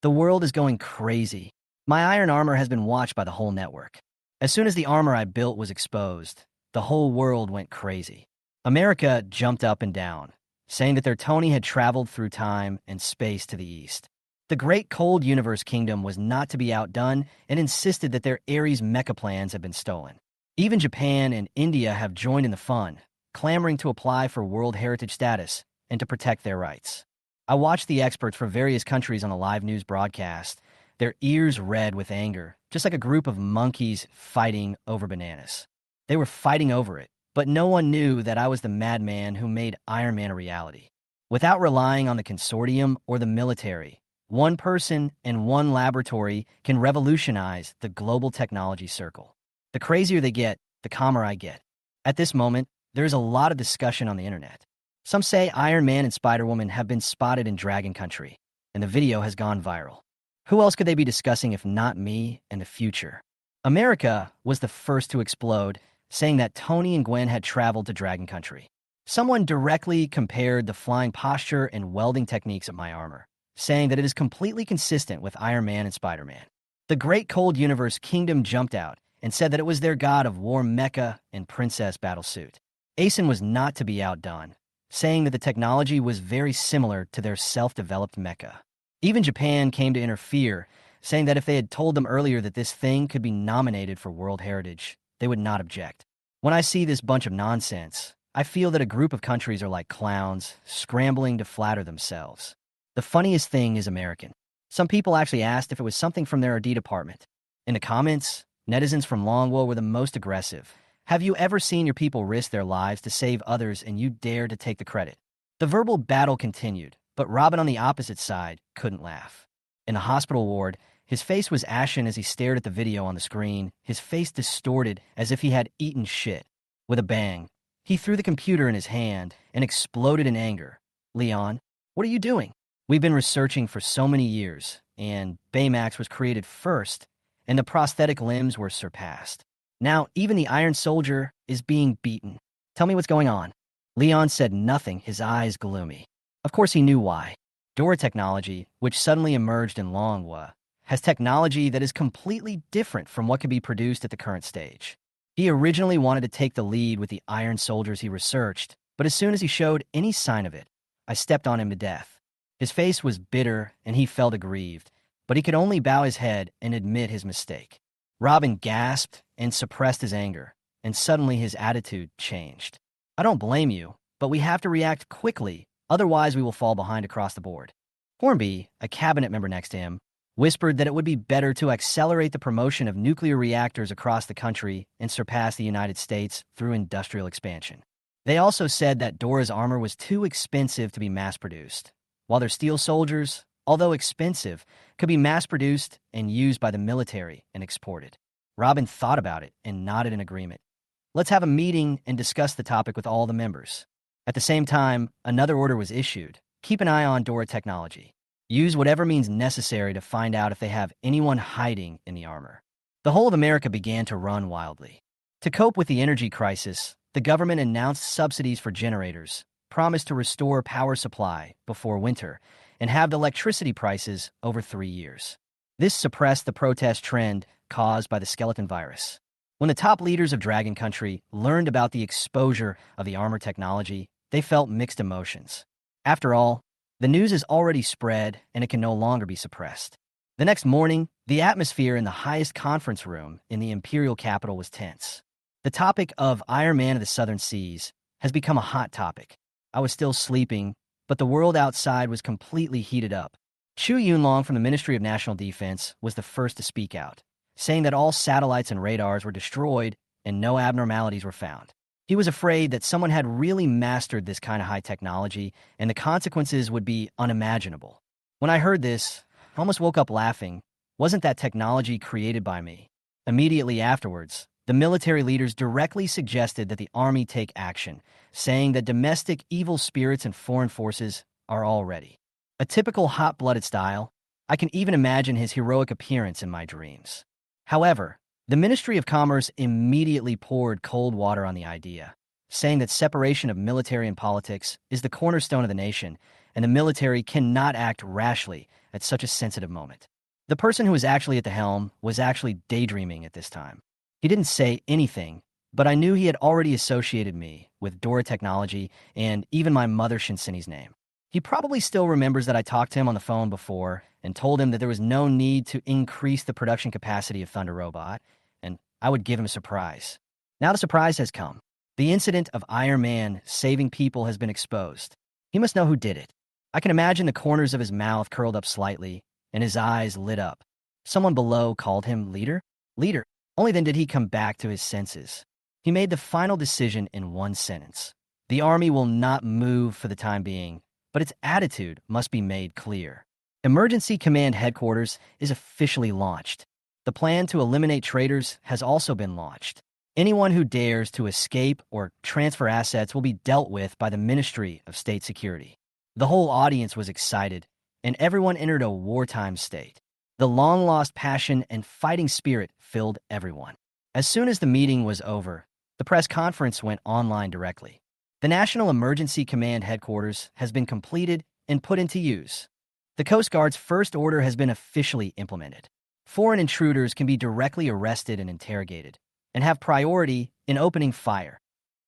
The world is going crazy. My iron armor has been watched by the whole network. As soon as the armor I built was exposed, the whole world went crazy. America jumped up and down, saying that their Tony had traveled through time and space to the east. The great cold universe kingdom was not to be outdone and insisted that their Ares mecha plans had been stolen. Even Japan and India have joined in the fun, clamoring to apply for World Heritage status and to protect their rights. I watched the experts from various countries on a live news broadcast, their ears red with anger, just like a group of monkeys fighting over bananas. They were fighting over it, but no one knew that I was the madman who made Iron Man a reality. Without relying on the consortium or the military, one person and one laboratory can revolutionize the global technology circle. The crazier they get, the calmer I get. At this moment, there is a lot of discussion on the internet. Some say Iron Man and Spider-Woman have been spotted in Dragon Country, and the video has gone viral. Who else could they be discussing if not me and the future? America was the first to explode, saying that Tony and Gwen had traveled to Dragon Country. Someone directly compared the flying posture and welding techniques of my armor, saying that it is completely consistent with Iron Man and Spider-Man. The Great Cold Universe Kingdom jumped out and said that it was their god of war mecha and princess battlesuit. Asen was not to be outdone, saying that the technology was very similar to their self-developed mecha. Even Japan came to interfere, saying that if they had told them earlier that this thing could be nominated for World Heritage, they would not object. When I see this bunch of nonsense, I feel that a group of countries are like clowns, scrambling to flatter themselves. The funniest thing is American. Some people actually asked if it was something from their RD department. In the comments, netizens from Longwo were the most aggressive. Have you ever seen your people risk their lives to save others and you dare to take the credit? The verbal battle continued, but Robin on the opposite side couldn't laugh. In the hospital ward, his face was ashen as he stared at the video on the screen, his face distorted as if he had eaten shit. With a bang, he threw the computer in his hand and exploded in anger. Leon, what are you doing? We've been researching for so many years, and Baymax was created first, and the prosthetic limbs were surpassed. Now, even the Iron Soldier is being beaten. Tell me what's going on. Leon said nothing, his eyes gloomy. Of course he knew why. Dora technology, which suddenly emerged in Manhwa, has technology that is completely different from what could be produced at the current stage. He originally wanted to take the lead with the Iron Soldiers he researched, but as soon as he showed any sign of it, I stepped on him to death. His face was bitter and he felt aggrieved, but he could only bow his head and admit his mistake. Robin gasped and suppressed his anger, and suddenly his attitude changed. I don't blame you, but we have to react quickly, otherwise we will fall behind across the board. Hornby, a cabinet member next to him, whispered that it would be better to accelerate the promotion of nuclear reactors across the country and surpass the United States through industrial expansion. They also said that Dora's armor was too expensive to be mass-produced, while their steel soldiers, although expensive, could be mass-produced and used by the military and exported. Robin thought about it and nodded in agreement. Let's have a meeting and discuss the topic with all the members. At the same time, another order was issued. Keep an eye on Dora technology. Use whatever means necessary to find out if they have anyone hiding in the armor. The whole of America began to run wildly. To cope with the energy crisis, the government announced subsidies for generators, promised to restore power supply before winter, and halved electricity prices over 3 years. This suppressed the protest trend caused by the skeleton virus. When the top leaders of Dragon Country learned about the exposure of the armor technology, they felt mixed emotions. After all, the news is already spread and it can no longer be suppressed. The next morning, the atmosphere in the highest conference room in the imperial capital was tense. The topic of Iron Man of the Southern Seas has become a hot topic. I was still sleeping, but the world outside was completely heated up. Chu Yunlong from the Ministry of National Defense was the first to speak out, saying that all satellites and radars were destroyed and no abnormalities were found. He was afraid that someone had really mastered this kind of high technology and the consequences would be unimaginable. When I heard this, I almost woke up laughing. Wasn't that technology created by me? Immediately afterwards, the military leaders directly suggested that the army take action, saying that domestic evil spirits and foreign forces are all ready. A typical hot-blooded style, I can even imagine his heroic appearance in my dreams. However, the Ministry of Commerce immediately poured cold water on the idea, saying that separation of military and politics is the cornerstone of the nation, and the military cannot act rashly at such a sensitive moment. The person who was actually at the helm was actually daydreaming at this time. He didn't say anything, but I knew he had already associated me with Dora Technology and even my mother Shinsini's name. He probably still remembers that I talked to him on the phone before and told him that there was no need to increase the production capacity of Thunder Robot, and I would give him a surprise. Now the surprise has come. The incident of Iron Man saving people has been exposed. He must know who did it. I can imagine the corners of his mouth curled up slightly and his eyes lit up. Someone below called him leader? Leader. Only then did he come back to his senses. He made the final decision in one sentence. The army will not move for the time being, but its attitude must be made clear. Emergency Command Headquarters is officially launched. The plan to eliminate traitors has also been launched. Anyone who dares to escape or transfer assets will be dealt with by the Ministry of State Security. The whole audience was excited, and everyone entered a wartime state. The long-lost passion and fighting spirit filled everyone. As soon as the meeting was over, the press conference went online directly. The National Emergency Command Headquarters has been completed and put into use. The Coast Guard's first order has been officially implemented. Foreign intruders can be directly arrested and interrogated, and have priority in opening fire.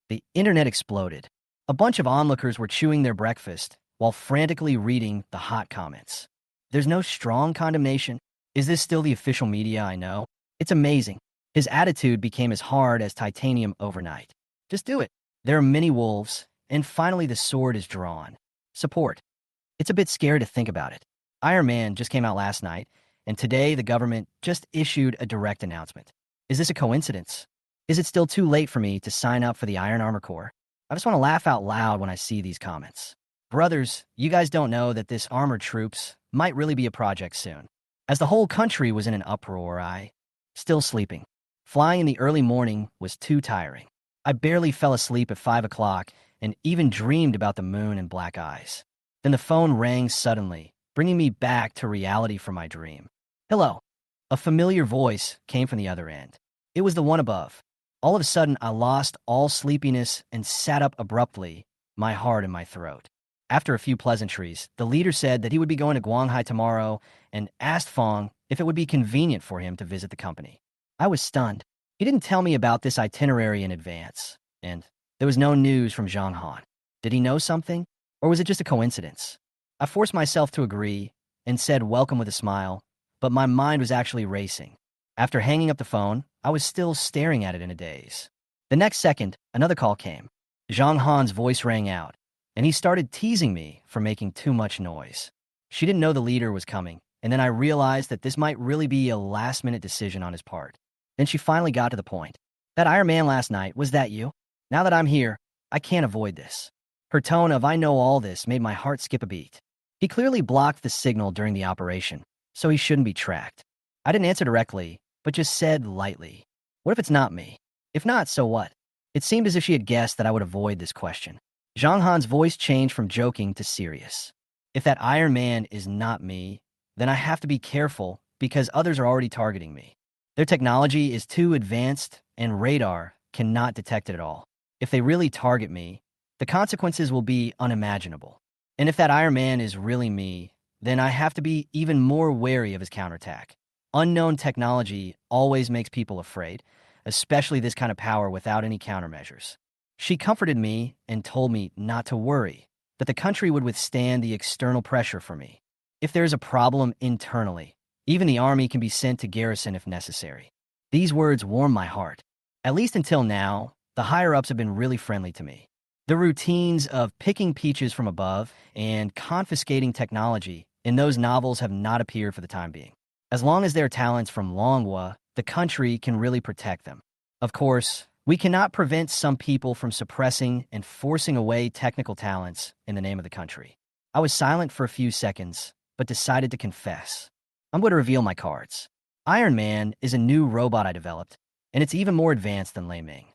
The internet exploded. A bunch of onlookers were chewing their breakfast while frantically reading the hot comments. There's no strong condemnation. Is this still the official media I know? It's amazing. His attitude became as hard as titanium overnight. Just do it. There are many wolves, and finally the sword is drawn. Support. It's a bit scary to think about it. Iron Man just came out last night, and today the government just issued a direct announcement. Is this a coincidence? Is it still too late for me to sign up for the Iron Armor Corps? I just want to laugh out loud when I see these comments. Brothers, you guys don't know that this armored troops might really be a project soon. As the whole country was in an uproar, still sleeping. Flying in the early morning was too tiring. I barely fell asleep at 5 o'clock and even dreamed about the moon and black eyes. Then the phone rang suddenly, bringing me back to reality from my dream. Hello. A familiar voice came from the other end. It was the one above. All of a sudden, I lost all sleepiness and sat up abruptly, my heart in my throat. After a few pleasantries, the leader said that he would be going to Guanghai tomorrow and asked Fong if it would be convenient for him to visit the company. I was stunned. He didn't tell me about this itinerary in advance, and there was no news from Zhang Han. Did he know something, or was it just a coincidence? I forced myself to agree and said welcome with a smile, but my mind was actually racing. After hanging up the phone, I was still staring at it in a daze. The next second, another call came. Zhang Han's voice rang out, and he started teasing me for making too much noise. She didn't know the leader was coming, and then I realized that this might really be a last-minute decision on his part. Then she finally got to the point. That Iron Man last night, was that you? Now that I'm here, I can't avoid this. Her tone of I know all this made my heart skip a beat. He clearly blocked the signal during the operation, so he shouldn't be tracked. I didn't answer directly, but just said lightly, what if it's not me? If not, so what? It seemed as if she had guessed that I would avoid this question. Zhang Han's voice changed from joking to serious. If that Iron Man is not me, then I have to be careful because others are already targeting me. Their technology is too advanced and radar cannot detect it at all. If they really target me, the consequences will be unimaginable. And if that Iron Man is really me, then I have to be even more wary of his counterattack. Unknown technology always makes people afraid, especially this kind of power without any countermeasures. She comforted me and told me not to worry, that the country would withstand the external pressure for me. If there is a problem internally, even the army can be sent to garrison if necessary. These words warm my heart. At least until now, the higher-ups have been really friendly to me. The routines of picking peaches from above and confiscating technology in those novels have not appeared for the time being. As long as their talents from Manhwa, the country can really protect them. Of course, we cannot prevent some people from suppressing and forcing away technical talents in the name of the country. I was silent for a few seconds, but decided to confess. I'm going to reveal my cards. Iron Man is a new robot I developed, and it's even more advanced than Lei Ming.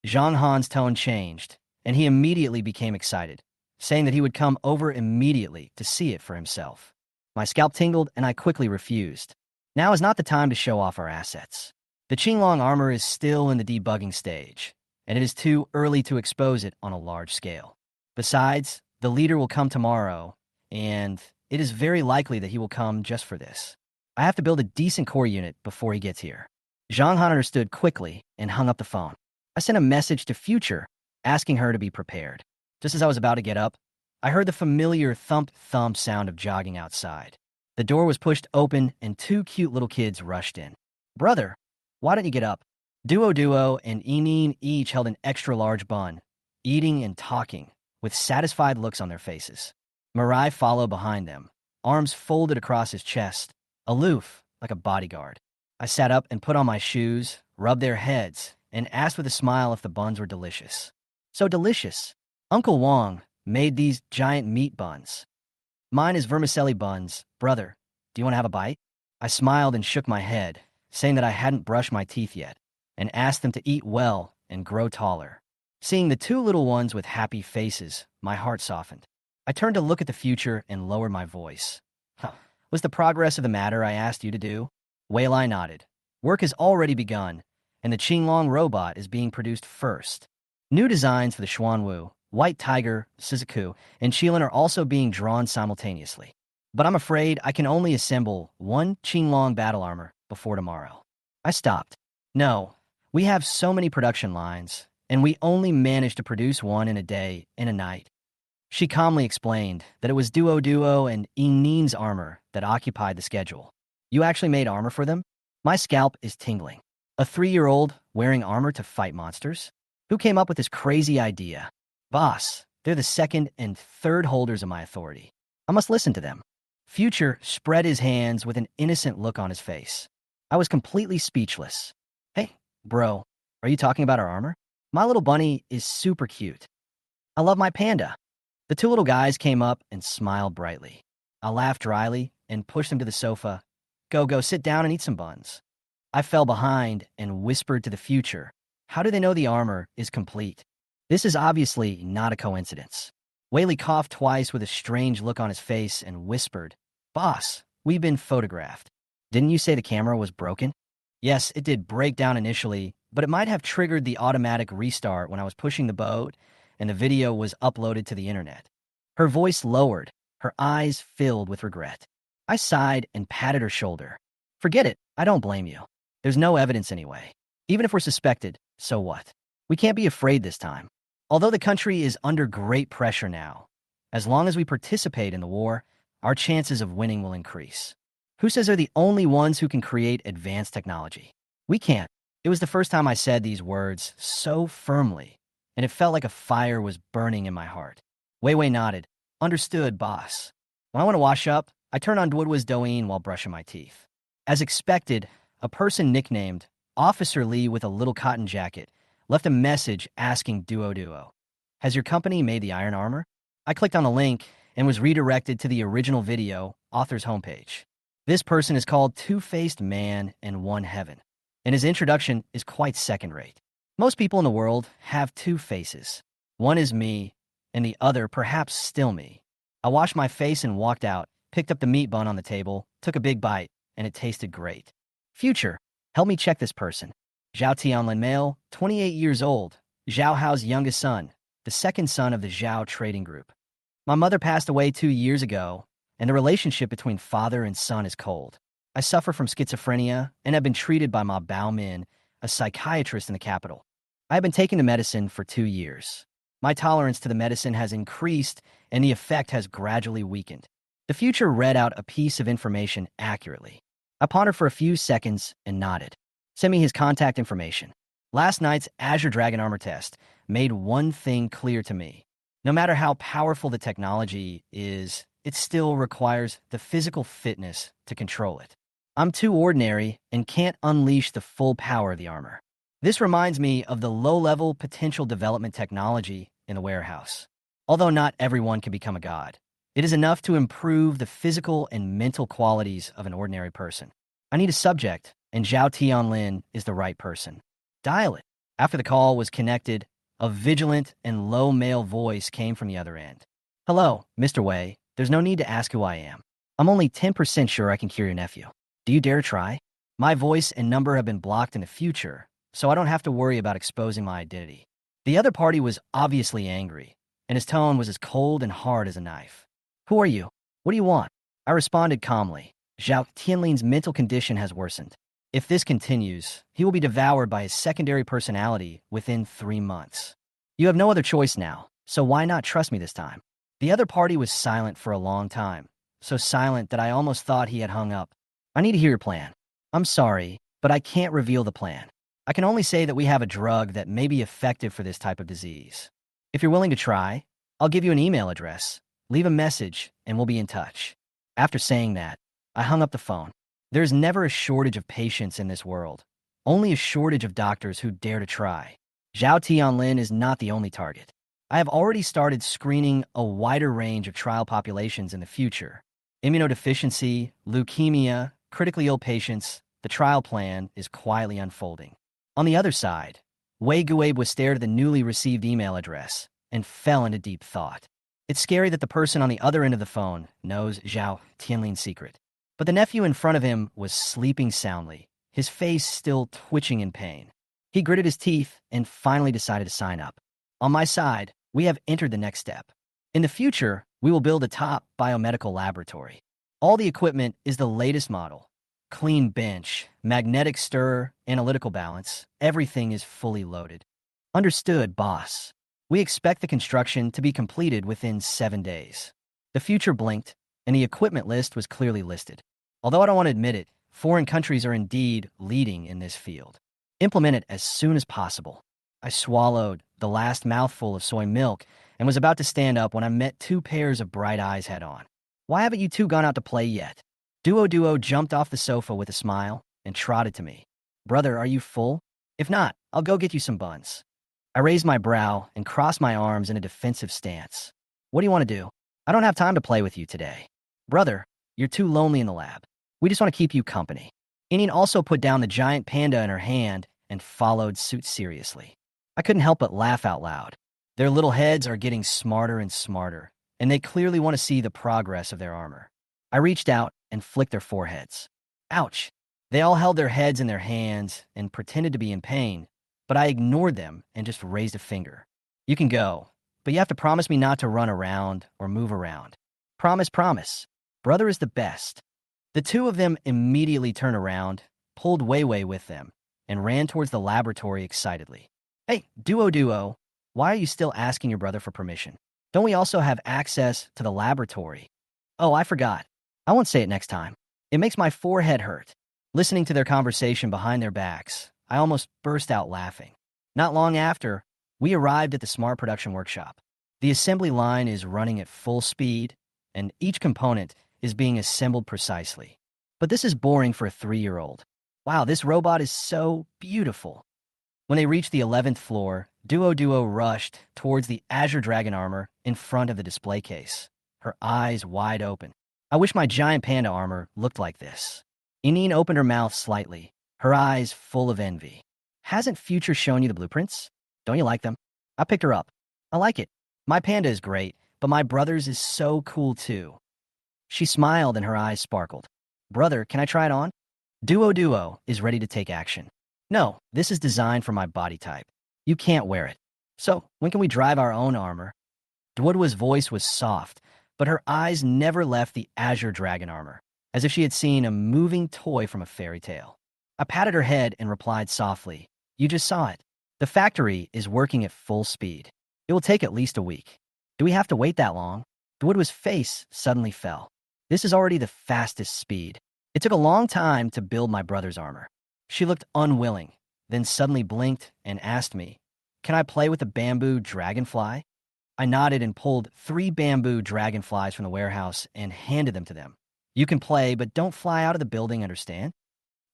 Zhang Han's tone changed, and he immediately became excited, saying that he would come over immediately to see it for himself. My scalp tingled, and I quickly refused. Now is not the time to show off our assets. The Qinglong armor is still in the debugging stage, and it is too early to expose it on a large scale. Besides, the leader will come tomorrow, and it is very likely that he will come just for this. I have to build a decent core unit before he gets here. Zhang Han understood quickly and hung up the phone. I sent a message to Future, asking her to be prepared. Just as I was about to get up, I heard the familiar thump-thump sound of jogging outside. The door was pushed open and two cute little kids rushed in. "Brother, why don't you get up?" Duo and Enin each held an extra-large bun, eating and talking, with satisfied looks on their faces. Mirai followed behind them, arms folded across his chest, aloof like a bodyguard. I sat up and put on my shoes, rubbed their heads, and asked with a smile if the buns were delicious. So delicious. Uncle Wong made these giant meat buns. "Mine is vermicelli buns. Brother, do you want to have a bite?" I smiled and shook my head, saying that I hadn't brushed my teeth yet, and asked them to eat well and grow taller. Seeing the two little ones with happy faces, my heart softened. I turned to look at the Future and lowered my voice. "Was the progress of the matter I asked you to do?" Wei Lai nodded. "Work has already begun, and the Qinglong robot is being produced first. New designs for the Xuanwu, White Tiger, Suzaku, and Qilin are also being drawn simultaneously. But I'm afraid I can only assemble one Qinglong battle armor before tomorrow." I stopped. "No, we have so many production lines, and we only managed to produce one in a day and a night." She calmly explained that it was Duo and Enin's armor that occupied the schedule. "You actually made armor for them?" My scalp is tingling. A 3-year-old wearing armor to fight monsters? Who came up with this crazy idea? Boss, they're the second and third holders of my authority. I must listen to them. Future spread his hands with an innocent look on his face. I was completely speechless. "Hey, bro, are you talking about our armor? My little bunny is super cute. I love my panda." The two little guys came up and smiled brightly. I laughed dryly and pushed them to the sofa. Go, sit down and eat some buns." I fell behind and whispered to the Future, "How do they know the armor is complete? This is obviously not a coincidence." Whaley coughed twice with a strange look on his face and whispered, "Boss, we've been photographed. Didn't you say the camera was broken?" "Yes, it did break down initially, but it might have triggered the automatic restart when I was pushing the boat and the video was uploaded to the internet." Her voice lowered, her eyes filled with regret. I sighed and patted her shoulder. "Forget it, I don't blame you. There's no evidence anyway. Even if we're suspected, so what? We can't be afraid this time. Although the country is under great pressure now, as long as we participate in the war, our chances of winning will increase. Who says they're the only ones who can create advanced technology? We can't." It was the first time I said these words so firmly, and it felt like a fire was burning in my heart. Wei Wei nodded. "Understood, boss." When I want to wash up, I turn on Duodwa's Douyin while brushing my teeth. As expected, a person nicknamed Officer Lee with a little cotton jacket left a message asking Duo, "Has your company made the iron armor?" I clicked on the link and was redirected to the original video, author's homepage. This person is called Two-Faced Man and One Heaven, and his introduction is quite second-rate. Most people in the world have two faces. One is me, and the other perhaps still me. I washed my face and walked out, picked up the meat bun on the table, took a big bite, and it tasted great. Future, help me check this person. Zhao Tianlin male, 28 years old, Zhao Hao's youngest son, the second son of the Zhao trading group. My mother passed away 2 years ago, and the relationship between father and son is cold. I suffer from schizophrenia and have been treated by Ma Baomin, a psychiatrist in the capital. I have been taking the medicine for 2 years. My tolerance to the medicine has increased, and the effect has gradually weakened. The Future read out a piece of information accurately. I pondered for a few seconds and nodded. "Send me his contact information." Last night's Azure Dragon armor test made one thing clear to me. No matter how powerful the technology is, it still requires the physical fitness to control it. I'm too ordinary and can't unleash the full power of the armor. This reminds me of the low-level potential development technology in the warehouse. Although not everyone can become a god, it is enough to improve the physical and mental qualities of an ordinary person. I need a subject, and Zhao Tianlin is the right person. Dial it. After the call was connected, a vigilant and low male voice came from the other end. "Hello, Mr. Wei. There's no need to ask who I am. I'm only 10% sure I can cure your nephew. Do you dare try?" My voice and number have been blocked in the Future, so I don't have to worry about exposing my identity. The other party was obviously angry, and his tone was as cold and hard as a knife. "Who are you? What do you want?" I responded calmly. Zhao Tianlin's mental condition has worsened. If this continues, he will be devoured by his secondary personality within 3 months. You have no other choice now, so why not trust me this time? The other party was silent for a long time, so silent that I almost thought he had hung up. I need to hear your plan. I'm sorry, but I can't reveal the plan. I can only say that we have a drug that may be effective for this type of disease. If you're willing to try, I'll give you an email address. Leave a message, and we'll be in touch. After saying that, I hung up the phone. There's never a shortage of patients in this world, only a shortage of doctors who dare to try. Zhao Tianlin is not the only target. I have already started screening a wider range of trial populations in the future. Immunodeficiency, leukemia, critically ill patients, the trial plan is quietly unfolding. On the other side, Wei Guabe stared at the newly received email address and fell into deep thought. It's scary that the person on the other end of the phone knows Zhao Tianlin's secret. But the nephew in front of him was sleeping soundly, his face still twitching in pain. He gritted his teeth and finally decided to sign up. On my side, we have entered the next step. In the future, we will build a top biomedical laboratory. All the equipment is the latest model. Clean bench, magnetic stir, analytical balance, everything is fully loaded. Understood, boss. We expect the construction to be completed within 7 days. The future blinked, and the equipment list was clearly listed. Although I don't want to admit it, foreign countries are indeed leading in this field. Implement it as soon as possible. I swallowed the last mouthful of soy milk and was about to stand up when I met 2 pairs of bright eyes head-on. Why haven't you 2 gone out to play yet? Duo jumped off the sofa with a smile and trotted to me. Brother, are you full? If not, I'll go get you some buns. I raised my brow and crossed my arms in a defensive stance. What do you want to do? I don't have time to play with you today. Brother, you're too lonely in the lab. We just want to keep you company. Inine also put down the giant panda in her hand and followed suit seriously. I couldn't help but laugh out loud. Their little heads are getting smarter and smarter, and they clearly want to see the progress of their armor. I reached out and flicked their foreheads. Ouch! They all held their heads in their hands and pretended to be in pain, but I ignored them and just raised a finger. You can go, but you have to promise me not to run around or move around. Promise, promise. Brother is the best. The 2 of them immediately turned around, pulled Weiwei with them, and ran towards the laboratory excitedly. Hey, Duo, why are you still asking your brother for permission? Don't we also have access to the laboratory? Oh, I forgot. I won't say it next time. It makes my forehead hurt. Listening to their conversation behind their backs, I almost burst out laughing. Not long after, we arrived at the smart production workshop. The assembly line is running at full speed, and each component is being assembled precisely. But this is boring for a 3-year-old. Wow, this robot is so beautiful. When they reached the 11th floor, Duo rushed towards the Azure Dragon armor in front of the display case, her eyes wide open. I wish my giant panda armor looked like this. Inine opened her mouth slightly, her eyes full of envy. Hasn't Future shown you the blueprints? Don't you like them? I picked her up. I like it. My panda is great, but my brother's is so cool too. She smiled and her eyes sparkled. Brother, can I try it on? Duo is ready to take action. No, this is designed for my body type. You can't wear it. So, when can we drive our own armor? Duoduo's voice was soft, but her eyes never left the Azure Dragon armor, as if she had seen a moving toy from a fairy tale. I patted her head and replied softly, You just saw it. The factory is working at full speed. It will take at least a week. Do we have to wait that long? Duoduo's face suddenly fell. This is already the fastest speed. It took a long time to build my brother's armor. She looked unwilling, then suddenly blinked and asked me, Can I play with a bamboo dragonfly? I nodded and pulled 3 bamboo dragonflies from the warehouse and handed them to them. You can play, but don't fly out of the building, understand?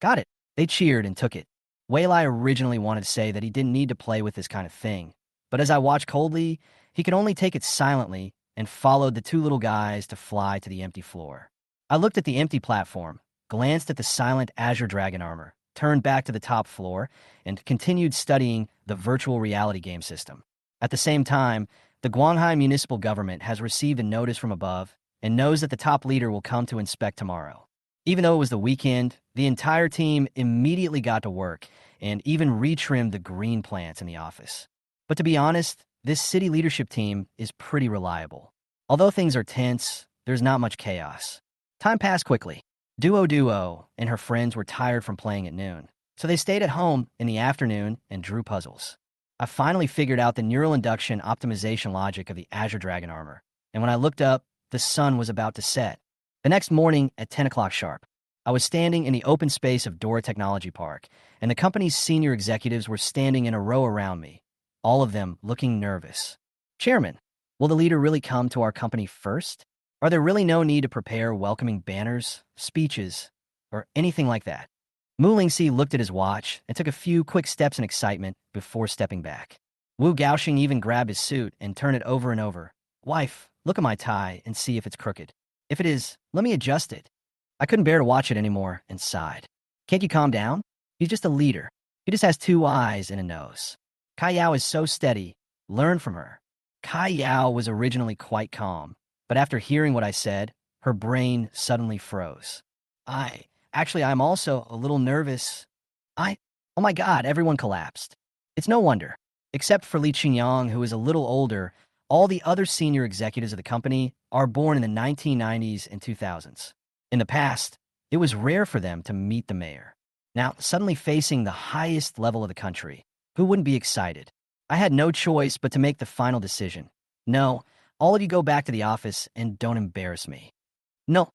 Got it. They cheered and took it. Weilai originally wanted to say that he didn't need to play with this kind of thing, but as I watched coldly, he could only take it silently and followed the 2 little guys to fly to the empty floor. I looked at the empty platform, glanced at the silent Azure Dragon armor, turned back to the top floor, and continued studying the virtual reality game system. At the same time, the Guanghai municipal government has received a notice from above and knows that the top leader will come to inspect tomorrow. Even though it was the weekend, the entire team immediately got to work and even retrimmed the green plants in the office. But to be honest, this city leadership team is pretty reliable. Although things are tense, there's not much chaos. Time passed quickly. Duo and her friends were tired from playing at noon, so they stayed at home in the afternoon and drew puzzles. I finally figured out the neural induction optimization logic of the Azure Dragon armor, and when I looked up, the sun was about to set. The next morning at 10 o'clock sharp, I was standing in the open space of Dora Technology Park, and the company's senior executives were standing in a row around me, all of them looking nervous. Chairman, will the leader really come to our company first? Are there really no need to prepare welcoming banners, speeches, or anything like that? Mu Lingxi looked at his watch and took a few quick steps in excitement before stepping back. Wu Gaoxing even grabbed his suit and turned it over and over. Wife, look at my tie and see if it's crooked. If it is, let me adjust it. I couldn't bear to watch it anymore and sighed. Can't you calm down? He's just a leader. He just has two eyes and a nose. Kai Yao is so steady. Learn from her. Kai Yao was originally quite calm, but after hearing what I said, her brain suddenly froze. I'm also a little nervous. Oh my God, everyone collapsed. It's no wonder. Except for Li Qingyang, who is a little older, all the other senior executives of the company are born in the 1990s and 2000s. In the past, it was rare for them to meet the mayor. Now, suddenly facing the highest level of the country, who wouldn't be excited? I had no choice but to make the final decision. No, all of you go back to the office and don't embarrass me. No,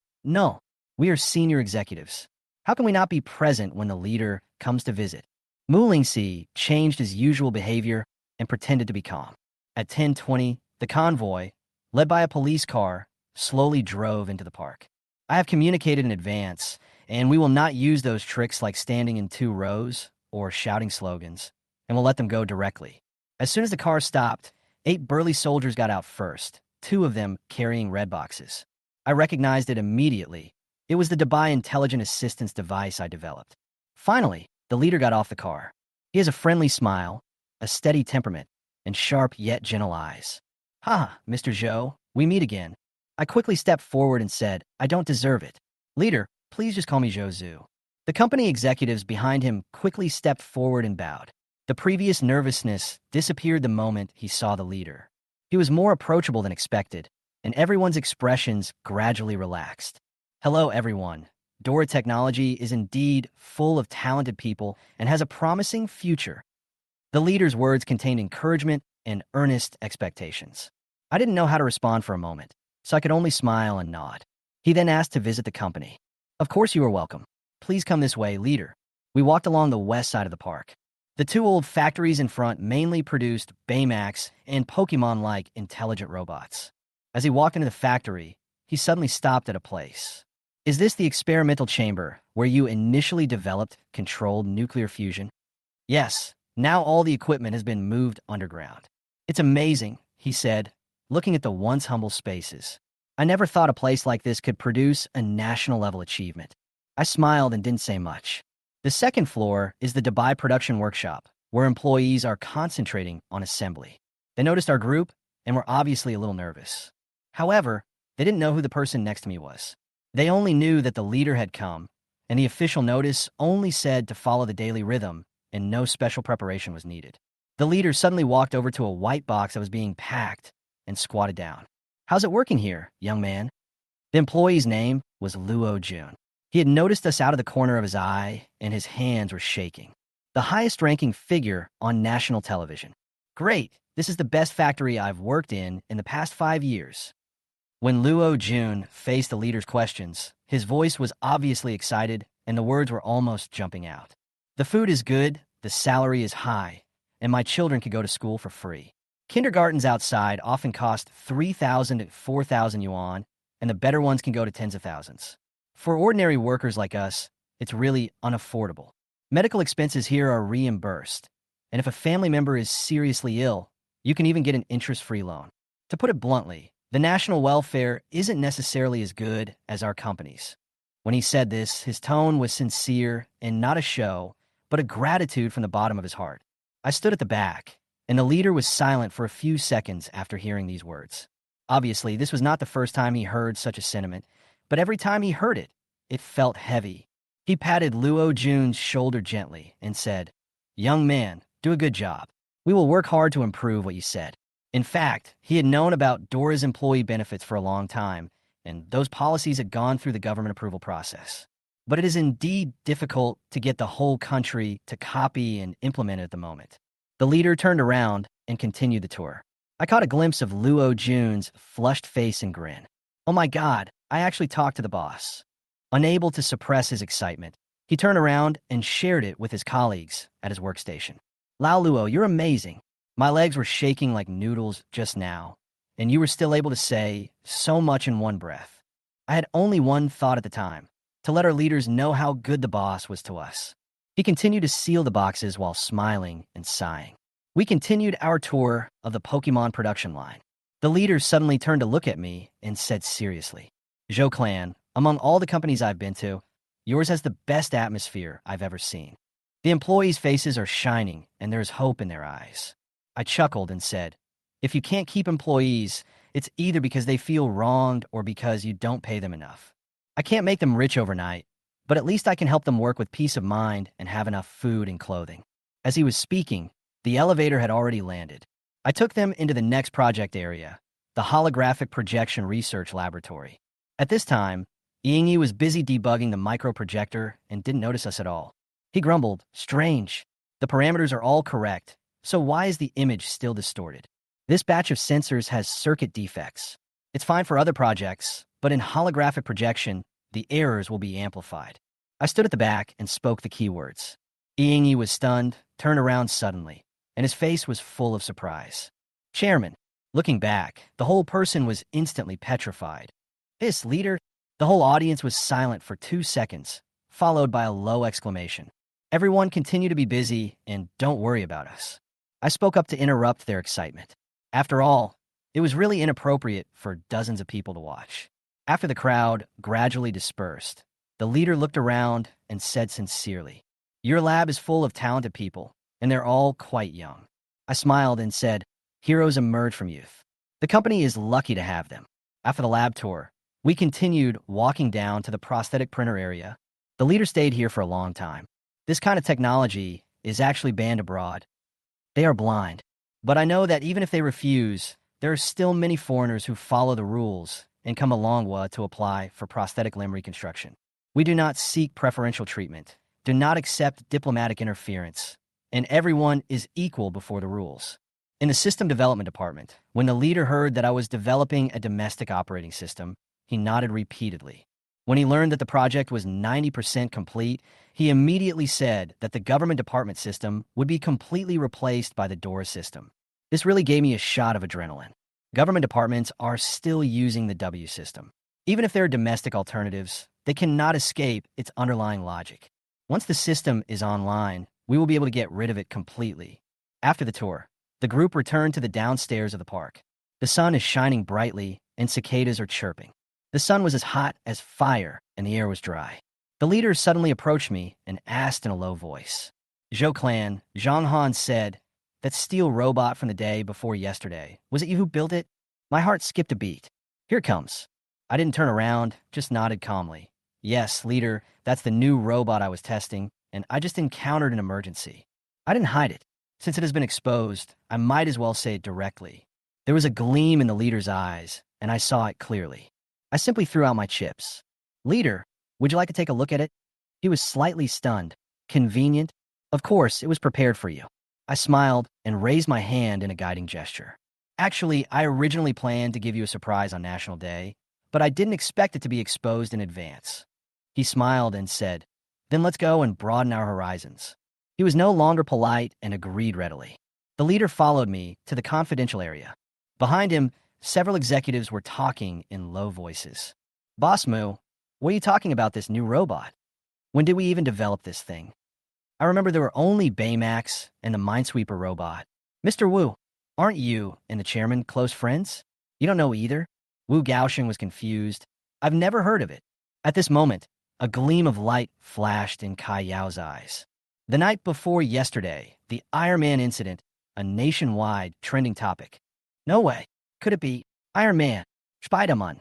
we are senior executives. How can we not be present when the leader comes to visit? Mu Lingxi changed his usual behavior and pretended to be calm. At 10:20, the convoy, led by a police car, slowly drove into the park. I have communicated in advance, and we will not use those tricks like standing in two rows or shouting slogans, and we'll let them go directly. As soon as the car stopped, 8 burly soldiers got out first, 2 of them carrying red boxes. I recognized it immediately. It was the Dubai Intelligent Assistance device I developed. Finally, the leader got off the car. He has a friendly smile, a steady temperament, and sharp yet gentle eyes. Mr. Zhou, we meet again. I quickly stepped forward and said, I don't deserve it. Leader, please just call me Zhou Zhu. The company executives behind him quickly stepped forward and bowed. The previous nervousness disappeared the moment he saw the leader. He was more approachable than expected, and everyone's expressions gradually relaxed. Hello, everyone. Dora Technology is indeed full of talented people and has a promising future. The leader's words contained encouragement and earnest expectations. I didn't know how to respond for a moment, so I could only smile and nod. He then asked to visit the company. Of course you are welcome. Please come this way, leader. We walked along the west side of the park. The 2 old factories in front mainly produced Baymax and Pokemon-like intelligent robots. As he walked into the factory, he suddenly stopped at a place. Is this the experimental chamber where you initially developed controlled nuclear fusion? Yes, now all the equipment has been moved underground. It's amazing, he said, looking at the once humble spaces. I never thought a place like this could produce a national-level achievement. I smiled and didn't say much. The second floor is the Dubai production workshop, where employees are concentrating on assembly. They noticed our group and were obviously a little nervous. However, they didn't know who the person next to me was. They only knew that the leader had come, and the official notice only said to follow the daily rhythm, and no special preparation was needed. The leader suddenly walked over to a white box that was being packed and squatted down. How's it working here, young man? The employee's name was Luo Jun. He had noticed us out of the corner of his eye, and his hands were shaking. The highest-ranking figure on national television. Great, this is the best factory I've worked in the past 5 years. When Luo Jun faced the leader's questions, his voice was obviously excited, and the words were almost jumping out. The food is good, the salary is high, and my children could go to school for free. Kindergartens outside often cost 3,000 to 4,000 yuan, and the better ones can go to tens of thousands. For ordinary workers like us, it's really unaffordable. Medical expenses here are reimbursed, and if a family member is seriously ill, you can even get an interest-free loan. To put it bluntly, the national welfare isn't necessarily as good as our company's. When he said this, his tone was sincere and not a show, but a gratitude from the bottom of his heart. I stood at the back, and the leader was silent for a few seconds after hearing these words. Obviously, this was not the first time he heard such a sentiment, but every time he heard it, it felt heavy. He patted Luo Jun's shoulder gently and said, "Young man, do a good job. We will work hard to improve what you said." In fact, he had known about Dora's employee benefits for a long time, and those policies had gone through the government approval process. But it is indeed difficult to get the whole country to copy and implement it at the moment. The leader turned around and continued the tour. I caught a glimpse of Luo Jun's flushed face and grin. Oh my God, I actually talked to the boss. Unable to suppress his excitement, he turned around and shared it with his colleagues at his workstation. Lao Luo, you're amazing. My legs were shaking like noodles just now, and you were still able to say so much in one breath. I had only one thought at the time, to let our leaders know how good the boss was to us. He continued to seal the boxes while smiling and sighing. We continued our tour of the Pokemon production line. The leader suddenly turned to look at me and said seriously, Zhou Clan, among all the companies I've been to, yours has the best atmosphere I've ever seen. The employees' faces are shining and there's hope in their eyes. I chuckled and said, if you can't keep employees, it's either because they feel wronged or because you don't pay them enough. I can't make them rich overnight, but at least I can help them work with peace of mind and have enough food and clothing. As he was speaking, the elevator had already landed. I took them into the next project area, the holographic projection research laboratory. At this time, Yingyi was busy debugging the microprojector and didn't notice us at all. He grumbled, strange. The parameters are all correct, so why is the image still distorted? This batch of sensors has circuit defects. It's fine for other projects, but in holographic projection, the errors will be amplified. I stood at the back and spoke the keywords. Yingyi was stunned, turned around suddenly, and his face was full of surprise. Chairman, looking back, the whole person was instantly petrified. This leader, the whole audience was silent for 2 seconds, followed by a low exclamation. Everyone continued to be busy and don't worry about us. I spoke up to interrupt their excitement. After all, it was really inappropriate for dozens of people to watch. After the crowd gradually dispersed, the leader looked around and said sincerely, your lab is full of talented people, and they're all quite young. I smiled and said, heroes emerge from youth. The company is lucky to have them. After the lab tour, we continued walking down to the prosthetic printer area. The leader stayed here for a long time. This kind of technology is actually banned abroad. They are blind. But I know that even if they refuse, there are still many foreigners who follow the rules and come to Manhwa to apply for prosthetic limb reconstruction. We do not seek preferential treatment, do not accept diplomatic interference, and everyone is equal before the rules. In the system development department, when the leader heard that I was developing a domestic operating system, he nodded repeatedly. When he learned that the project was 90% complete, he immediately said that the government department system would be completely replaced by the DORA system. This really gave me a shot of adrenaline. Government departments are still using the W system. Even if there are domestic alternatives, they cannot escape its underlying logic. Once the system is online, we will be able to get rid of it completely. After the tour, the group returned to the downstairs of the park. The sun is shining brightly and cicadas are chirping. The sun was as hot as fire and the air was dry. The leader suddenly approached me and asked in a low voice, Zhou Clan, Zhang Han said, that steel robot from the day before yesterday, was it you who built it? My heart skipped a beat. Here it comes. I didn't turn around, just nodded calmly. Yes, leader, that's the new robot I was testing, and I just encountered an emergency. I didn't hide it. Since it has been exposed, I might as well say it directly. There was a gleam in the leader's eyes, and I saw it clearly. I simply threw out my chips. Leader, would you like to take a look at it? He was slightly stunned. Convenient? Of course, it was prepared for you. I smiled and raised my hand in a guiding gesture. Actually, I originally planned to give you a surprise on National Day, but I didn't expect it to be exposed in advance. He smiled and said, then let's go and broaden our horizons. He was no longer polite and agreed readily. The leader followed me to the confidential area. Behind him, several executives were talking in low voices. Boss Moo, what are you talking about this new robot? When did we even develop this thing? I remember there were only Baymax and the Minesweeper robot. Mr. Wu, aren't you and the chairman close friends? You don't know either? Wu Gaosheng was confused. I've never heard of it. At this moment, a gleam of light flashed in Kai Yao's eyes. The night before yesterday, the Iron Man incident, a nationwide trending topic. No way. Could it be Iron Man, Spider-Man?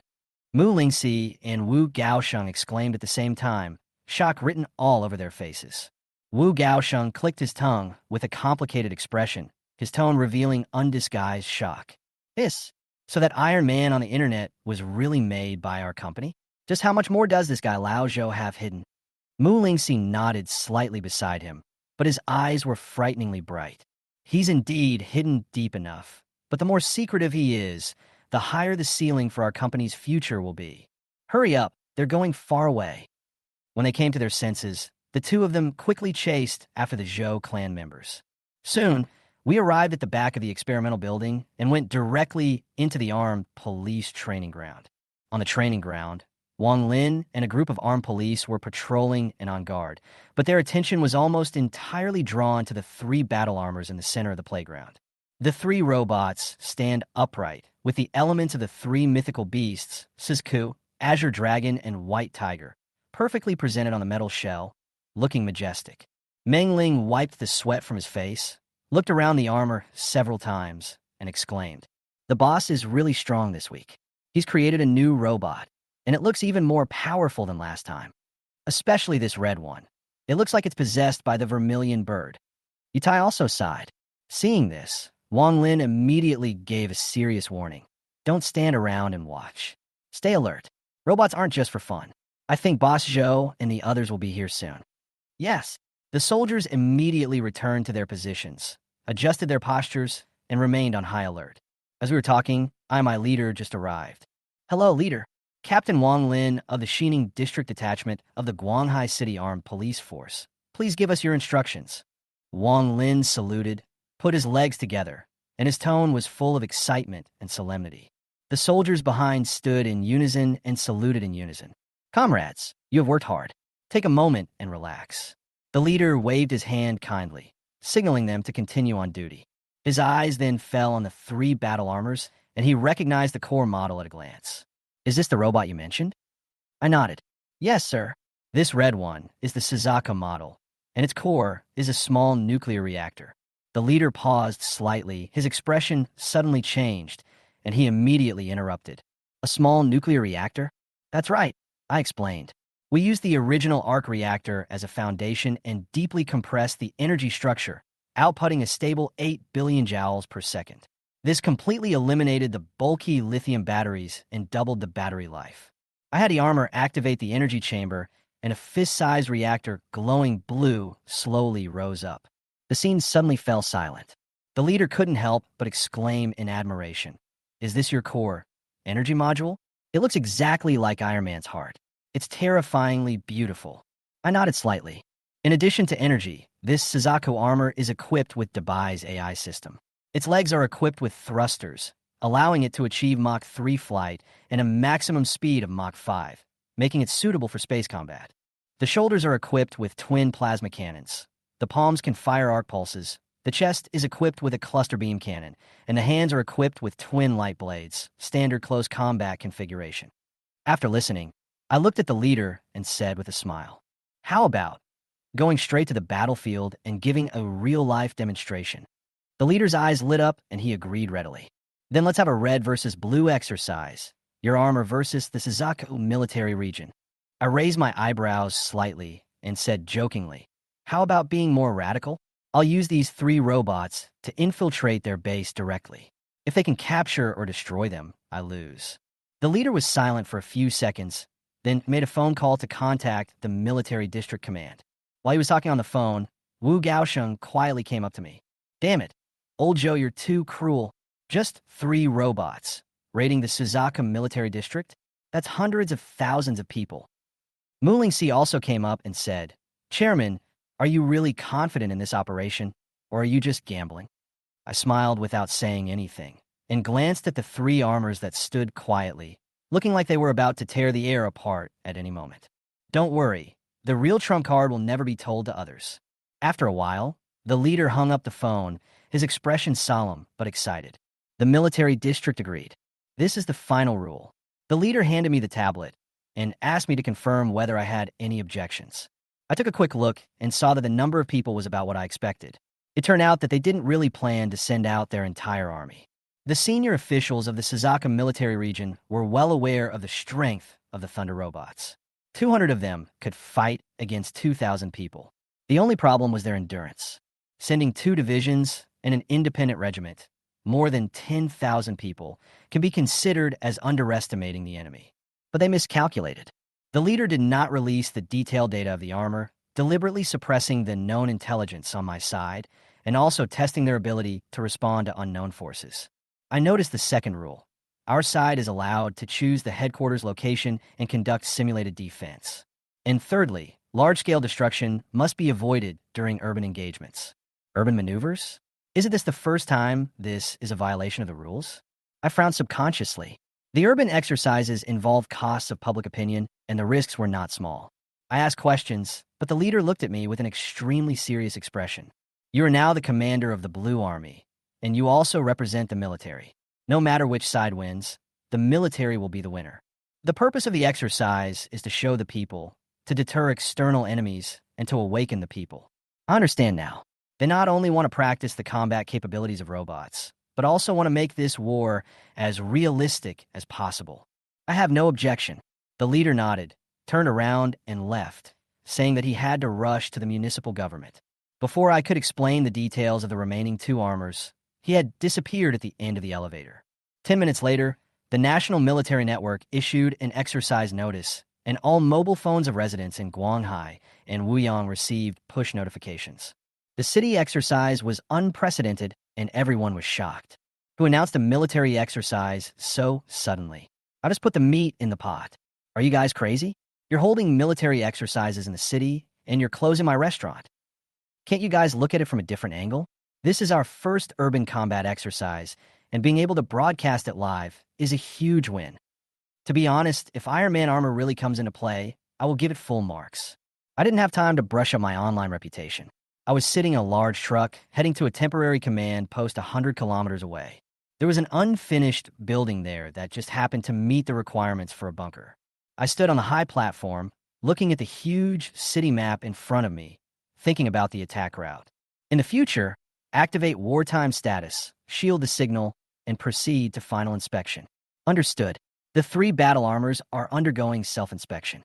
Mu Lingxi and Wu Gaosheng exclaimed at the same time, shock written all over their faces. Wu Gaosheng clicked his tongue with a complicated expression, his tone revealing undisguised shock. This So that Iron Man on the internet was really made by our company? Just how much more does this guy Lao Zhou have hidden? Mu Lingxi nodded slightly beside him, but his eyes were frighteningly bright. He's indeed hidden deep enough, but the more secretive he is, the higher the ceiling for our company's future will be. Hurry up, they're going far away. When they came to their senses, the two of them quickly chased after the Zhou clan members. Soon, we arrived at the back of the experimental building and went directly into the armed police training ground. On the training ground, Wang Lin and a group of armed police were patrolling and on guard, but their attention was almost entirely drawn to the three battle armors in the center of the playground. The three robots stand upright, with the elements of the three mythical beasts, Sizku, Azure Dragon, and White Tiger, perfectly presented on the metal shell, looking majestic. Meng Ling wiped the sweat from his face, looked around the armor several times, and exclaimed, "The boss is really strong this week. He's created a new robot, and it looks even more powerful than last time. Especially this red one. It looks like it's possessed by the vermilion bird." Yutai also sighed. Seeing this, Wang Lin immediately gave a serious warning. "Don't stand around and watch. Stay alert. Robots aren't just for fun. I think Boss Zhou and the others will be here soon." Yes, the soldiers immediately returned to their positions, adjusted their postures, and remained on high alert. As we were talking, my leader just arrived. "Hello, leader. Captain Wang Lin of the Xining District Detachment of the Guanghai City Armed Police Force. Please give us your instructions." Wang Lin saluted, put his legs together, and his tone was full of excitement and solemnity. The soldiers behind stood in unison and saluted in unison. "Comrades, you have worked hard. Take a moment and relax." The leader waved his hand kindly, signaling them to continue on duty. His eyes then fell on the three battle armors, and he recognized the core model at a glance. "Is this the robot you mentioned?" I nodded. "Yes, sir. This red one is the Suzuka model, and its core is a small nuclear reactor." The leader paused slightly, his expression suddenly changed, and he immediately interrupted. "A small nuclear reactor?" "That's right," I explained. "We used the original arc reactor as a foundation and deeply compressed the energy structure, outputting a stable 8 billion joules per second. This completely eliminated the bulky lithium batteries and doubled the battery life. I had the armor activate the energy chamber, and a fist-sized reactor glowing blue slowly rose up. The scene suddenly fell silent. The leader couldn't help but exclaim in admiration. "Is this your core energy module? It looks exactly like Iron Man's heart. It's terrifyingly beautiful." I nodded slightly. In addition to energy, this Suzaku armor is equipped with Debai's AI system. Its legs are equipped with thrusters, allowing it to achieve Mach 3 flight and a maximum speed of Mach 5, making it suitable for space combat. The shoulders are equipped with twin plasma cannons. The palms can fire arc pulses. The chest is equipped with a cluster beam cannon, and the hands are equipped with twin light blades, standard close combat configuration. After listening, I looked at the leader and said with a smile, "How about going straight to the battlefield and giving a real-life demonstration?" The leader's eyes lit up and he agreed readily. "Then let's have a red versus blue exercise. Your armor versus the Suzaku military region." I raised my eyebrows slightly and said jokingly, "How about being more radical? I'll use these three robots to infiltrate their base directly. If they can capture or destroy them, I lose." The leader was silent for a few seconds, then made a phone call to contact the military district command. While he was talking on the phone, Wu Gaosheng quietly came up to me. "Damn it, old Joe, you're too cruel. Just three robots, raiding the Suzuka military district? That's hundreds of thousands of people." Mu Lingxi also came up and said, "Chairman, are you really confident in this operation, or are you just gambling?" I smiled without saying anything, and glanced at the three armors that stood quietly, looking like they were about to tear the air apart at any moment. "Don't worry, the real trump card will never be told to others." After a while, the leader hung up the phone, his expression solemn but excited. The military district agreed. "This is the final rule." The leader handed me the tablet and asked me to confirm whether I had any objections. I took a quick look and saw that the number of people was about what I expected. It turned out that they didn't really plan to send out their entire army. The senior officials of the Suzuka military region were well aware of the strength of the Thunder robots. 200 of them could fight against 2,000 people. The only problem was their endurance. Sending 2 divisions and an independent regiment, more than 10,000 people, can be considered as underestimating the enemy. But they miscalculated. The leader did not release the detailed data of the armor, deliberately suppressing the known intelligence on my side, and also testing their ability to respond to unknown forces. I noticed the second rule. Our side is allowed to choose the headquarters location and conduct simulated defense. And thirdly, large-scale destruction must be avoided during urban engagements. Urban maneuvers? Isn't this the first time this is a violation of the rules? I frowned subconsciously. The urban exercises involved costs of public opinion, and the risks were not small. I asked questions, but the leader looked at me with an extremely serious expression. You are now the commander of the Blue Army, and you also represent the military. No matter which side wins, the military will be the winner. The purpose of the exercise is to show the people, to deter external enemies, and to awaken the people. I understand now. They not only want to practice the combat capabilities of robots, but also want to make this war as realistic as possible. I have no objection. The leader nodded, turned around, and left, saying that he had to rush to the municipal government. Before I could explain the details of the remaining two armors, he had disappeared at the end of the elevator. 10 minutes later, the National Military Network issued an exercise notice, and all mobile phones of residents in Guanghai and Wuyang received push notifications. The city exercise was unprecedented, and everyone was shocked. Who announced a military exercise so suddenly? I just put the meat in the pot. Are you guys crazy? You're holding military exercises in the city, and you're closing my restaurant. Can't you guys look at it from a different angle? This is our first urban combat exercise, and being able to broadcast it live is a huge win. To be honest, if Iron Man armor really comes into play, I will give it full marks. I didn't have time to brush up my online reputation. I was sitting in a large truck, heading to a temporary command post 100 kilometers away. There was an unfinished building there that just happened to meet the requirements for a bunker. I stood on the high platform, looking at the huge city map in front of me, thinking about the attack route. In the future, activate wartime status, shield the signal, and proceed to final inspection. Understood. The three battle armors are undergoing self-inspection.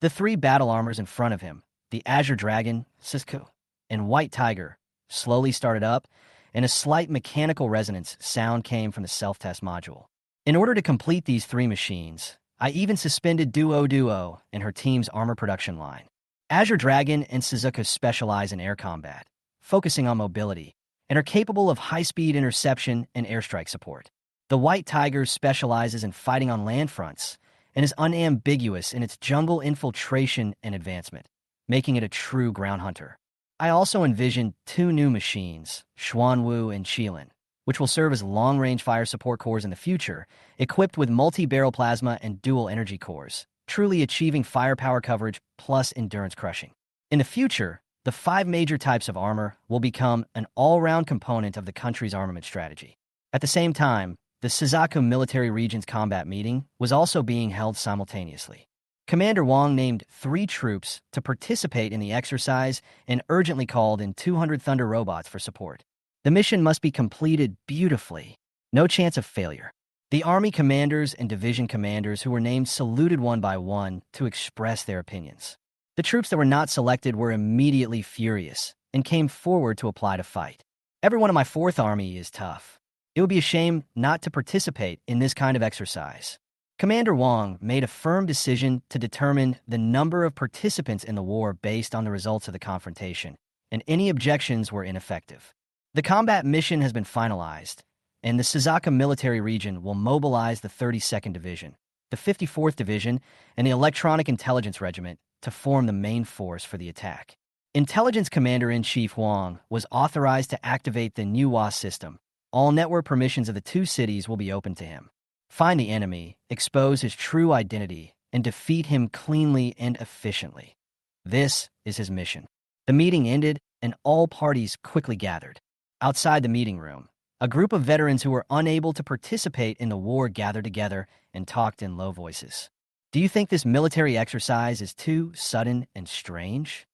The three battle armors in front of him, the Azure Dragon, Cisco, and White Tiger, slowly started up, and a slight mechanical resonance sound came from the self-test module. In order to complete these three machines, I even suspended Duo and her team's armor production line. Azure Dragon and Suzuka specialize in air combat, focusing on mobility, and are capable of high-speed interception and airstrike support. The White Tiger specializes in fighting on land fronts and is unambiguous in its jungle infiltration and advancement, making it a true ground hunter. I also envisioned two new machines, Xuanwu and Qilin, which will serve as long-range fire support cores in the future, equipped with multi-barrel plasma and dual energy cores, truly achieving firepower coverage plus endurance crushing. In the future, the 5 major types of armor will become an all-round component of the country's armament strategy. At the same time, the Shizuku Military Region's combat meeting was also being held simultaneously. Commander Wang named 3 troops to participate in the exercise and urgently called in 200 Thunder robots for support. The mission must be completed beautifully. No chance of failure. The army commanders and division commanders who were named saluted one by one to express their opinions. The troops that were not selected were immediately furious and came forward to apply to fight. Everyone in my 4th Army is tough. It would be a shame not to participate in this kind of exercise. Commander Wang made a firm decision to determine the number of participants in the war based on the results of the confrontation, and any objections were ineffective. The combat mission has been finalized, and the Shizuku Military Region will mobilize the 32nd Division, the 54th Division, and the Electronic Intelligence Regiment to form the main force for the attack. Intelligence Commander-in-Chief Wang was authorized to activate the Manhwa system. All network permissions of the 2 cities will be open to him. Find the enemy, expose his true identity, and defeat him cleanly and efficiently. This is his mission. The meeting ended, and all parties quickly gathered. Outside the meeting room, a group of veterans who were unable to participate in the war gathered together and talked in low voices. Do you think this military exercise is too sudden and strange?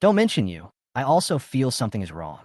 Don't mention you. I also feel something is wrong.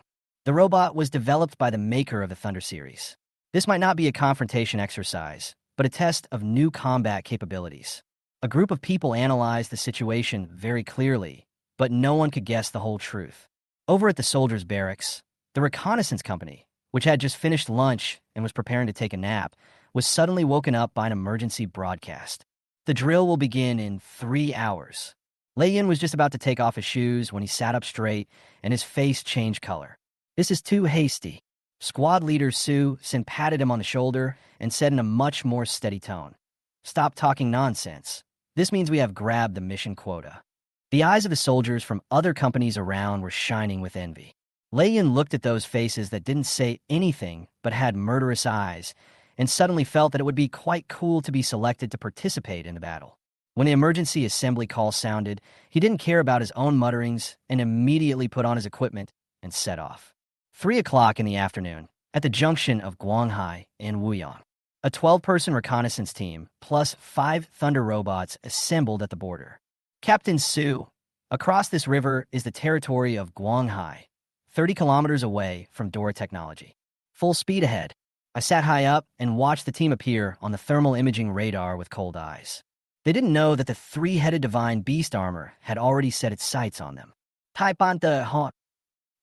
The robot was developed by the maker of the Thunder series. This might not be a confrontation exercise, but a test of new combat capabilities. A group of people analyzed the situation very clearly, but no one could guess the whole truth. Over at the soldiers' barracks, the reconnaissance company, which had just finished lunch and was preparing to take a nap, was suddenly woken up by an emergency broadcast. The drill will begin in 3 hours. Lei Yin was just about to take off his shoes when he sat up straight and his face changed color. This is too hasty. Squad leader Su Sin patted him on the shoulder and said in a much more steady tone, "Stop talking nonsense. This means we have grabbed the mission quota." The eyes of the soldiers from other companies around were shining with envy. Lei Yin looked at those faces that didn't say anything but had murderous eyes and suddenly felt that it would be quite cool to be selected to participate in the battle. When the emergency assembly call sounded, he didn't care about his own mutterings and immediately put on his equipment and set off. 3 o'clock in the afternoon, at the junction of Guanghai and Wuyang, a 12-person reconnaissance team plus 5 Thunder robots assembled at the border. Captain Su, across this river is the territory of Guanghai, 30 kilometers away from Dora Technology. Full speed ahead. I sat high up and watched the team appear on the thermal imaging radar with cold eyes. They didn't know that the 3-headed divine beast armor had already set its sights on them. Taipan de Haunt.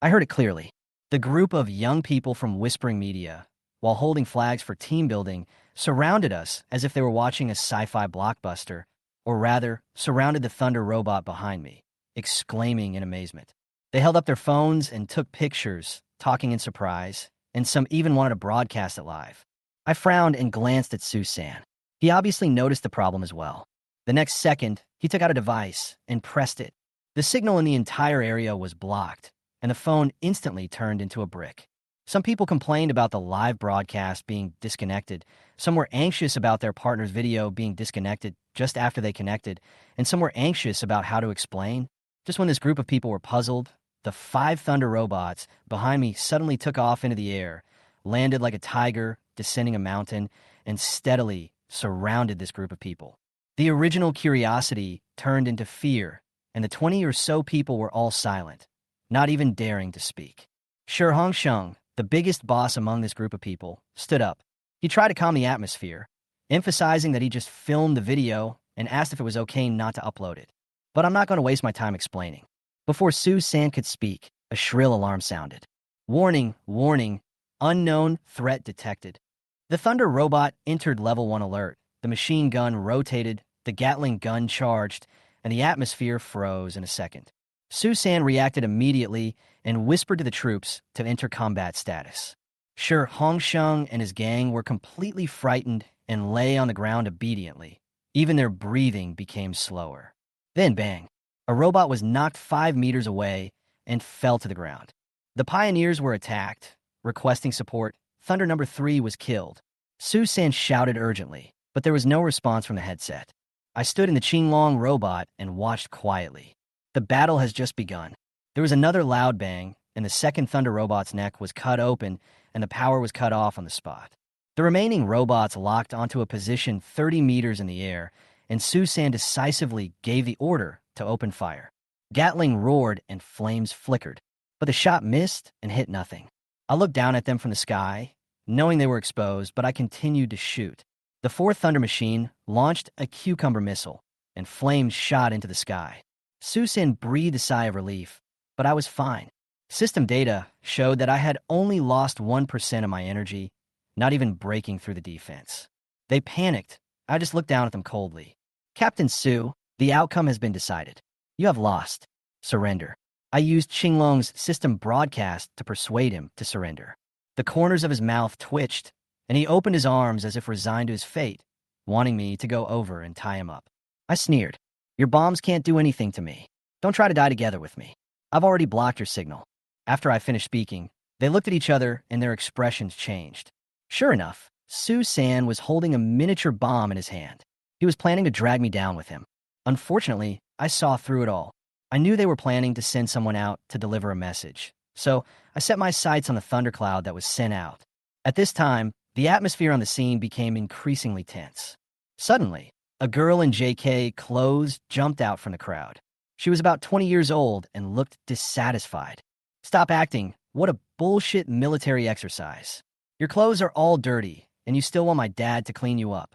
I heard it clearly. The group of young people from Whispering Media, while holding flags for team building, surrounded us as if they were watching a sci-fi blockbuster, or rather, surrounded the Thunder robot behind me, exclaiming in amazement. They held up their phones and took pictures, talking in surprise, and some even wanted to broadcast it live. I frowned and glanced at Su-san. He obviously noticed the problem as well. The next second, he took out a device and pressed it. The signal in the entire area was blocked, and the phone instantly turned into a brick. Some people complained about the live broadcast being disconnected. Some were anxious about their partner's video being disconnected just after they connected, and some were anxious about how to explain. Just when this group of people were puzzled, the 5 Thunder robots behind me suddenly took off into the air, landed like a tiger descending a mountain, and steadily surrounded this group of people. The original curiosity turned into fear, and the 20 or so people were all silent, not even daring to speak. Shi Hongsheng, the biggest boss among this group of people, stood up. He tried to calm the atmosphere, emphasizing that he just filmed the video and asked if it was okay not to upload it. But I'm not going to waste my time explaining. Before Su-san could speak, a shrill alarm sounded. Warning, warning, unknown threat detected. The Thunder robot entered level 1 alert. The machine gun rotated, the Gatling gun charged, and the atmosphere froze in a second. Su-san reacted immediately and whispered to the troops to enter combat status. Shi Hongsheng and his gang were completely frightened and lay on the ground obediently. Even their breathing became slower. Then bang, a robot was knocked 5 meters away and fell to the ground. The pioneers were attacked, requesting support. Thunder number 3 was killed. Su-san shouted urgently, but there was no response from the headset. I stood in the Qinglong robot and watched quietly. The battle has just begun. There was another loud bang, and the second Thunder robot's neck was cut open and the power was cut off on the spot. The remaining robots locked onto a position 30 meters in the air, and Su-san decisively gave the order to open fire. Gatling roared and flames flickered, but the shot missed and hit nothing. I looked down at them from the sky, knowing they were exposed, but I continued to shoot. The 4th Thunder machine launched a cucumber missile, and flames shot into the sky. Su-san breathed a sigh of relief, but I was fine. System data showed that I had only lost 1% of my energy, not even breaking through the defense. They panicked. I just looked down at them coldly. Captain Su, the outcome has been decided. You have lost. Surrender. I used Qinglong's system broadcast to persuade him to surrender. The corners of his mouth twitched, and he opened his arms as if resigned to his fate, wanting me to go over and tie him up. I sneered. Your bombs can't do anything to me. Don't try to die together with me. I've already blocked your signal. After I finished speaking, they looked at each other and their expressions changed. Sure enough, Su-san was holding a miniature bomb in his hand. He was planning to drag me down with him. Unfortunately, I saw through it all. I knew they were planning to send someone out to deliver a message, so I set my sights on the thundercloud that was sent out. At this time, the atmosphere on the scene became increasingly tense. Suddenly, a girl in JK clothes jumped out from the crowd. She was about 20 years old and looked dissatisfied. Stop acting. What a bullshit military exercise. Your clothes are all dirty, and you still want my dad to clean you up.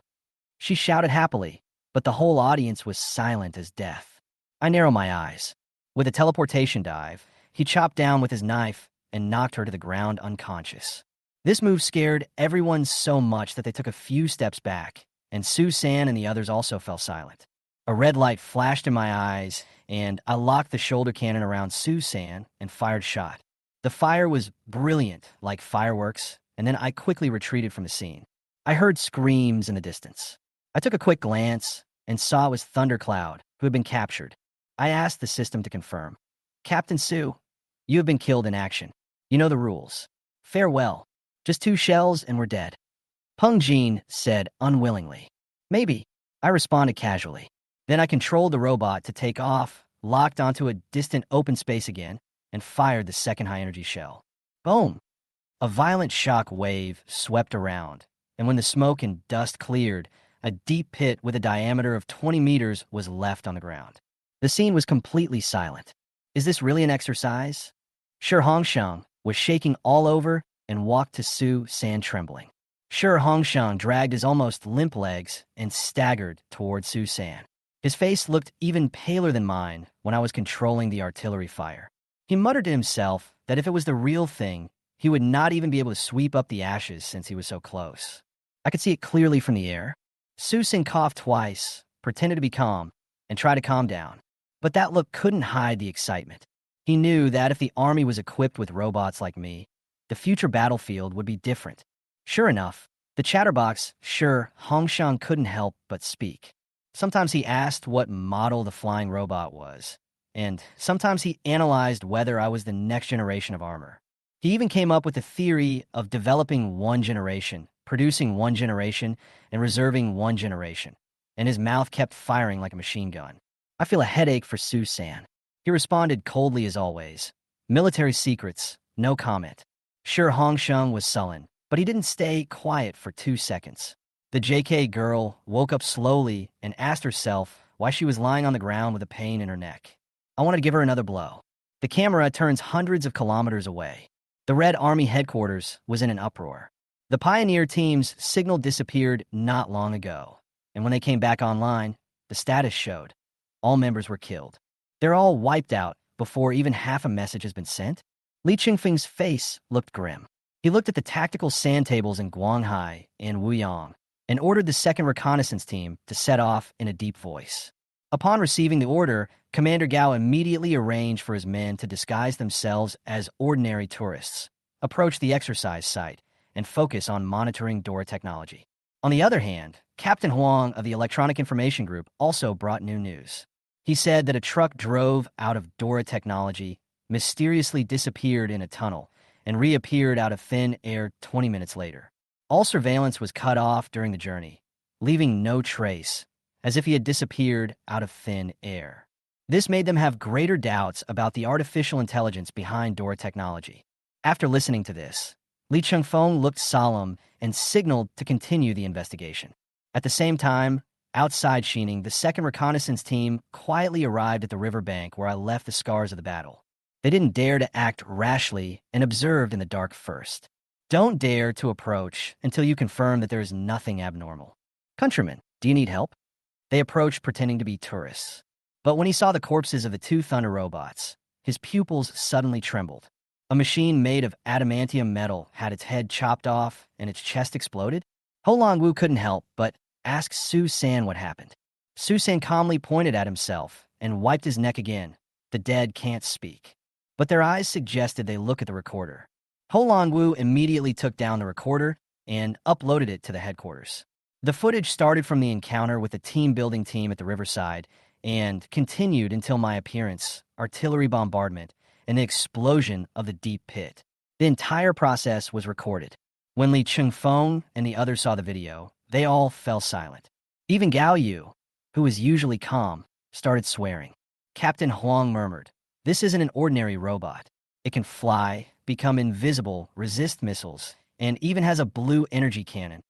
She shouted happily, but the whole audience was silent as death. I narrowed my eyes. With a teleportation dive, he chopped down with his knife and knocked her to the ground unconscious. This move scared everyone so much that they took a few steps back, and Su-san and the others also fell silent. A red light flashed in my eyes, and I locked the shoulder cannon around Su-san and fired a shot. The fire was brilliant, like fireworks, and then I quickly retreated from the scene. I heard screams in the distance. I took a quick glance and saw it was Thundercloud, who had been captured. I asked the system to confirm. Captain Su, you have been killed in action. You know the rules. Farewell. Just 2 shells and we're dead. Peng Jin said unwillingly. Maybe. I responded casually. Then I controlled the robot to take off, locked onto a distant open space again, and fired the second high-energy shell. Boom! A violent shock wave swept around, and when the smoke and dust cleared, a deep pit with a diameter of 20 meters was left on the ground. The scene was completely silent. Is this really an exercise? Shi Hongsheng was shaking all over and walked to Su-san trembling. Shi Hongsheng dragged his almost limp legs and staggered toward Su-san. His face looked even paler than mine when I was controlling the artillery fire. He muttered to himself that if it was the real thing, he would not even be able to sweep up the ashes since he was so close. I could see it clearly from the air. Su-san coughed twice, pretended to be calm, and tried to calm down. But that look couldn't hide the excitement. He knew that if the army was equipped with robots like me, the future battlefield would be different. Sure enough, the chatterbox, Shi Hongsheng, couldn't help but speak. Sometimes he asked what model the flying robot was, and sometimes he analyzed whether I was the next generation of armor. He even came up with the theory of developing one generation, producing one generation, and reserving one generation, and his mouth kept firing like a machine gun. I feel a headache for Su-san. He responded coldly as always. Military secrets, no comment. Shi Hongsheng was sullen, but he didn't stay quiet for 2 seconds. The JK girl woke up slowly and asked herself why she was lying on the ground with a pain in her neck. I wanted to give her another blow. The camera turns hundreds of kilometers away. The Red Army headquarters was in an uproar. The Pioneer team's signal disappeared not long ago, and when they came back online, the status showed all members were killed. They're all wiped out before even half a message has been sent. Li Qingfeng's face looked grim. He looked at the tactical sand tables in Guanghai and Wuyang and ordered the second reconnaissance team to set off in a deep voice. Upon receiving the order, Commander Gao immediately arranged for his men to disguise themselves as ordinary tourists, approach the exercise site, and focus on monitoring Dora technology. On the other hand, Captain Huang of the Electronic Information Group also brought new news. He said that a truck drove out of Dora technology, mysteriously disappeared in a tunnel, and reappeared out of thin air 20 minutes later. All surveillance was cut off during the journey, leaving no trace, as if he had disappeared out of thin air. This made them have greater doubts about the artificial intelligence behind Dora technology. After listening to this, Li Chengfeng looked solemn and signaled to continue the investigation. At the same time, outside Xining, the second reconnaissance team quietly arrived at the riverbank where I left the scars of the battle. They didn't dare to act rashly and observed in the dark first. Don't dare to approach until you confirm that there is nothing abnormal. Countrymen, do you need help? They approached pretending to be tourists. But when he saw the corpses of the 2 Thunder robots, his pupils suddenly trembled. A machine made of adamantium metal had its head chopped off and its chest exploded. Ho Longwu couldn't help but ask Su-san what happened. Su-san calmly pointed at himself and wiped his neck again. The dead can't speak. But their eyes suggested they look at the recorder. Ho Longwu immediately took down the recorder and uploaded it to the headquarters. The footage started from the encounter with the team-building team at the riverside and continued until my appearance, artillery bombardment, and the explosion of the deep pit. The entire process was recorded. When Li Chengfeng and the others saw the video, they all fell silent. Even Gao Yu, who was usually calm, started swearing. Captain Huang murmured, "This isn't an ordinary robot. It can fly, become invisible, resist missiles, and even has a blue energy cannon."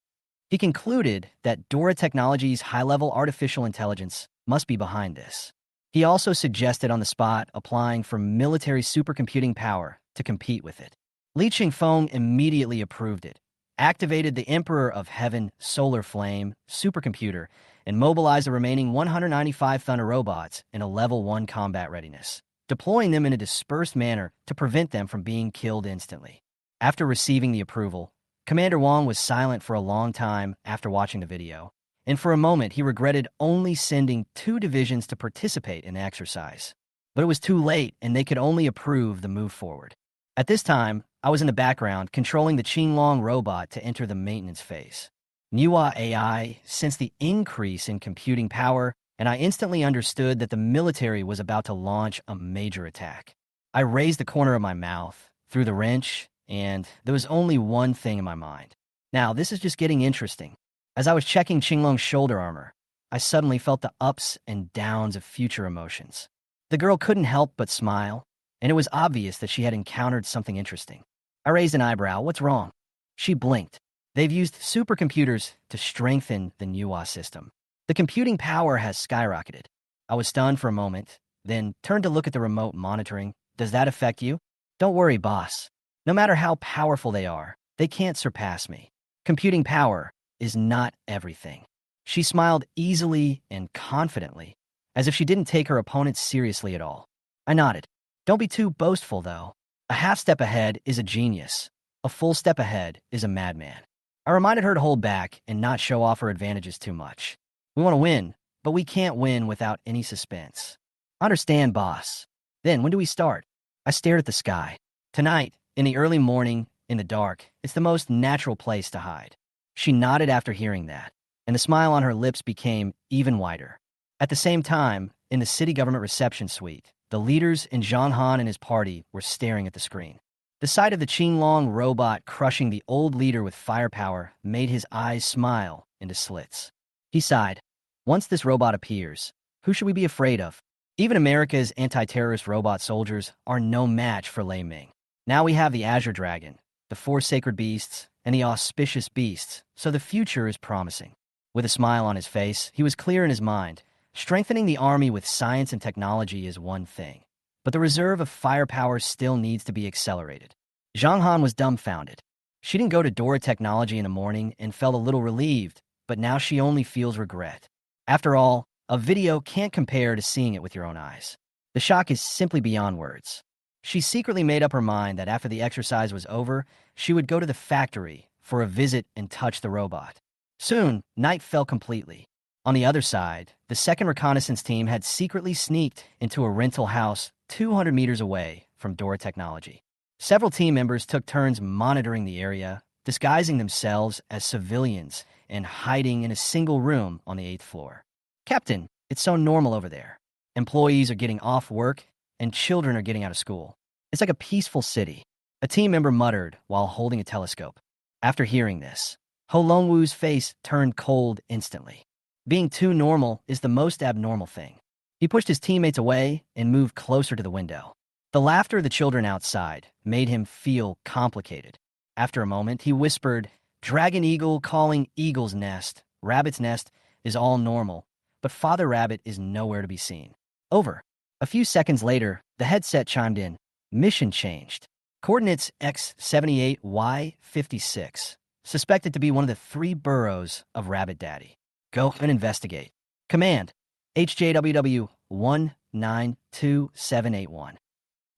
He concluded that Dora Technologies' high-level artificial intelligence must be behind this. He also suggested on the spot applying for military supercomputing power to compete with it. Li Qingfeng immediately approved it, activated the Emperor of Heaven Solar Flame supercomputer, and mobilized the remaining 195 Thunder robots in a Level 1 combat readiness, deploying them in a dispersed manner to prevent them from being killed instantly. After receiving the approval, Commander Wong was silent for a long time after watching the video, and for a moment he regretted only sending 2 divisions to participate in the exercise. But it was too late, and they could only approve the move forward. At this time, I was in the background controlling the Qinglong robot to enter the maintenance phase. Manhwa AI sensed the increase in computing power, and I instantly understood that the military was about to launch a major attack. I raised the corner of my mouth, threw the wrench, and there was only one thing in my mind. Now, this is just getting interesting. As I was checking Qinglong's shoulder armor, I suddenly felt the ups and downs of future emotions. The girl couldn't help but smile, and it was obvious that she had encountered something interesting. I raised an eyebrow. What's wrong? She blinked. They've used supercomputers to strengthen the Manhwa system. The computing power has skyrocketed. I was stunned for a moment, then turned to look at the remote monitoring. Does that affect you? Don't worry, boss. No matter how powerful they can't surpass me. Computing power is not everything. She smiled easily and confidently, as if she didn't take her opponents seriously at all. I nodded. Don't be too boastful, though. A half step ahead is a genius. A full step ahead is a madman. I reminded her to hold back and not show off her advantages too much. We want to win, but we can't win without any suspense. Understand, boss. Then, when do we start? I stared at the sky. Tonight, in the early morning, in the dark, it's the most natural place to hide. She nodded after hearing that, and the smile on her lips became even wider. At the same time, in the city government reception suite, the leaders and Zhang Han and his party were staring at the screen. The sight of the Qinglong robot crushing the old leader with firepower made his eyes smile into slits. He sighed. Once this robot appears, who should we be afraid of? Even America's anti-terrorist robot soldiers are no match for Lei Ming. Now we have the Azure Dragon, the 4 sacred beasts, and the auspicious beasts, so the future is promising. With a smile on his face, he was clear in his mind. Strengthening the army with science and technology is one thing, but the reserve of firepower still needs to be accelerated. Zhang Han was dumbfounded. She didn't go to Dora Technology in the morning and felt a little relieved, but now she only feels regret. After all, a video can't compare to seeing it with your own eyes. The shock is simply beyond words. She secretly made up her mind that after the exercise was over, she would go to the factory for a visit and touch the robot. Soon, night fell completely. On the other side, the second reconnaissance team had secretly sneaked into a rental house 200 meters away from Dora Technology. Several team members took turns monitoring the area, disguising themselves as civilians and hiding in a single room on the 8th floor. Captain, it's so normal over there. Employees are getting off work, and children are getting out of school. It's like a peaceful city, a team member muttered while holding a telescope. After hearing this, Ho Longwu's face turned cold instantly. Being too normal is the most abnormal thing. He pushed his teammates away and moved closer to the window. The laughter of the children outside made him feel complicated. After a moment, he whispered, "Dragon Eagle calling Eagle's Nest. Rabbit's Nest is all normal, but Father Rabbit is nowhere to be seen." Over. A few seconds later, the headset chimed in. Mission changed. Coordinates X78Y56. Suspected to be one of the 3 burrows of Rabbit Daddy. Go and investigate. Command, HJWW 192781.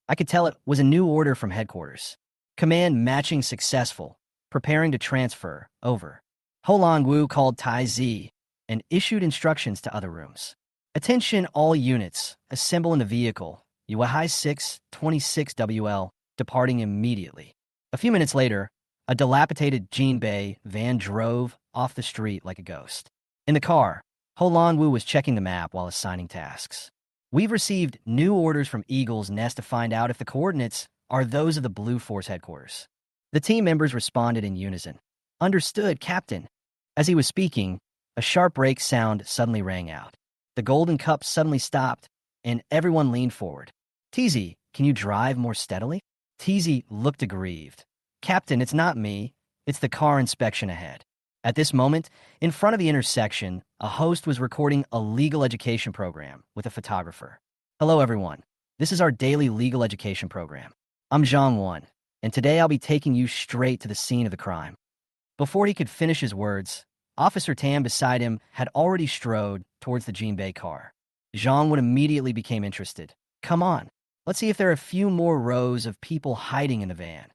I could tell it was a new order from headquarters. Command matching successful. Preparing to transfer. Over. Ho Longwu called Tai Zi and issued instructions to other rooms. Attention all units. Assemble in the vehicle. Yuehai 626WL, departing immediately. A few minutes later, a dilapidated Jinbei van drove off the street like a ghost. In the car, Ho Longwu was checking the map while assigning tasks. We've received new orders from Eagle's Nest to find out if the coordinates are those of the Blue Force headquarters. The team members responded in unison. Understood, Captain. As he was speaking, a sharp brake sound suddenly rang out. The golden cup suddenly stopped, and everyone leaned forward. TZ, can you drive more steadily? TZ looked aggrieved. Captain, it's not me. It's the car inspection ahead. At this moment, in front of the intersection, a host was recording a legal education program with a photographer. Hello, everyone. This is our daily legal education program. I'm Zhang Wan, and today I'll be taking you straight to the scene of the crime. Before he could finish his words, Officer Tam beside him had already strode towards the Jinbei car. Zhang Wan immediately became interested. Come on, let's see if there are a few more rows of people hiding in the van.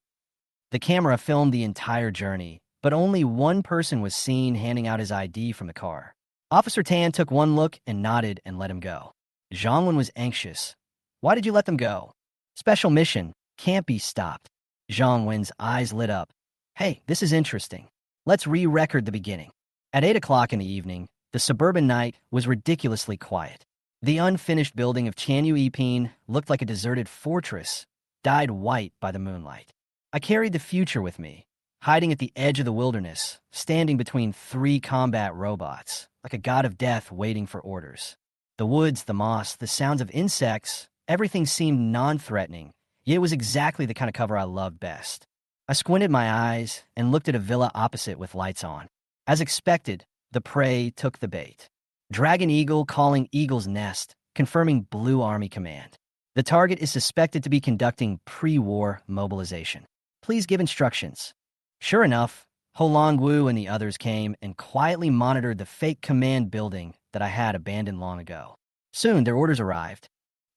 The camera filmed the entire journey, but only one person was seen handing out his ID from the car. Officer Tan took one look and nodded and let him go. Zhongwen was anxious. Why did you let them go? Special mission. Can't be stopped. Zhongwen's eyes lit up. Hey, this is interesting. Let's re-record the beginning. At 8 o'clock in the evening, the suburban night was ridiculously quiet. The unfinished building of Chanyu Yiping looked like a deserted fortress, dyed white by the moonlight. I carried the future with me, hiding at the edge of the wilderness, standing between 3 combat robots, like a god of death waiting for orders. The woods, the moss, the sounds of insects, everything seemed non-threatening, yet it was exactly the kind of cover I loved best. I squinted my eyes and looked at a villa opposite with lights on. As expected, the prey took the bait. Dragon Eagle calling Eagle's Nest, confirming Blue Army Command. The target is suspected to be conducting pre-war mobilization. Please give instructions. Sure enough, Ho Long-Wu and the others came and quietly monitored the fake command building that I had abandoned long ago. Soon, their orders arrived.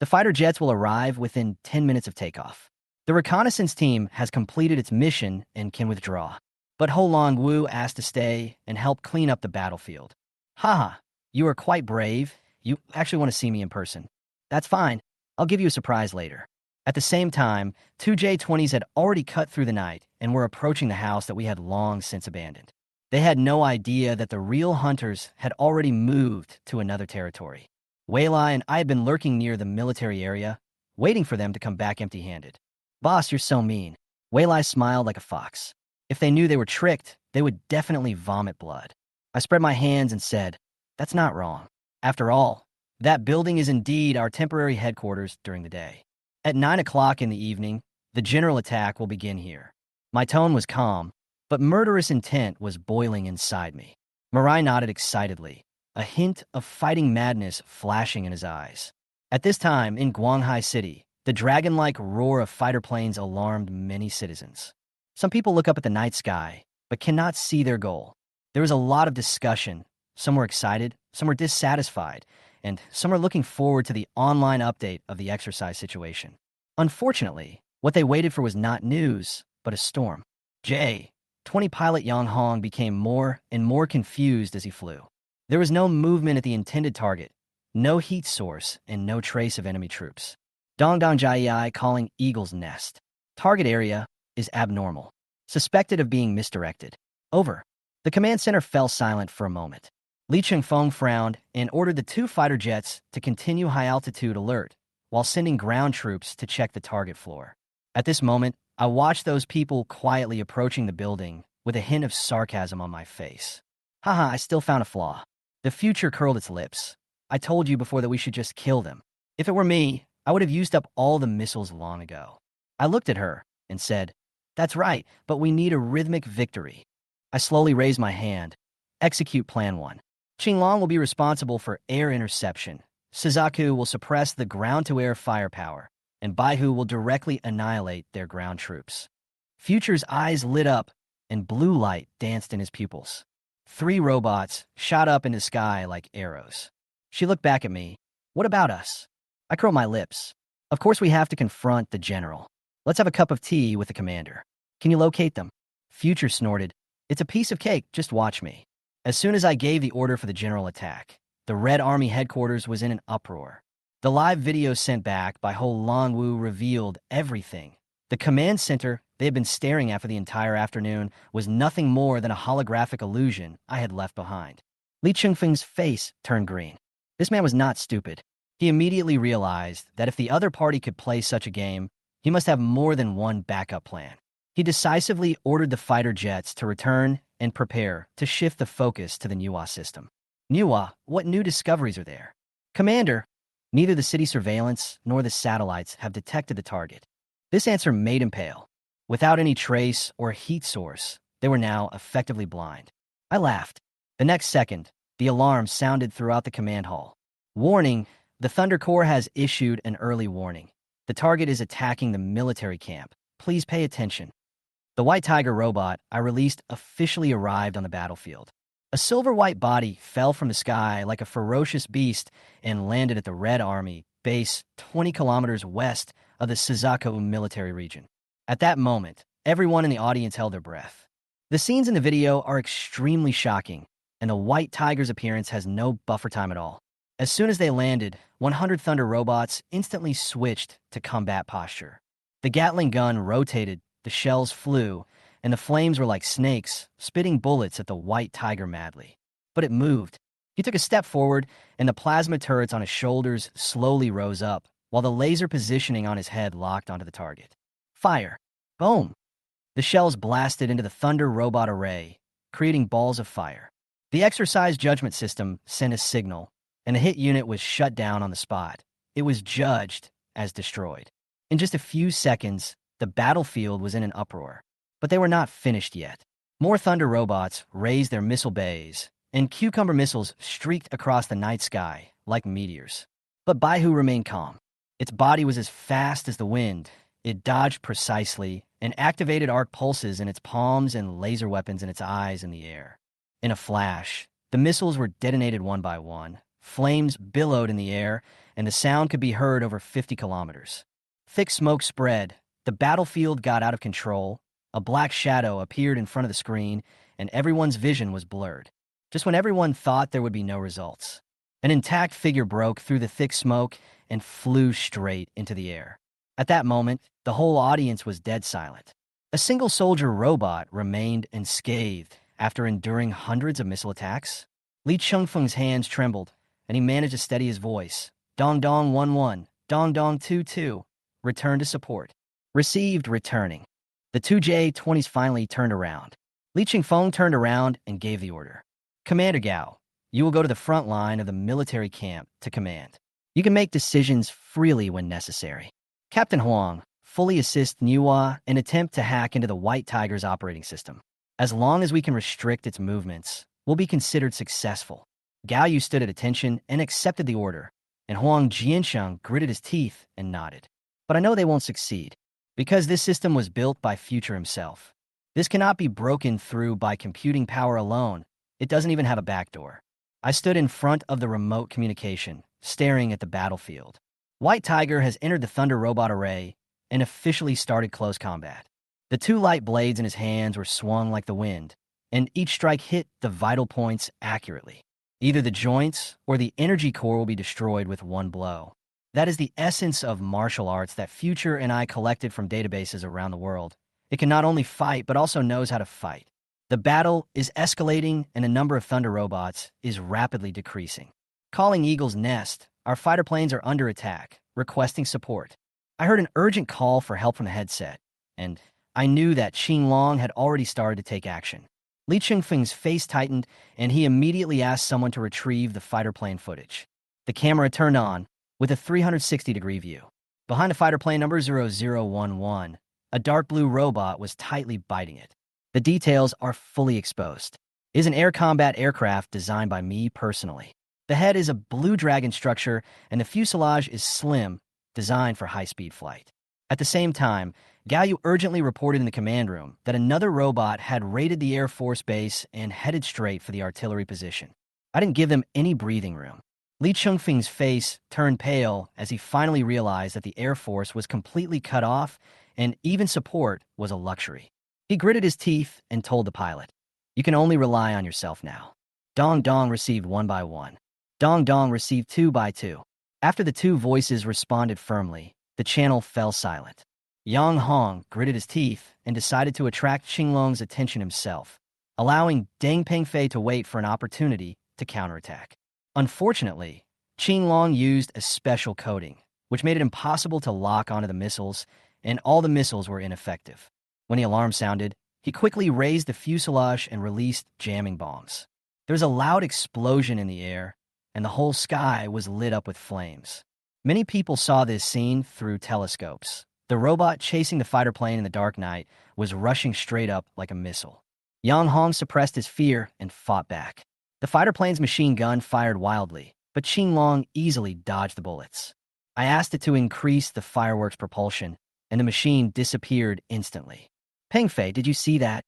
The fighter jets will arrive within 10 minutes of takeoff. The reconnaissance team has completed its mission and can withdraw. But Ho Long-Wu asked to stay and help clean up the battlefield. Haha, you are quite brave. You actually want to see me in person. That's fine. I'll give you a surprise later. At the same time, 2 J-20s had already cut through the night and were approaching the house that we had long since abandoned. They had no idea that the real hunters had already moved to another territory. Wei Lai and I had been lurking near the military area, waiting for them to come back empty-handed. Boss, you're so mean. Wei Lai smiled like a fox. If they knew they were tricked, they would definitely vomit blood. I spread my hands and said, that's not wrong. After all, that building is indeed our temporary headquarters during the day. At 9 o'clock in the evening, the general attack will begin here. My tone was calm, but murderous intent was boiling inside me. Mirai nodded excitedly, a hint of fighting madness flashing in his eyes. At this time, in Guanghai City, the dragon-like roar of fighter planes alarmed many citizens. Some people look up at the night sky, but cannot see their goal. There was a lot of discussion. Some were excited, some were dissatisfied, and some are looking forward to the online update of the exercise situation. Unfortunately, what they waited for was not news, but a storm. J-20 pilot Yang Hong became more and more confused as he flew. There was no movement at the intended target, no heat source, and no trace of enemy troops. Dongdong Jiai calling Eagle's Nest. Target area is abnormal. Suspected of being misdirected. Over. The command center fell silent for a moment. Li Chengfeng frowned and ordered the 2 fighter jets to continue high-altitude alert while sending ground troops to check the target floor. At this moment, I watched those people quietly approaching the building with a hint of sarcasm on my face. Haha, I still found a flaw. The future curled its lips. I told you before that we should just kill them. If it were me, I would have used up all the missiles long ago. I looked at her and said, that's right, but we need a rhythmic victory. I slowly raised my hand. Execute Plan 1. Qinglong will be responsible for air interception. Suzaku will suppress the ground-to-air firepower, and Baihu will directly annihilate their ground troops. Future's eyes lit up, and blue light danced in his pupils. 3 robots shot up into the sky like arrows. She looked back at me. What about us? I curled my lips. Of course we have to confront the general. Let's have a cup of tea with the commander. Can you locate them? Future snorted. It's a piece of cake, just watch me. As soon as I gave the order for the general attack, the Red Army headquarters was in an uproar. The live video sent back by Ho Long-Wu revealed everything. The command center they had been staring at for the entire afternoon was nothing more than a holographic illusion I had left behind. Li Chengfeng's face turned green. This man was not stupid. He immediately realized that if the other party could play such a game, he must have more than one backup plan. He decisively ordered the fighter jets to return and prepare to shift the focus to the Manhwa system. Manhwa, what new discoveries are there? Commander, neither the city surveillance nor the satellites have detected the target. This answer made him pale. Without any trace or heat source, they were now effectively blind. I laughed. The next second, the alarm sounded throughout the command hall. Warning, the Thunder Corps has issued an early warning. The target is attacking the military camp. Please pay attention. The White Tiger robot I released officially arrived on the battlefield. A silver-white body fell from the sky like a ferocious beast and landed at the Red Army base 20 kilometers west of the Suzaku military region. At that moment, everyone in the audience held their breath. The scenes in the video are extremely shocking, and the white tiger's appearance has no buffer time at all. As soon as they landed, 100 Thunder robots instantly switched to combat posture. The Gatling gun rotated, the shells flew, and the flames were like snakes, spitting bullets at the white tiger madly. But it moved. He took a step forward, and the plasma turrets on his shoulders slowly rose up, while the laser positioning on his head locked onto the target. Fire. Boom. The shells blasted into the Thunder robot array, creating balls of fire. The exercise judgment system sent a signal, and the hit unit was shut down on the spot. It was judged as destroyed. In just a few seconds, the battlefield was in an uproar. But they were not finished yet. More Thunder robots raised their missile bays, and cucumber missiles streaked across the night sky like meteors. But Baihu remained calm. Its body was as fast as the wind. It dodged precisely and activated arc pulses in its palms and laser weapons in its eyes in the air. In a flash, the missiles were detonated one by one. Flames billowed in the air, and the sound could be heard over 50 kilometers. Thick smoke spread. The battlefield got out of control. A black shadow appeared in front of the screen, and everyone's vision was blurred. Just when everyone thought there would be no results, an intact figure broke through the thick smoke and flew straight into the air. At that moment, the whole audience was dead silent. A single soldier robot remained unscathed after enduring hundreds of missile attacks. Li Chengfeng's hands trembled, and he managed to steady his voice. Dong Dong 1-1, Dong Dong 2-2. Return to support. Received returning. The two J-20s finally turned around. Li Chengfeng turned around and gave the order. Commander Gao, you will go to the front line of the military camp to command. You can make decisions freely when necessary. Captain Huang, fully assist Manhwa and attempt to hack into the White Tiger's operating system. As long as we can restrict its movements, we'll be considered successful. Gao Yu stood at attention and accepted the order, and Huang Jiansheng gritted his teeth and nodded. But I know they won't succeed, because this system was built by Future himself. This cannot be broken through by computing power alone. It doesn't even have a backdoor. I stood in front of the remote communication, staring at the battlefield. White Tiger has entered the Thunder robot array and officially started close combat. The two light blades in his hands were swung like the wind, and each strike hit the vital points accurately. Either the joints or the energy core will be destroyed with one blow. That is the essence of martial arts that Future and I collected from databases around the world. It can not only fight, but also knows how to fight. The battle is escalating, and the number of Thunder robots is rapidly decreasing. Calling Eagle's Nest, our fighter planes are under attack, requesting support. I heard an urgent call for help from the headset, and I knew that Qing Long had already started to take action. Li Chengfeng's face tightened, and he immediately asked someone to retrieve the fighter plane footage. The camera turned on, with a 360-degree view. Behind the fighter plane number 0011, a dark blue robot was tightly biting it. The details are fully exposed. It is an air combat aircraft designed by me personally. The head is a Blue Dragon structure, and the fuselage is slim, designed for high-speed flight. At the same time, Gao Yu urgently reported in the command room that another robot had raided the Air Force base and headed straight for the artillery position. I didn't give them any breathing room. Li Chengfeng's face turned pale as he finally realized that the Air Force was completely cut off, and even support was a luxury. He gritted his teeth and told the pilot, "You can only rely on yourself now." Dong Dong received 1 by 1. Dong Dong received 2 by 2. After the two voices responded firmly, the channel fell silent. Yang Hong gritted his teeth and decided to attract Qinglong's attention himself, allowing Deng Pengfei to wait for an opportunity to counterattack. Unfortunately, Qinglong used a special coating, which made it impossible to lock onto the missiles, and all the missiles were ineffective. When the alarm sounded, he quickly raised the fuselage and released jamming bombs. There was a loud explosion in the air, and the whole sky was lit up with flames. Many people saw this scene through telescopes. The robot chasing the fighter plane in the dark night was rushing straight up like a missile. Yang Hong suppressed his fear and fought back. The fighter plane's machine gun fired wildly, but Qinglong easily dodged the bullets. I asked it to increase the fireworks propulsion, and the machine disappeared instantly. "Pengfei, did you see that?"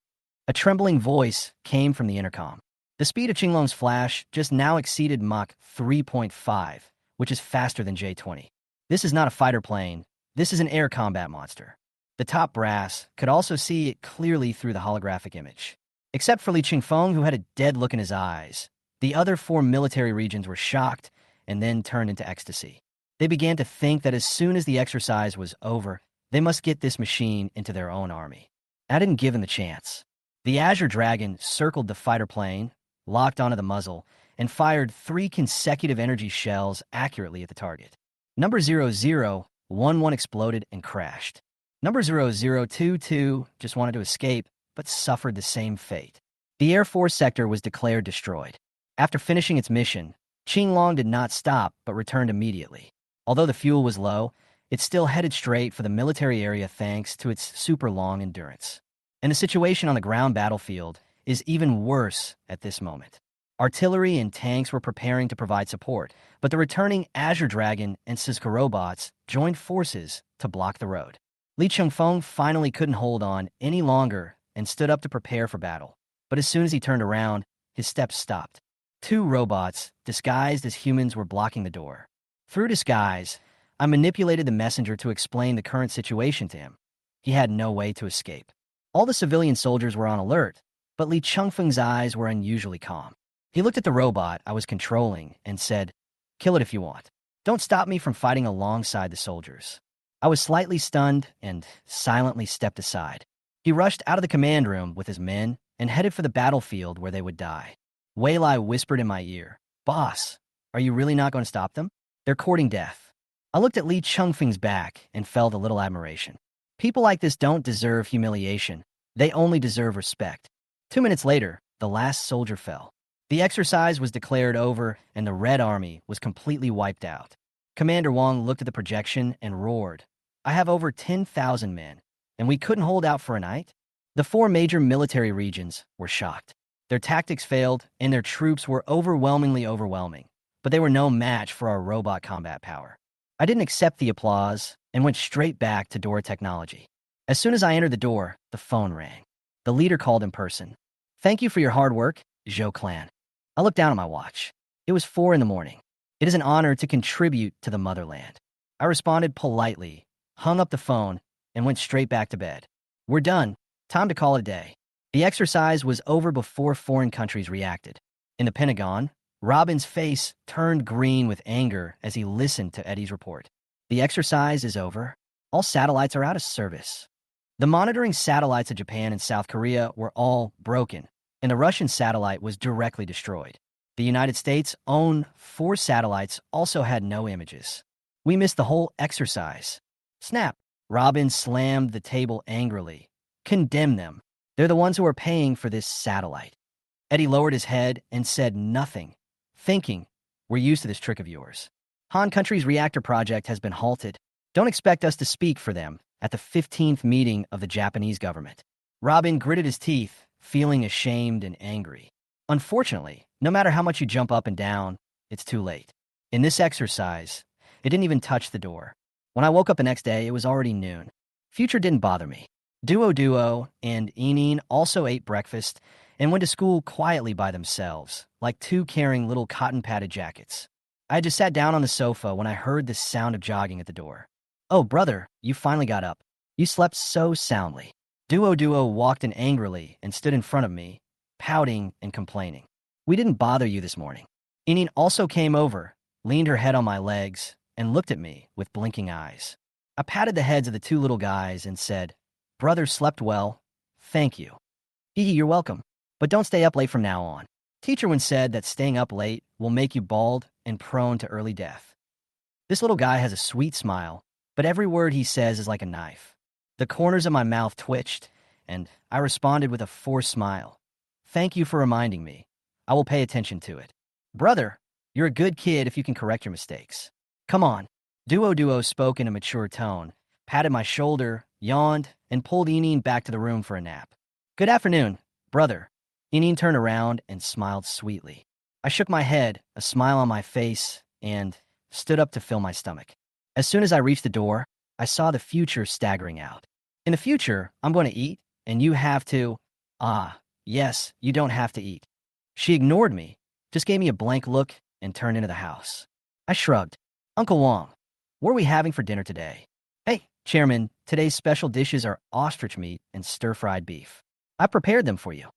A trembling voice came from the intercom. The speed of Qinglong's flash just now exceeded Mach 3.5, which is faster than J-20. This is not a fighter plane. This is an air combat monster. The top brass could also see it clearly through the holographic image. Except for Li Qingfeng, who had a dead look in his eyes. The other 4 military regions were shocked and then turned into ecstasy. They began to think that as soon as the exercise was over, they must get this machine into their own army. I didn't give him the chance. The Azure Dragon circled the fighter plane, locked onto the muzzle, and fired 3 consecutive energy shells accurately at the target. Number 0011 exploded and crashed. Number 0022 just wanted to escape, but suffered the same fate. The Air Force sector was declared destroyed. After finishing its mission, Qinglong did not stop, but returned immediately. Although the fuel was low, it still headed straight for the military area thanks to its super long endurance. And the situation on the ground battlefield is even worse at this moment. Artillery and tanks were preparing to provide support, but the returning Azure Dragon and Siska robots joined forces to block the road. Li Chengfeng finally couldn't hold on any longer and stood up to prepare for battle. But as soon as he turned around, his steps stopped. 2 robots, disguised as humans, were blocking the door. Through disguise, I manipulated the messenger to explain the current situation to him. He had no way to escape. All the civilian soldiers were on alert, but Li Chengfeng's eyes were unusually calm. He looked at the robot I was controlling and said, "Kill it if you want. Don't stop me from fighting alongside the soldiers." I was slightly stunned and silently stepped aside. He rushed out of the command room with his men and headed for the battlefield where they would die. Wei Lai whispered in my ear, "Boss, are you really not going to stop them? They're courting death." I looked at Li Chengfeng's back and felt a little admiration. People like this don't deserve humiliation. They only deserve respect. 2 minutes later, the last soldier fell. The exercise was declared over, and the Red Army was completely wiped out. Commander Wang looked at the projection and roared, "I have over 10,000 men, and we couldn't hold out for a night?" The 4 major military regions were shocked. Their tactics failed, and their troops were overwhelming, but they were no match for our robot combat power. I didn't accept the applause and went straight back to Dora Technology. As soon as I entered the door, the phone rang. The leader called in person. "Thank you for your hard work, Zhou Clan." I looked down at my watch. It was 4 in the morning. It is an honor to contribute to the motherland. I responded politely, hung up the phone, and went straight back to bed. We're done. Time to call it a day. The exercise was over before foreign countries reacted. In the Pentagon, Robin's face turned green with anger as he listened to Eddie's report. The exercise is over. All satellites are out of service. The monitoring satellites of Japan and South Korea were all broken, and the Russian satellite was directly destroyed. The United States' own 4 satellites also had no images. We missed the whole exercise. Snap! Robin slammed the table angrily. Condemn them. They're the ones who are paying for this satellite. Eddie lowered his head and said nothing, thinking, "We're used to this trick of yours. Han Country's reactor project has been halted. Don't expect us to speak for them at the 15th meeting of the Japanese government." Robin gritted his teeth, feeling ashamed and angry. Unfortunately, no matter how much you jump up and down, it's too late. In this exercise, it didn't even touch the door. When I woke up the next day, it was already noon. Future didn't bother me. Duo and Enin also ate breakfast and went to school quietly by themselves, like 2 carrying little cotton-padded jackets. I had just sat down on the sofa when I heard the sound of jogging at the door. "Oh, brother, you finally got up. You slept so soundly." Duo walked in angrily and stood in front of me, pouting and complaining. "We didn't bother you this morning." Enin also came over, leaned her head on my legs, and looked at me with blinking eyes. I patted the heads of the 2 little guys and said, "Brother slept well. Thank you." You're welcome. But don't stay up late from now on. Teacher once said that staying up late will make you bald and prone to early death. This little guy has a sweet smile, but every word he says is like a knife. The corners of my mouth twitched, and I responded with a forced smile. "Thank you for reminding me. I will pay attention to it." "Brother, you're a good kid if you can correct your mistakes. Come on." Duo spoke in a mature tone, patted my shoulder, yawned, and pulled Enin back to the room for a nap. "Good afternoon, brother." Enin turned around and smiled sweetly. I shook my head, a smile on my face, and stood up to fill my stomach. As soon as I reached the door, I saw the future staggering out. "In the future, I'm going to eat, and you have to—" "Ah, yes, you don't have to eat." She ignored me, just gave me a blank look, and turned into the house. I shrugged. "Uncle Wong, what are we having for dinner today?" "Hey, Chairman, today's special dishes are ostrich meat and stir-fried beef. I prepared them for you."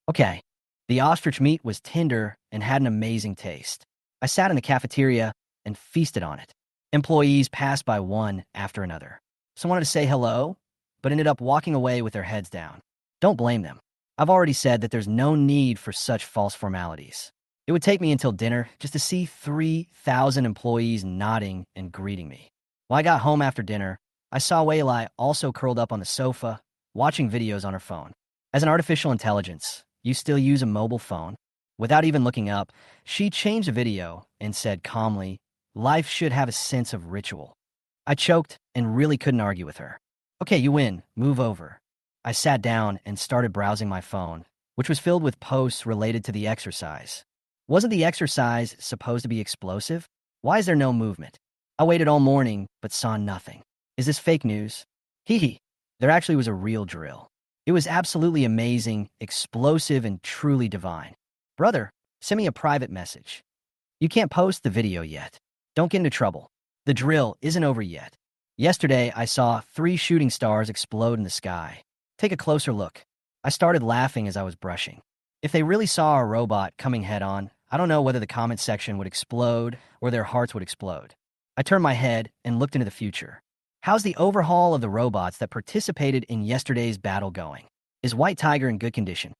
Okay, the ostrich meat was tender and had an amazing taste. I sat in the cafeteria and feasted on it. Employees passed by one after another. Some wanted to say hello, but ended up walking away with their heads down. Don't blame them. I've already said that there's no need for such false formalities. It would take me until dinner just to see 3,000 employees nodding and greeting me. When I got home after dinner, I saw Waylai also curled up on the sofa, watching videos on her phone. As an artificial intelligence, you still use a mobile phone? Without even looking up, she changed the video and said calmly, "Life should have a sense of ritual." I choked and really couldn't argue with her. "Okay, you win. Move over." I sat down and started browsing my phone, which was filled with posts related to the exercise. Wasn't the exercise supposed to be explosive? Why is there no movement? I waited all morning, but saw nothing. Is this fake news? Hee hee. There actually was a real drill. It was absolutely amazing, explosive, and truly divine. Brother, send me a private message. You can't post the video yet. Don't get into trouble. The drill isn't over yet. Yesterday, I saw 3 shooting stars explode in the sky. Take a closer look. I started laughing as I was brushing. If they really saw a robot coming head-on, I don't know whether the comment section would explode or their hearts would explode. I turned my head and looked into the future. How's the overhaul of the robots that participated in yesterday's battle going? Is White Tiger in good condition?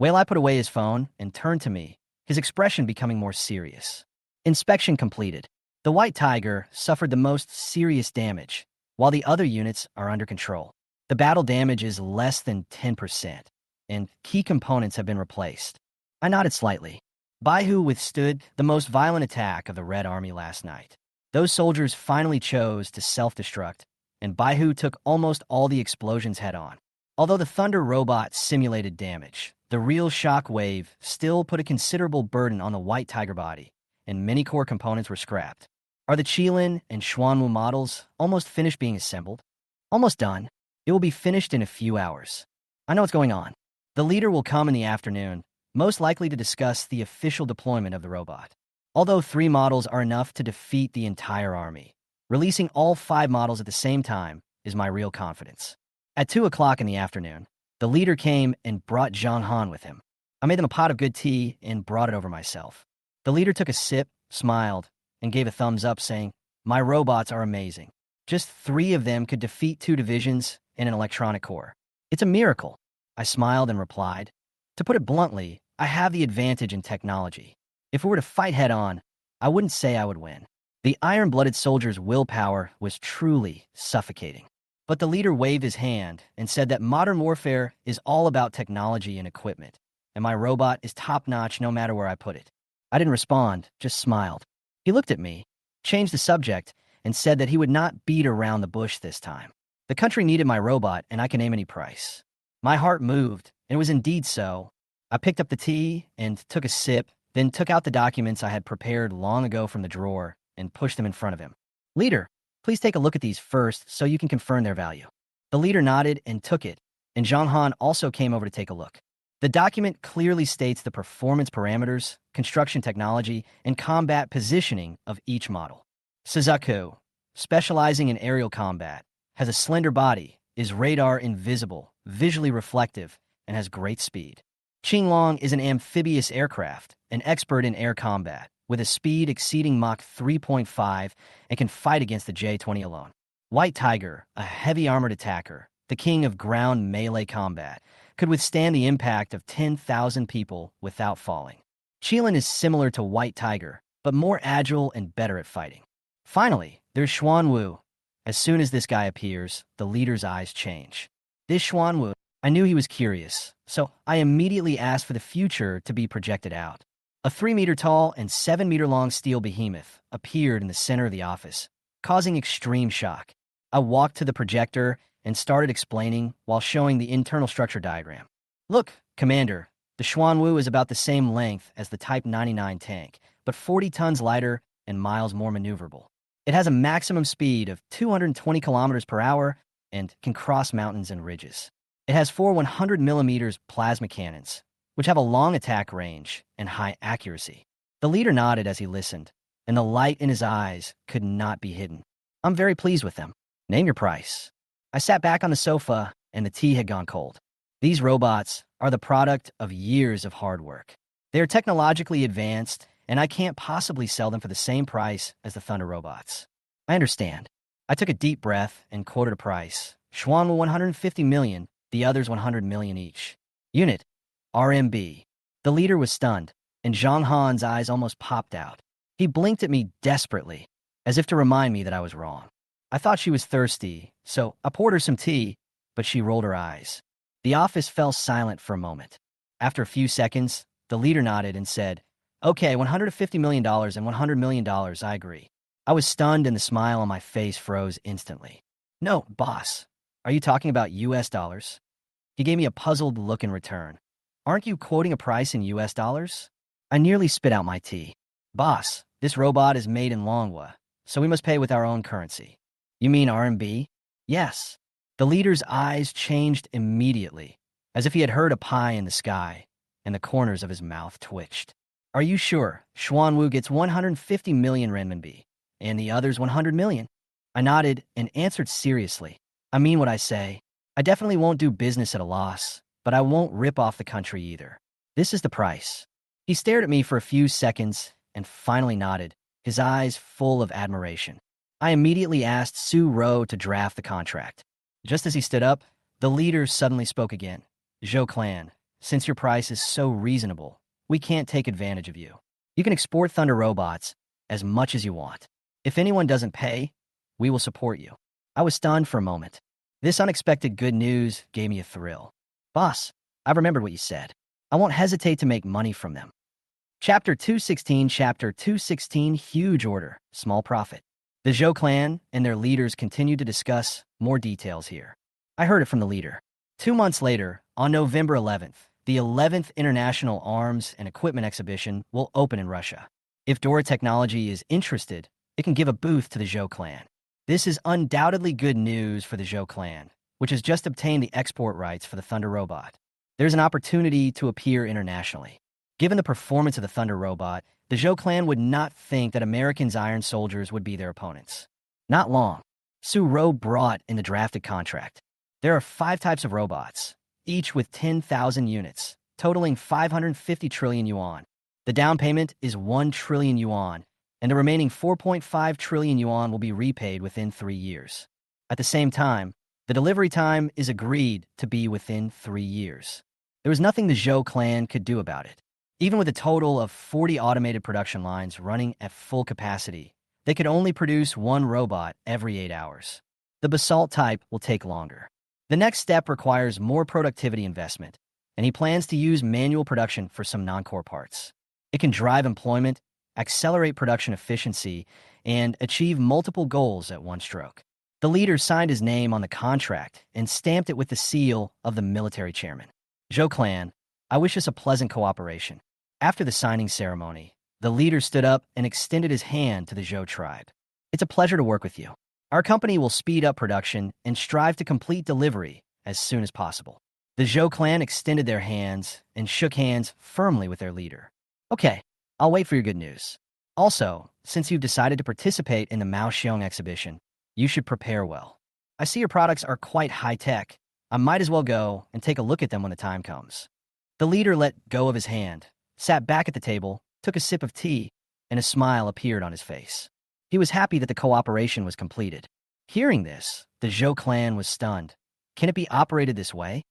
Waylai put away his phone and turned to me, his expression becoming more serious. Inspection completed. The White Tiger suffered the most serious damage, while the other units are under control. The battle damage is less than 10%, and key components have been replaced. I nodded slightly. Baihu withstood the most violent attack of the Red Army last night. Those soldiers finally chose to self-destruct, and Baihu took almost all the explosions head-on. Although the Thunder robot simulated damage, the real shock wave still put a considerable burden on the White Tiger body, and many core components were scrapped. Are the Qilin and Xuanwu models almost finished being assembled? Almost done. It will be finished in a few hours. I know what's going on. The leader will come in the afternoon, most likely to discuss the official deployment of the robot. Although 3 models are enough to defeat the entire army, releasing all 5 models at the same time is my real confidence. At 2 o'clock in the afternoon, the leader came and brought Zhang Han with him. I made them a pot of good tea and brought it over myself. The leader took a sip, smiled, and gave a thumbs up, saying, "My robots are amazing. Just 3 of them could defeat 2 divisions and an electronic core. It's a miracle." I smiled and replied, "To put it bluntly, I have the advantage in technology. If we were to fight head-on, I wouldn't say I would win." The iron-blooded soldier's willpower was truly suffocating. But the leader waved his hand and said that modern warfare is all about technology and equipment, and my robot is top-notch no matter where I put it. I didn't respond, just smiled. He looked at me, changed the subject, and said that he would not beat around the bush this time. The country needed my robot, and I can name any price. My heart moved, and it was indeed so. I picked up the tea and took a sip, then took out the documents I had prepared long ago from the drawer and pushed them in front of him. "Leader, please take a look at these first so you can confirm their value." The leader nodded and took it, and Zhang Han also came over to take a look. The document clearly states the performance parameters, construction technology, and combat positioning of each model. Suzaku, specializing in aerial combat, has a slender body, is radar invisible, visually reflective, and has great speed. Qinglong is an amphibious aircraft, an expert in air combat, with a speed exceeding Mach 3.5 and can fight against the J-20 alone. White Tiger, a heavy armored attacker, the king of ground melee combat, could withstand the impact of 10,000 people without falling. Qilin is similar to White Tiger, but more agile and better at fighting. Finally, there's Xuanwu. As soon as this guy appears, the leader's eyes change. This Xuanwu, I knew he was curious, so I immediately asked for the future to be projected out. A 3-meter-tall and 7-meter-long steel behemoth appeared in the center of the office, causing extreme shock. I walked to the projector and started explaining while showing the internal structure diagram. "Look, Commander, the Xuanwu is about the same length as the Type 99 tank, but 40 tons lighter and miles more maneuverable. It has a maximum speed of 220 kilometers per hour and can cross mountains and ridges. It has 4 100mm plasma cannons, which have a long attack range and high accuracy." The leader nodded as he listened, and the light in his eyes could not be hidden. "I'm very pleased with them. Name your price." I sat back on the sofa, and the tea had gone cold. "These robots are the product of years of hard work. They are technologically advanced, and I can't possibly sell them for the same price as the Thunder robots. I understand. I took a deep breath and quoted a price. Xuan will 150 million, the others 100 million each. Unit, RMB. The leader was stunned, and Zhang Han's eyes almost popped out. He blinked at me desperately, as if to remind me that I was wrong. I thought she was thirsty, so I poured her some tea, but she rolled her eyes. The office fell silent for a moment. After a few seconds, the leader nodded and said, "Okay, $150 million and $100 million, I agree." I was stunned and the smile on my face froze instantly. "No, boss. Are you talking about US dollars?" He gave me a puzzled look in return. "Aren't you quoting a price in US dollars?" I nearly spit out my tea. "Boss, this robot is made in Manhwa, so we must pay with our own currency." "You mean RMB?" "Yes." The leader's eyes changed immediately, as if he had heard a pie in the sky, and the corners of his mouth twitched. "Are you sure Xuanwu gets 150 million renminbi, and the others 100 million? I nodded and answered seriously. "I mean what I say. I definitely won't do business at a loss, but I won't rip off the country either. This is the price." He stared at me for a few seconds and finally nodded, his eyes full of admiration. I immediately asked Su Ro to draft the contract. Just as he stood up, the leader suddenly spoke again. "Zhou Clan, since your price is so reasonable, we can't take advantage of you. You can export Thunder robots as much as you want. If anyone doesn't pay, we will support you." I was stunned for a moment. This unexpected good news gave me a thrill. "Boss, I've remembered what you said. I won't hesitate to make money from them." Chapter 216, Huge Order, Small Profit. The Zhou clan and their leaders continued to discuss more details here. I heard it from the leader. 2 months later, on November 11th, the 11th International Arms and Equipment Exhibition will open in Russia. If Dora Technology is interested, it can give a booth to the Zhou clan. This is undoubtedly good news for the Zhou clan, which has just obtained the export rights for the Thunder robot. There's an opportunity to appear internationally. Given the performance of the Thunder robot, the Zhou clan would not think that Americans' Iron Soldiers would be their opponents. Not long, Su Ro brought in the drafted contract. There are 5 types of robots, each with 10,000 units, totaling 550 trillion yuan. The down payment is 1 trillion yuan, and the remaining 4.5 trillion yuan will be repaid within 3 years. At the same time, the delivery time is agreed to be within 3 years. There was nothing the Zhou clan could do about it. Even with a total of 40 automated production lines running at full capacity, they could only produce 1 robot every 8 hours. The basalt type will take longer. The next step requires more productivity investment, and he plans to use manual production for some non-core parts. It can drive employment, accelerate production efficiency, and achieve multiple goals at one stroke. The leader signed his name on the contract and stamped it with the seal of the military chairman. "Zhou clan, I wish us a pleasant cooperation." After the signing ceremony, the leader stood up and extended his hand to the Zhou tribe. "It's a pleasure to work with you. Our company will speed up production and strive to complete delivery as soon as possible." The Zhou clan extended their hands and shook hands firmly with their leader. "Okay, I'll wait for your good news. Also, since you've decided to participate in the Maoxiong exhibition, you should prepare well. I see your products are quite high-tech. I might as well go and take a look at them when the time comes." The leader let go of his hand, sat back at the table, took a sip of tea, and a smile appeared on his face. He was happy that the cooperation was completed. Hearing this, the Zhou clan was stunned. Can it be operated this way?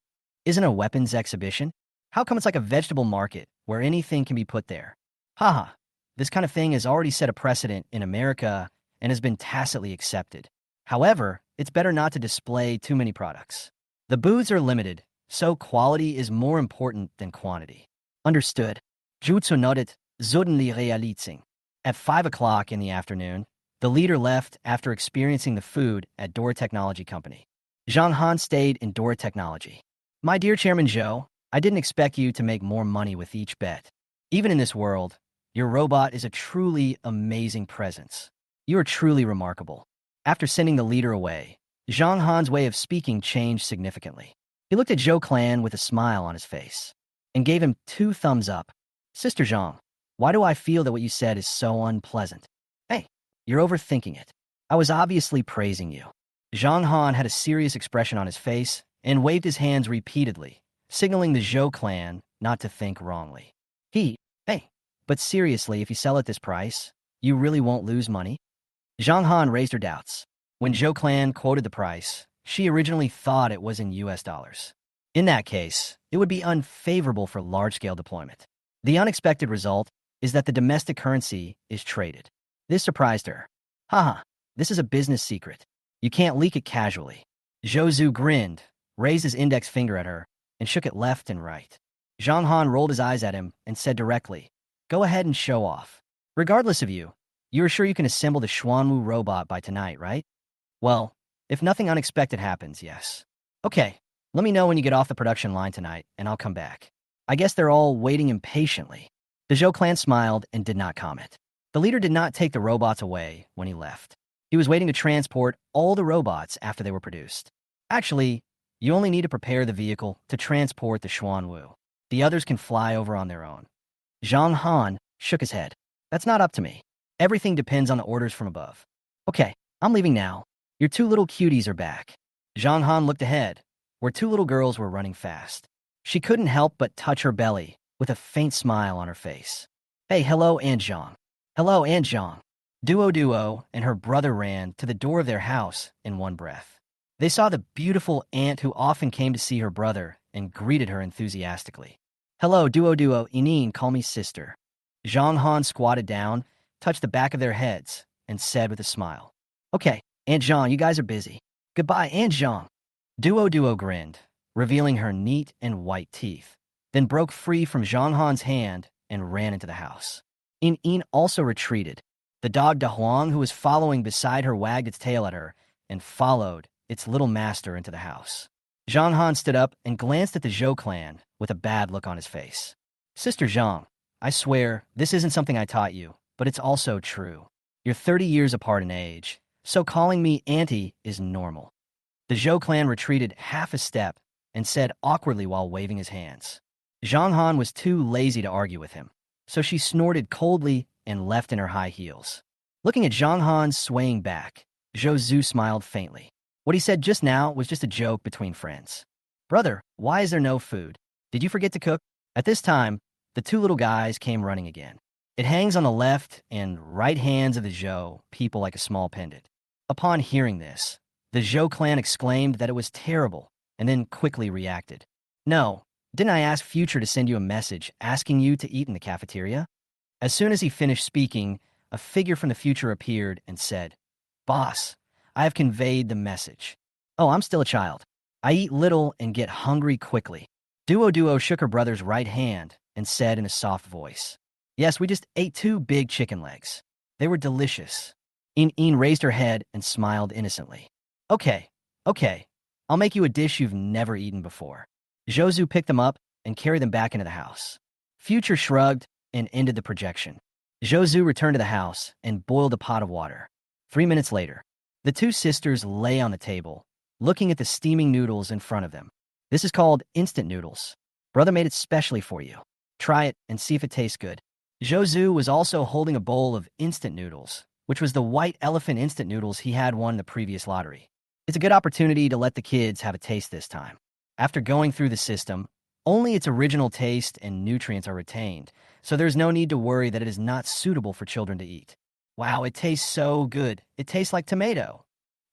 Isn't a weapons exhibition? How come it's like a vegetable market where anything can be put there? Haha, this kind of thing has already set a precedent in America and has been tacitly accepted. However, it's better not to display too many products. The booths are limited, so quality is more important than quantity. Understood. Jutsu noted, Zodenli realizing. At 5 o'clock in the afternoon, the leader left after experiencing the food at Dora Technology Company. Zhang Han stayed in Dora Technology. "My dear Chairman Zhou, I didn't expect you to make more money with each bet. Even in this world, your robot is a truly amazing presence. You are truly remarkable." After sending the leader away, Zhang Han's way of speaking changed significantly. He looked at Zhou clan with a smile on his face and gave him 2 thumbs up. "Sister Zhang, why do I feel that what you said is so unpleasant?" "Hey, you're overthinking it. I was obviously praising you." Zhang Han had a serious expression on his face and waved his hands repeatedly, signaling the Zhou clan not to think wrongly. Hey, but seriously, if you sell at this price, you really won't lose money? Zhang Han raised her doubts. When Zhou clan quoted the price, she originally thought it was in US dollars. In that case, it would be unfavorable for large-scale deployment. The unexpected result is that the domestic currency is traded. This surprised her. Haha, this is a business secret. You can't leak it casually. Zhou Zhu grinned, raised his index finger at her, and shook it left and right. Zhang Han rolled his eyes at him and said directly, "Go ahead and show off. Regardless of you are sure you can assemble the Xuanwu robot by tonight, right? Well, if nothing unexpected happens, yes. Okay, let me know when you get off the production line tonight, and I'll come back." I guess they're all waiting impatiently. The Zhou clan smiled and did not comment. The leader did not take the robots away when he left. He was waiting to transport all the robots after they were produced. Actually, you only need to prepare the vehicle to transport the Xuanwu. The others can fly over on their own. Zhang Han shook his head. That's not up to me. Everything depends on the orders from above. Okay, I'm leaving now. Your two little cuties are back. Zhang Han looked ahead, where two little girls were running fast. She couldn't help but touch her belly with a faint smile on her face. Hey, hello, Aunt Zhang. Hello, Aunt Zhang. Duo and her brother ran to the door of their house in one breath. They saw the beautiful aunt who often came to see her brother and greeted her enthusiastically. Hello, Duo, Inin, call me sister. Zhang Han squatted down, touched the back of their heads, and said with a smile. Okay, Aunt Zhang, you guys are busy. Goodbye, Aunt Zhang. Duo grinned, revealing her neat and white teeth, then broke free from Zhang Han's hand and ran into the house. In also retreated. The dog Dahuang, who was following beside her, wagged its tail at her and followed its little master into the house. Zhang Han stood up and glanced at the Zhou clan with a bad look on his face. Sister Zhang, I swear, this isn't something I taught you, but it's also true. You're 30 years apart in age, so calling me auntie is normal. The Zhou clan retreated half a step and said awkwardly while waving his hands. Zhang Han was too lazy to argue with him, so she snorted coldly and left in her high heels. Looking at Zhang Han swaying back, Zhou Zhu smiled faintly. What he said just now was just a joke between friends. Brother, why is there no food? Did you forget to cook? At this time, the two little guys came running again. It hangs on the left and right hands of the Zhou people like a small pendant. Upon hearing this, the Zhou clan exclaimed that it was terrible and then quickly reacted. No, didn't I ask Future to send you a message asking you to eat in the cafeteria? As soon as he finished speaking, a figure from the future appeared and said, Boss, I have conveyed the message. Oh, I'm still a child. I eat little and get hungry quickly. Duo shook her brother's right hand and said in a soft voice, Yes, we just ate 2 big chicken legs. They were delicious. In raised her head and smiled innocently. Okay, I'll make you a dish you've never eaten before. Zhou Zhu picked them up and carried them back into the house. Future shrugged and ended the projection. Zhou Zhu returned to the house and boiled a pot of water. 3 minutes later, the two sisters lay on the table, looking at the steaming noodles in front of them. This is called instant noodles. Brother made it specially for you. Try it and see if it tastes good. Zhou Zhu was also holding a bowl of instant noodles, which was the white elephant instant noodles he had won the previous lottery. It's a good opportunity to let the kids have a taste this time. After going through the system, only its original taste and nutrients are retained, so there's no need to worry that it is not suitable for children to eat. Wow, it tastes so good. It tastes like tomato.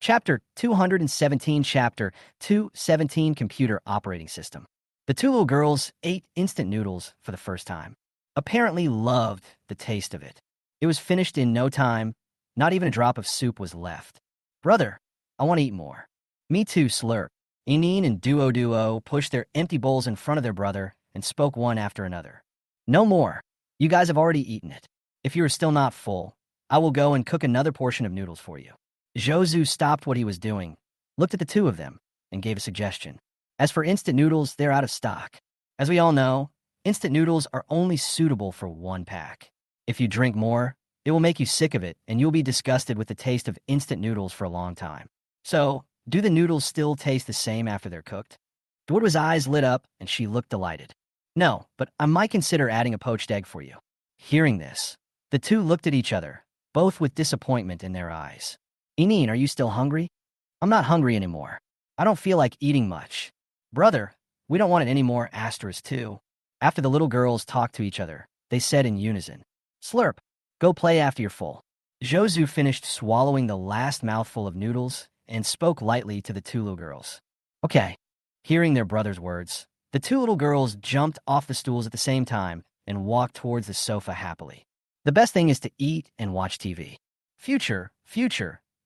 Chapter 217, Chapter 217, Computer Operating System. The two little girls ate instant noodles for the first time. Apparently loved the taste of it. It was finished in no time. Not even a drop of soup was left. Brother, I want to eat more. Me too, slurp. Inin and Duo pushed their empty bowls in front of their brother and spoke one after another. No more. You guys have already eaten it. If you are still not full, I will go and cook another portion of noodles for you. Zhou Zhu stopped what he was doing, looked at the two of them, and gave a suggestion. As for instant noodles, they're out of stock. As we all know, instant noodles are only suitable for 1 pack. If you drink more, it will make you sick of it, and you'll be disgusted with the taste of instant noodles for a long time. So, do the noodles still taste the same after they're cooked? Duo's eyes lit up, and she looked delighted. No, but I might consider adding a poached egg for you. Hearing this, the two looked at each other, both with disappointment in their eyes. Inin, are you still hungry? I'm not hungry anymore. I don't feel like eating much. Brother, We don't want it any more asterisk too. After the little girls talked to each other, they said in unison, Slurp, go play after you're full. Zhou finished swallowing the last mouthful of noodles and spoke lightly to the two little girls. Okay. Hearing their brother's words, the two little girls jumped off the stools at the same time and walked towards the sofa happily. The best thing is to eat and watch TV. Future,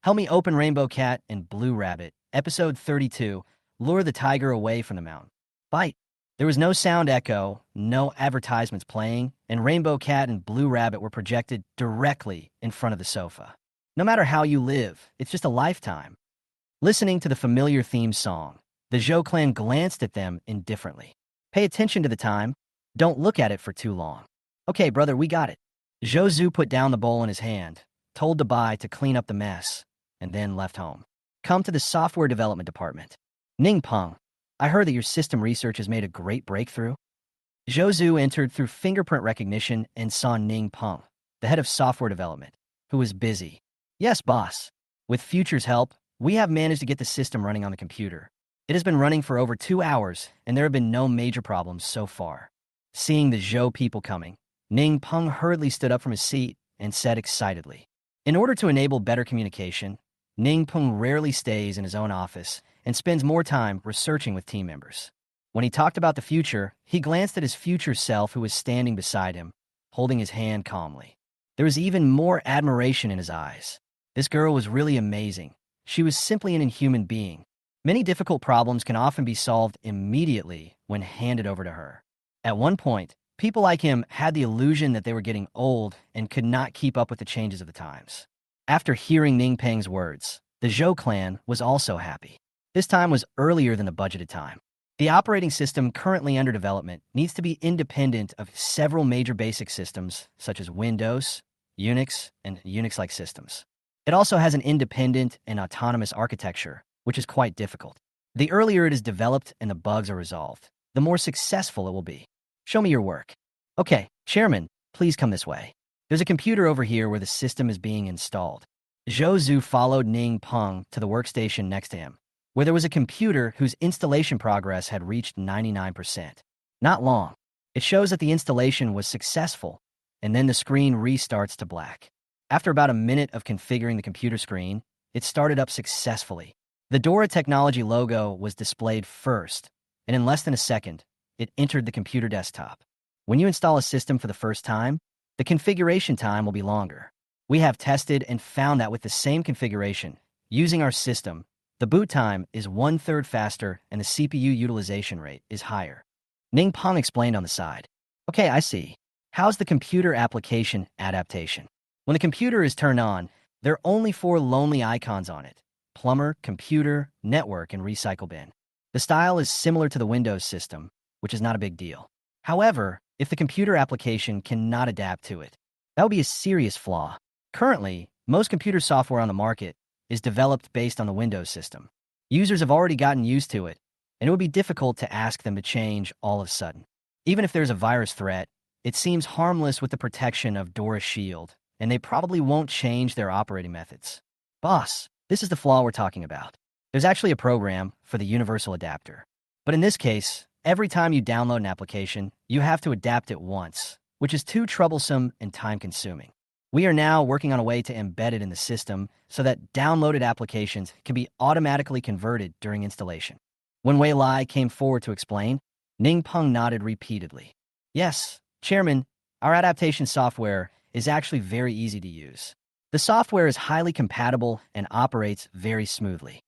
help me open Rainbow Cat and Blue Rabbit, episode 32, lure the tiger away from the mountain. Bite. There was no sound echo, no advertisements playing, and Rainbow Cat and Blue Rabbit were projected directly in front of the sofa. No matter how you live, it's just a lifetime. Listening to the familiar theme song, the Zhou clan glanced at them indifferently. Pay attention to the time. Don't look at it for too long. Okay, brother, we got it. Zhou put down the bowl in his hand, told Dabai to clean up the mess, and then left home. Come to the software development department. Ning Peng, I heard that your system research has made a great breakthrough. Zhou entered through fingerprint recognition and saw Ning Peng, the head of software development, who was busy. Yes, boss. With Future's help, we have managed to get the system running on the computer. It has been running for over 2 hours, and there have been no major problems so far. Seeing the Zhou people coming, Ning Peng hurriedly stood up from his seat and said excitedly, in order to enable better communication, Ning Peng rarely stays in his own office and spends more time researching with team members. When he talked about the future, he glanced at his future self who was standing beside him, holding his hand calmly. There was even more admiration in his eyes. This girl was really amazing. She was simply an inhuman being. Many difficult problems can often be solved immediately when handed over to her. At one point, people like him had the illusion that they were getting old and could not keep up with the changes of the times. After hearing Ning Peng's words, the Zhou clan was also happy. This time was earlier than the budgeted time. The operating system currently under development needs to be independent of several major basic systems, such as Windows, Unix, and Unix-like systems. It also has an independent and autonomous architecture, which is quite difficult. The earlier it is developed and the bugs are resolved, the more successful it will be. Show me your work. Okay, Chairman, please come this way. There's a computer over here where the system is being installed. Zhou followed Ning Peng to the workstation next to him, where there was a computer whose installation progress had reached 99%. Not long. It shows that the installation was successful, and then the screen restarts to black. After about a minute of configuring the computer screen, it started up successfully. The Dora Technology logo was displayed first, and in less than a second, it entered the computer desktop. When you install a system for the first time, the configuration time will be longer. We have tested and found that with the same configuration, using our system, the boot time is 1/3 faster and the CPU utilization rate is higher. Ning Peng explained on the side. Okay, I see. How's the computer application adaptation? When the computer is turned on, there are only 4 lonely icons on it: plumber, computer, network, and recycle bin. The style is similar to the Windows system, which is not a big deal. However, if the computer application cannot adapt to it, that would be a serious flaw. Currently, most computer software on the market is developed based on the Windows system. Users have already gotten used to it, and it would be difficult to ask them to change all of a sudden. Even if there's a virus threat, it seems harmless with the protection of Dora's shield, and they probably won't change their operating methods. Boss, this is the flaw we're talking about. There's actually a program for the universal adapter. But in this case, every time you download an application, you have to adapt it once, which is too troublesome and time-consuming. We are now working on a way to embed it in the system so that downloaded applications can be automatically converted during installation. When Wei Lai came forward to explain, Ning Peng nodded repeatedly. Yes, Chairman, our adaptation software is actually very easy to use. The software is highly compatible and operates very smoothly.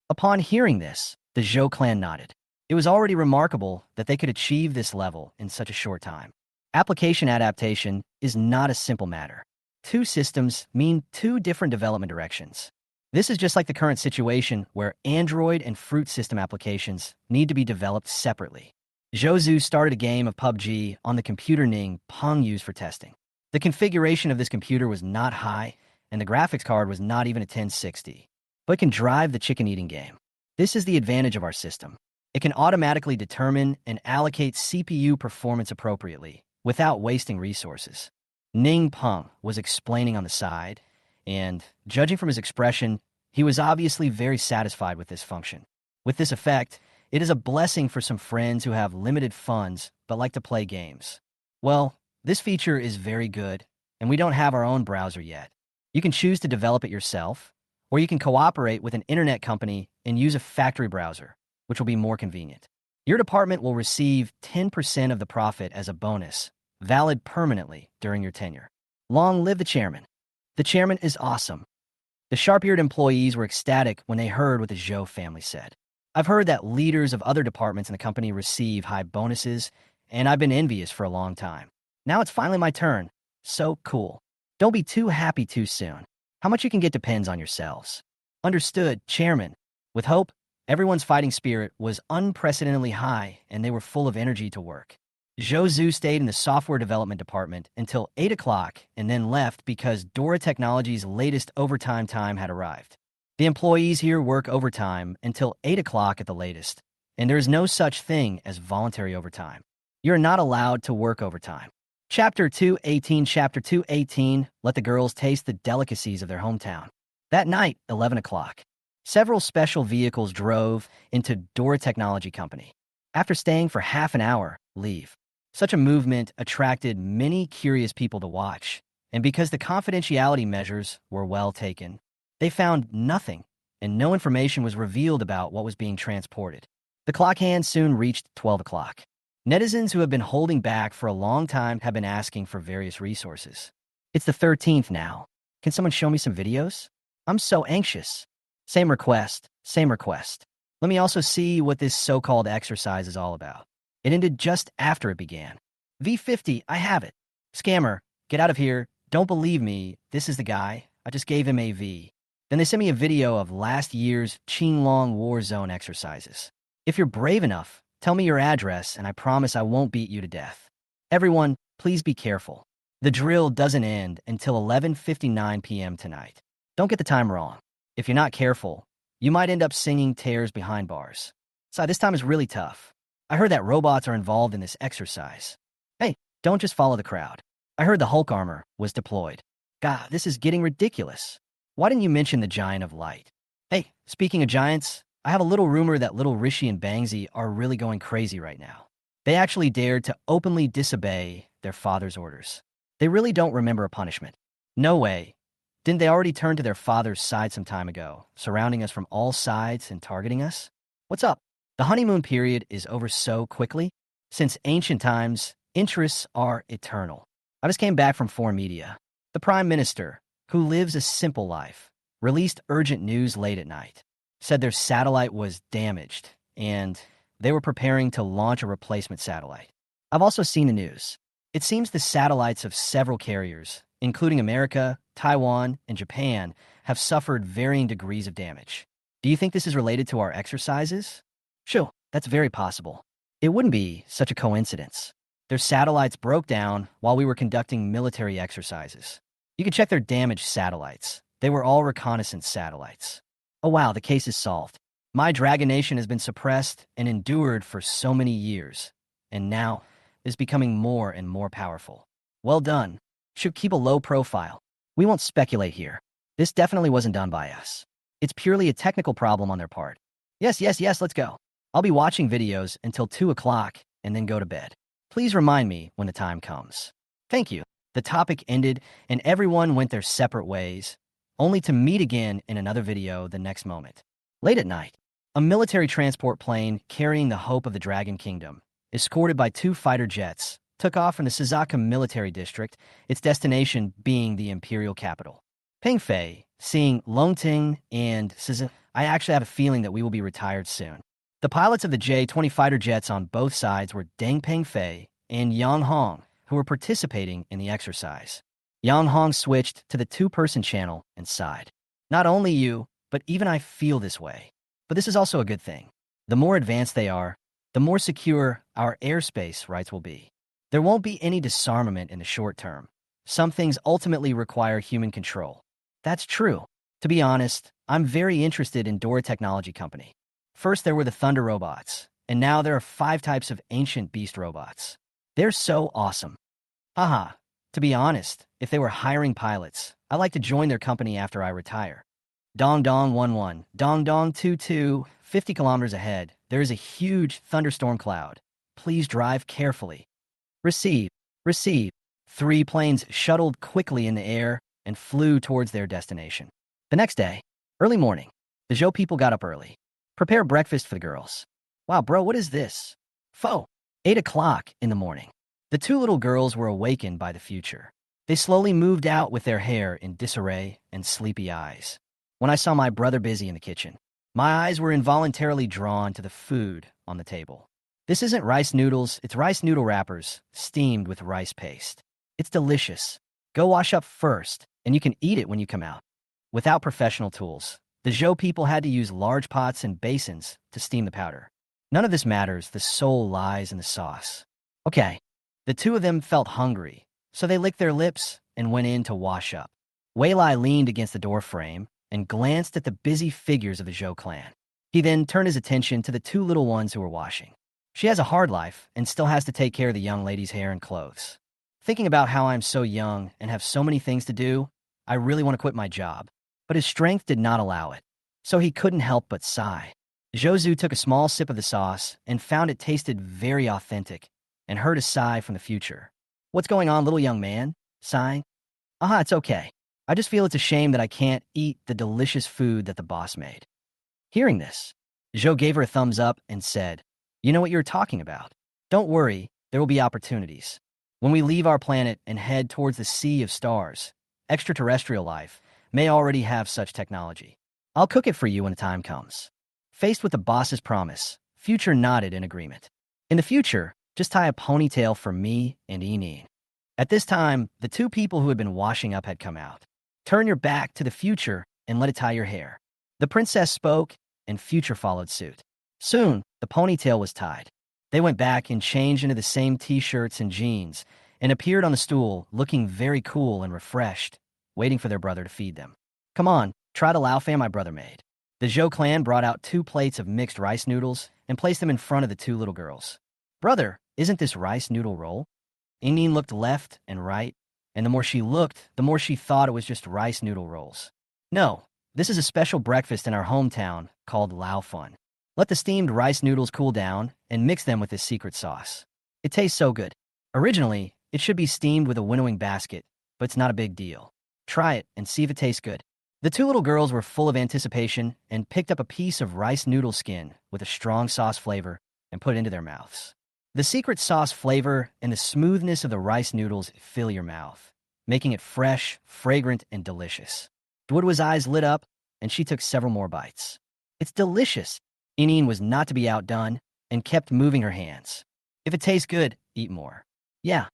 Upon hearing this, the Zhou clan nodded. It was already remarkable that they could achieve this level in such a short time. Application adaptation is not a simple matter. 2 systems mean 2 different development directions. This is just like the current situation where Android and Fruit system applications need to be developed separately. Zhou started a game of PUBG on the computer Ning Peng used for testing. The configuration of this computer was not high, and the graphics card was not even a 1060, but it can drive the chicken-eating game. This is the advantage of our system. It can automatically determine and allocate CPU performance appropriately, without wasting resources. Ning Peng was explaining on the side, and, judging from his expression, he was obviously very satisfied with this function. With this effect, It is a blessing for some friends who have limited funds but like to play games. Well, this feature is very good, and we don't have our own browser yet. You can choose to develop it yourself, or you can cooperate with an internet company and use a factory browser, which will be more convenient. Your department will receive 10% of the profit as a bonus, valid permanently during your tenure. Long live the chairman. The chairman is awesome. The sharp-eared employees were ecstatic when they heard what the Zhou family said. I've heard that leaders of other departments in the company receive high bonuses, and I've been envious for a long time. Now it's finally my turn. So cool. Don't be too happy too soon. How much you can get depends on yourselves. Understood, Chairman. With hope, everyone's fighting spirit was unprecedentedly high, and they were full of energy to work. Zhou Zhu stayed in the software development department until 8 o'clock and then left because Dora Technologies' latest overtime time had arrived. The employees here work overtime until 8 o'clock at the latest, and there is no such thing as voluntary overtime. You're not allowed to work overtime. Chapter 218. Let the girls taste the delicacies of their hometown. That night, 11 o'clock, several special vehicles drove into Dora Technology Company. After staying for half an hour, leave. Such a movement attracted many curious people to watch, and because the confidentiality measures were well taken, they found nothing, and no information was revealed about what was being transported. The clock hand soon reached 12 o'clock. Netizens who have been holding back for a long time have been asking for various resources. It's the 13th now. Can someone show me some videos? I'm so anxious. Same request. Let me also see what this so-called exercise is all about. It ended just after it began. V50, I have it. Scammer, get out of here. Don't believe me. This is the guy. I just gave him a V. Then they sent me a video of last year's Qinglong War Zone exercises. If you're brave enough, tell me your address and I promise I won't beat you to death. Everyone, please be careful. The drill doesn't end until 11:59 p.m. tonight. Don't get the time wrong. If you're not careful, you might end up singing tears behind bars. So this time is really tough. I heard that robots are involved in this exercise. Hey, don't just follow the crowd. I heard the Hulk armor was deployed. God, this is getting ridiculous. Why didn't you mention the Giant of Light? Hey, speaking of giants, I have a little rumor that little Rishi and Bangzi are really going crazy right now. They actually dared to openly disobey their father's orders. They really don't remember a punishment. No way. Didn't they already turn to their father's side some time ago, surrounding us from all sides and targeting us? What's up? The honeymoon period is over so quickly. Since ancient times, interests are eternal. I just came back from foreign media. The Prime Minister, who lives a simple life, released urgent news late at night. Said their satellite was damaged, and they were preparing to launch a replacement satellite. I've also seen the news. It seems the satellites of several carriers, including America, Taiwan, and Japan, have suffered varying degrees of damage. Do you think this is related to our exercises? Sure, that's very possible. It wouldn't be such a coincidence. Their satellites broke down while we were conducting military exercises. You can check their damaged satellites. They were all reconnaissance satellites. Oh wow, the case is solved. My Dragon Nation has been suppressed and endured for so many years, and now is becoming more and more powerful. Well done. Should keep a low profile. We won't speculate here. This definitely wasn't done by us. It's purely a technical problem on their part. Yes, let's go. I'll be watching videos until 2 o'clock and then go to bed. Please remind me when the time comes. Thank you. The topic ended and everyone went their separate ways, only to meet again in another video the next moment. Late at night, a military transport plane carrying the hope of the Dragon Kingdom, escorted by 2 fighter jets, took off from the Suzaka military district, its destination being the imperial capital. Pengfei, seeing Longting and Suzaka, I actually have a feeling that we will be retired soon. The pilots of the J-20 fighter jets on both sides were Deng Pengfei and Yang Hong, who were participating in the exercise. Yang Hong switched to the 2-person channel and sighed. Not only you, but even I feel this way. But this is also a good thing. The more advanced they are, the more secure our airspace rights will be. There won't be any disarmament in the short term. Some things ultimately require human control. That's true. To be honest, I'm very interested in Dora Technology Company. First there were the Thunder robots, and now there are 5 types of ancient beast robots. They're so awesome. Haha. To be honest, if they were hiring pilots, I'd like to join their company after I retire. Dong Dong 11, Dong Dong 22, 50 kilometers ahead, there is a huge thunderstorm cloud. Please drive carefully. Receive. Receive. 3 planes shuttled quickly in the air and flew towards their destination. The next day, early morning, the Zhou people got up early. Prepare breakfast for the girls. Wow, bro, what is this? 8 o'clock in the morning. The 2 little girls were awakened by the future. They slowly moved out with their hair in disarray and sleepy eyes. When I saw my brother busy in the kitchen, my eyes were involuntarily drawn to the food on the table. This isn't rice noodles, it's rice noodle wrappers, steamed with rice paste. It's delicious. Go wash up first, and you can eat it when you come out. Without professional tools, the Zhou people had to use large pots and basins to steam the powder. None of this matters, the soul lies in the sauce. Okay, the 2 of them felt hungry, so they licked their lips and went in to wash up. Wei Lai leaned against the door frame and glanced at the busy figures of the Zhou clan. He then turned his attention to the 2 little ones who were washing. She has a hard life and still has to take care of the young lady's hair and clothes. Thinking about how I'm so young and have so many things to do, I really want to quit my job. But his strength did not allow it, so he couldn't help but sigh. Zhou took a small sip of the sauce and found it tasted very authentic and heard a sigh from the future. What's going on, little young man? Sighing. It's okay. I just feel it's a shame that I can't eat the delicious food that the boss made. Hearing this, Zhou gave her a thumbs up and said, You know what you're talking about. Don't worry, there will be opportunities. When we leave our planet and head towards the sea of stars, extraterrestrial life may already have such technology. I'll cook it for you when the time comes. Faced with the boss's promise, Future nodded in agreement. In the future, just tie a ponytail for me and Enin. At this time, the 2 people who had been washing up had come out. Turn your back to the future and let it tie your hair. The princess spoke, and Future followed suit. Soon, the ponytail was tied. They went back and changed into the same t-shirts and jeans and appeared on the stool looking very cool and refreshed, waiting for their brother to feed them. Come on, try the lao fan my brother made. The Zhou clan brought out 2 plates of mixed rice noodles and placed them in front of the 2 little girls. Brother, isn't this rice noodle roll? Enin looked left and right, and the more she looked, the more she thought it was just rice noodle rolls. No, this is a special breakfast in our hometown called lao fun. Let the steamed rice noodles cool down and mix them with this secret sauce. It tastes so good. Originally, it should be steamed with a winnowing basket, but it's not a big deal. Try it and see if it tastes good. The 2 little girls were full of anticipation and picked up a piece of rice noodle skin with a strong sauce flavor and put it into their mouths. The secret sauce flavor and the smoothness of the rice noodles fill your mouth, making it fresh, fragrant, and delicious. Duodua's eyes lit up, and she took several more bites. It's delicious. Enin was not to be outdone and kept moving her hands. If it tastes good, eat more. Yeah.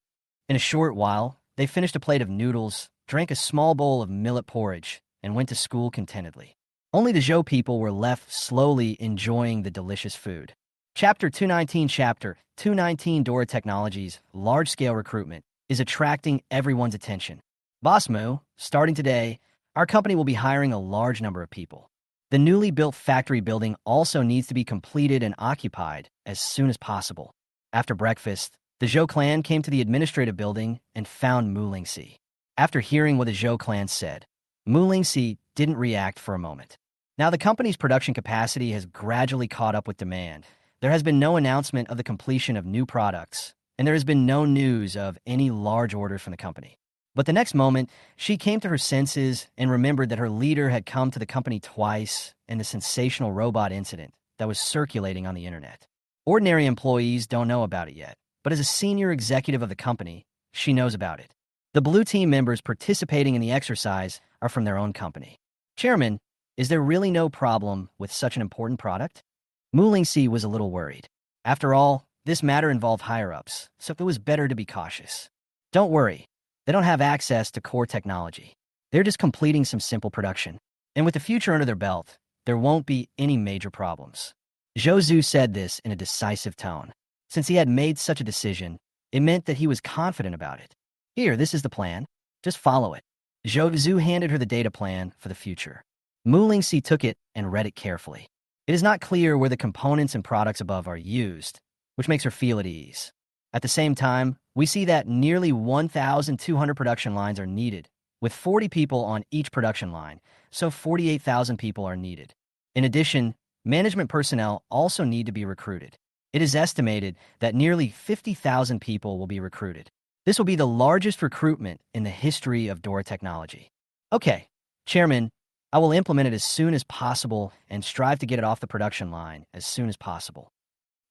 In a short while, they finished a plate of noodles, drank a small bowl of millet porridge, and went to school contentedly. Only the Zhou people were left slowly enjoying the delicious food. Chapter 219 Dora Technologies, large-scale recruitment, is attracting everyone's attention. Boss Moo, starting today, our company will be hiring a large number of people. The newly built factory building also needs to be completed and occupied as soon as possible. After breakfast, the Zhou clan came to the administrative building and found Mu Lingxi. After hearing what the Zhou clan said, Mu Lingxi didn't react for a moment. Now the company's production capacity has gradually caught up with demand. There has been no announcement of the completion of new products, and there has been no news of any large orders from the company. But the next moment, she came to her senses and remembered that her leader had come to the company twice in the sensational robot incident that was circulating on the internet. Ordinary employees don't know about it yet, but as a senior executive of the company, she knows about it. The blue team members participating in the exercise are from their own company. Chairman, is there really no problem with such an important product? Mu Lingxi was a little worried. After all, this matter involved higher-ups, so it was better to be cautious. Don't worry. They don't have access to core technology. They're just completing some simple production. And with the future under their belt, there won't be any major problems. Zhou said this in a decisive tone. Since he had made such a decision, it meant that he was confident about it. Here, this is the plan. Just follow it. Zhou handed her the data plan for the future. Mu Lingxi took it and read it carefully. It is not clear where the components and products above are used, which makes her feel at ease. At the same time, we see that nearly 1,200 production lines are needed, with 40 people on each production line, so 48,000 people are needed. In addition, management personnel also need to be recruited. It is estimated that nearly 50,000 people will be recruited. This will be the largest recruitment in the history of Dora Technology. Okay, Chairman, I will implement it as soon as possible and strive to get it off the production line as soon as possible.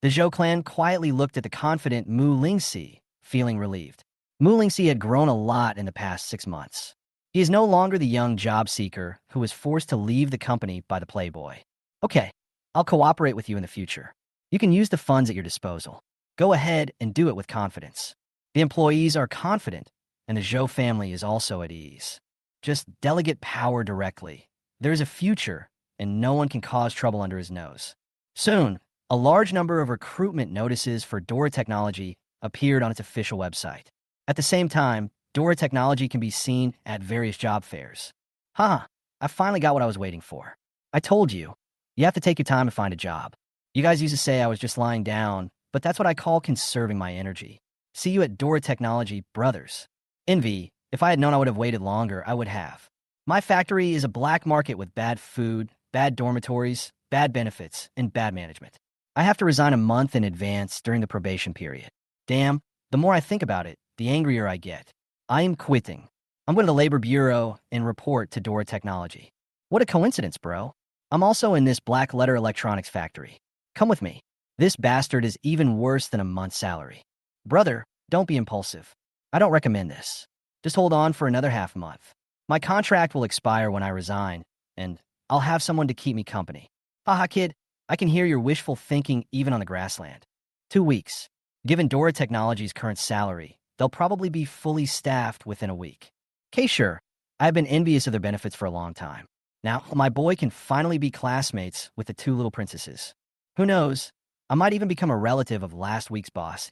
The Zhou clan quietly looked at the confident Mu Lingxi, feeling relieved. Mu Lingxi had grown a lot in the past 6 months. He is no longer the young job seeker who was forced to leave the company by the playboy. Okay, I'll cooperate with you in the future. You can use the funds at your disposal. Go ahead and do it with confidence. The employees are confident, and the Zhou family is also at ease. Just delegate power directly. There is a future, and no one can cause trouble under his nose. Soon, a large number of recruitment notices for Dora Technology appeared on its official website. At the same time, Dora Technology can be seen at various job fairs. Haha, I finally got what I was waiting for. I told you, you have to take your time to find a job. You guys used to say I was just lying down, but that's what I call conserving my energy. See you at Dora Technology, brothers. Envy, if I had known I would have waited longer, I would have. My factory is a black market with bad food, bad dormitories, bad benefits, and bad management. I have to resign a month in advance during the probation period. Damn, the more I think about it, the angrier I get. I am quitting. I'm going to the Labor Bureau and report to Dora Technology. What a coincidence, bro. I'm also in this black letter electronics factory. Come with me. This bastard is even worse than a month's salary. Brother, don't be impulsive. I don't recommend this. Just hold on for another half month. My contract will expire when I resign, and I'll have someone to keep me company. Haha, kid, I can hear your wishful thinking even on the grassland. 2 weeks. Given Dora Technology's current salary, they'll probably be fully staffed within a week. Okay, sure. I've been envious of their benefits for a long time. Now, my boy can finally be classmates with the 2 little princesses. Who knows? I might even become a relative of last week's boss.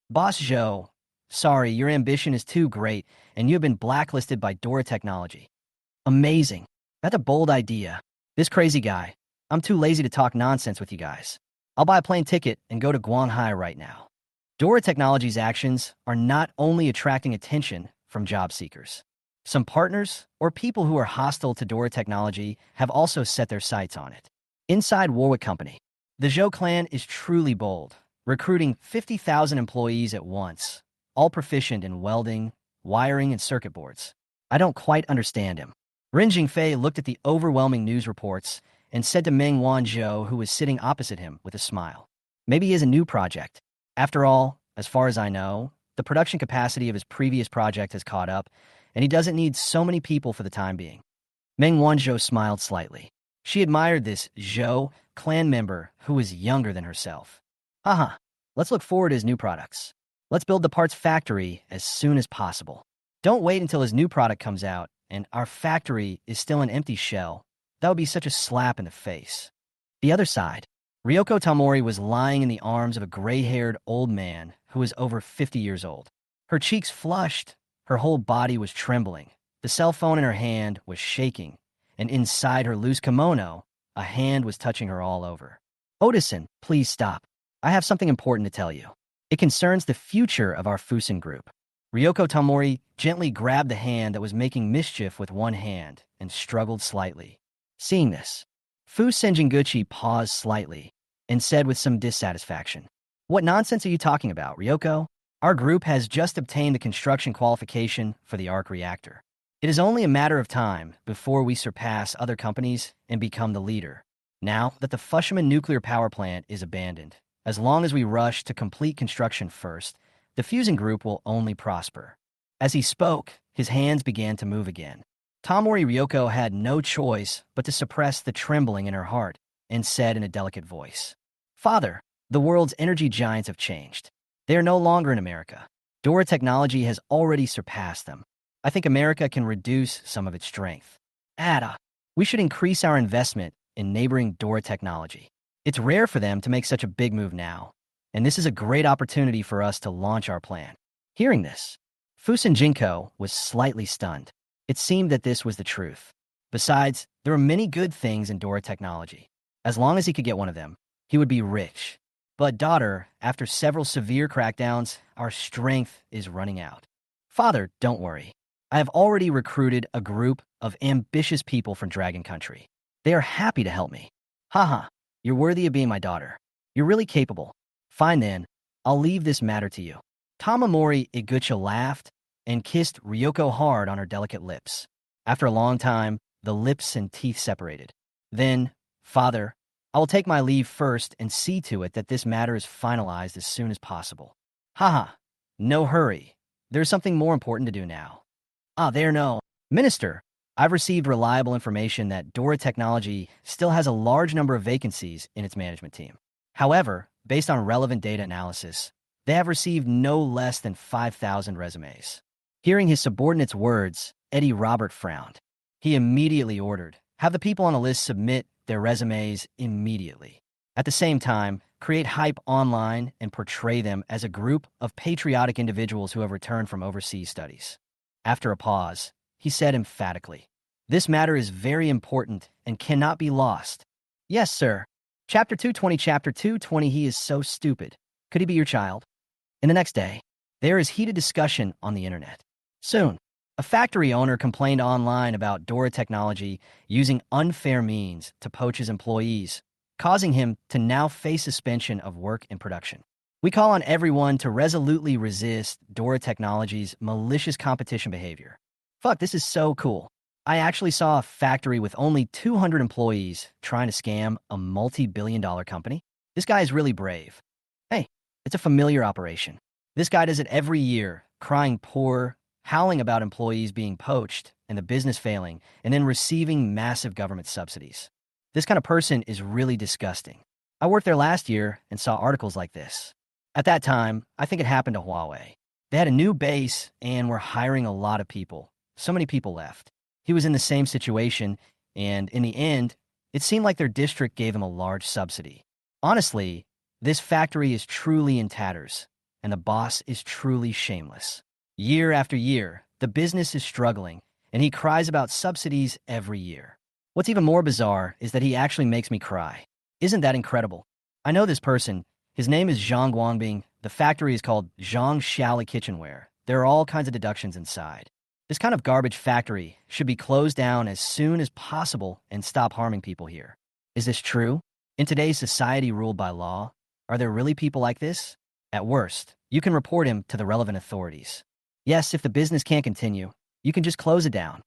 Boss Joe. Sorry, your ambition is too great, and you have been blacklisted by Dora Technology. Amazing. That's a bold idea. This crazy guy. I'm too lazy to talk nonsense with you guys. I'll buy a plane ticket and go to Guanhai right now. Dora Technology's actions are not only attracting attention from job seekers. Some partners or people who are hostile to Dora Technology have also set their sights on it. Inside Warwick Company, the Zhou clan is truly bold, recruiting 50,000 employees at once, all proficient in welding, wiring, and circuit boards. I don't quite understand him. Ren Jingfei looked at the overwhelming news reports and said to Meng Wanzhou, who was sitting opposite him, with a smile. Maybe he has a new project. After all, as far as I know, the production capacity of his previous project has caught up, and he doesn't need so many people for the time being. Meng Wanzhou smiled slightly. She admired this Zhou clan member who was younger than herself. Haha, let's look forward to his new products. Let's build the parts factory as soon as possible. Don't wait until his new product comes out and our factory is still an empty shell. That would be such a slap in the face. The other side, Ryoko Tamori was lying in the arms of a gray-haired old man who was over 50 years old. Her cheeks flushed, her whole body was trembling. The cell phone in her hand was shaking, and inside her loose kimono, a hand was touching her all over. Otison, please stop. I have something important to tell you. It concerns the future of our Fusen group. Ryoko Tamori gently grabbed the hand that was making mischief with one hand and struggled slightly. Seeing this, Fu Senjinguchi paused slightly and said with some dissatisfaction, "What nonsense are you talking about, Ryoko? Our group has just obtained the construction qualification for the arc reactor. It is only a matter of time before we surpass other companies and become the leader. Now that the Fushima nuclear power plant is abandoned, as long as we rush to complete construction first, the Fusion group will only prosper." As he spoke, his hands began to move again. Tamori Ryoko had no choice but to suppress the trembling in her heart and said in a delicate voice, "Father, the world's energy giants have changed. They are no longer in America. Dora Technology has already surpassed them. I think America can reduce some of its strength. Ada, we should increase our investment in neighboring Dora Technology. It's rare for them to make such a big move now, and this is a great opportunity for us to launch our plan." Hearing this, Fusen Jinko was slightly stunned. It seemed that this was the truth. Besides, there were many good things in Dora Technology. As long as he could get one of them, he would be rich. But daughter, after several severe crackdowns, our strength is running out. Father, don't worry. I have already recruited a group of ambitious people from Dragon Country. They are happy to help me. Haha, You're worthy of being my daughter. You're really capable. Fine then, I'll leave this matter to you. Tamamori Iguchi laughed and kissed Ryoko hard on her delicate lips. After a long time, the lips and teeth separated. Then, father, I will take my leave first and see to it that this matter is finalized as soon as possible. Haha, no hurry. There's something more important to do now. There no. Minister, I've received reliable information that Dora Technology still has a large number of vacancies in its management team. However, based on relevant data analysis, they have received no less than 5,000 resumes. Hearing his subordinate's words, Eddie Robert frowned. He immediately ordered, have the people on the list submit their resumes immediately. At the same time, create hype online and portray them as a group of patriotic individuals who have returned from overseas studies. After a pause, he said emphatically, this matter is very important and cannot be lost. Yes, sir. Chapter 220. He is so stupid. Could he be your child? In the next day, there is heated discussion on the internet. Soon, a factory owner complained online about Dora Technology using unfair means to poach his employees, causing him to now face suspension of work and production. We call on everyone to resolutely resist Dora Technology's malicious competition behavior. Fuck, this is so cool. I actually saw a factory with only 200 employees trying to scam a multi-billion-dollar company. This guy is really brave. Hey, it's a familiar operation. This guy does it every year, crying poor, howling about employees being poached and the business failing, and then receiving massive government subsidies. This kind of person is really disgusting. I worked there last year and saw articles like this. At that time, I think it happened to Huawei. They had a new base and were hiring a lot of people. So many people left. He was in the same situation, and in the end, it seemed like their district gave him a large subsidy. Honestly, this factory is truly in tatters, and the boss is truly shameless. Year after year, the business is struggling, and he cries about subsidies every year. What's even more bizarre is that he actually makes me cry. Isn't that incredible? I know this person. His name is Zhang Guangbing. The factory is called Zhang Xiaoli Kitchenware. There are all kinds of deductions inside. This kind of garbage factory should be closed down as soon as possible and stop harming people here. Is this true? In today's society ruled by law, are there really people like this? At worst, you can report him to the relevant authorities. Yes, if the business can't continue, you can just close it down.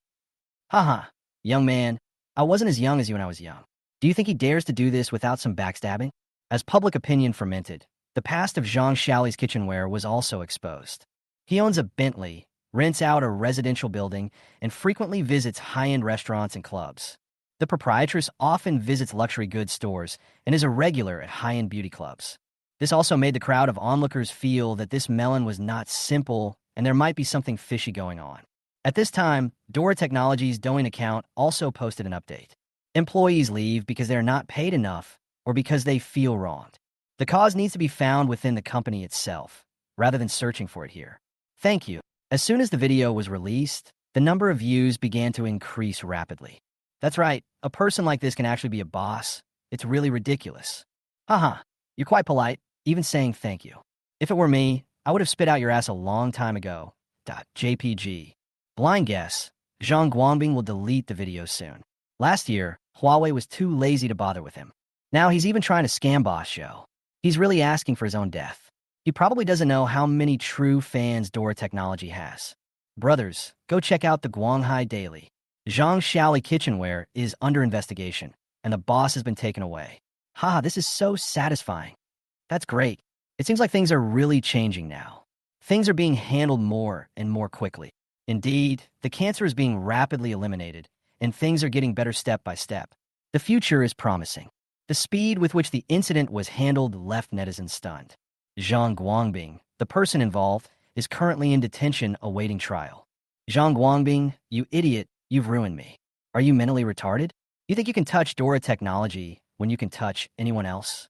Haha, young man, I wasn't as young as you when I was young. Do you think he dares to do this without some backstabbing? As public opinion fermented, the past of Zhang Xiaoli's kitchenware was also exposed. He owns a Bentley, rents out a residential building, and frequently visits high-end restaurants and clubs. The proprietress often visits luxury goods stores and is a regular at high-end beauty clubs. This also made the crowd of onlookers feel that this melon was not simple and there might be something fishy going on. At this time, Dora Technology's Douyin account also posted an update. Employees leave because they're not paid enough or because they feel wronged. The cause needs to be found within the company itself, rather than searching for it here. Thank you. As soon as the video was released, the number of views began to increase rapidly. That's right, a person like this can actually be a boss. It's really ridiculous. Haha, you're quite polite, even saying thank you. If it were me, I would have spit out your ass a long time ago. .jpg. Blind guess, Zhang Guangbing will delete the video soon. Last year, Huawei was too lazy to bother with him. Now he's even trying to scam Boss Show. He's really asking for his own death. He probably doesn't know how many true fans Dora Technology has. Brothers, go check out the Guanghai Daily. Zhang Xiaoli Kitchenware is under investigation, and the boss has been taken away. Haha, this is so satisfying. That's great. It seems like things are really changing now. Things are being handled more and more quickly. Indeed, the cancer is being rapidly eliminated, and things are getting better step by step. The future is promising. The speed with which the incident was handled left netizens stunned. Zhang Guangbing, the person involved, is currently in detention awaiting trial. Zhang Guangbing, you idiot, you've ruined me. Are you mentally retarded? You think you can touch Dora Technology when you can touch anyone else?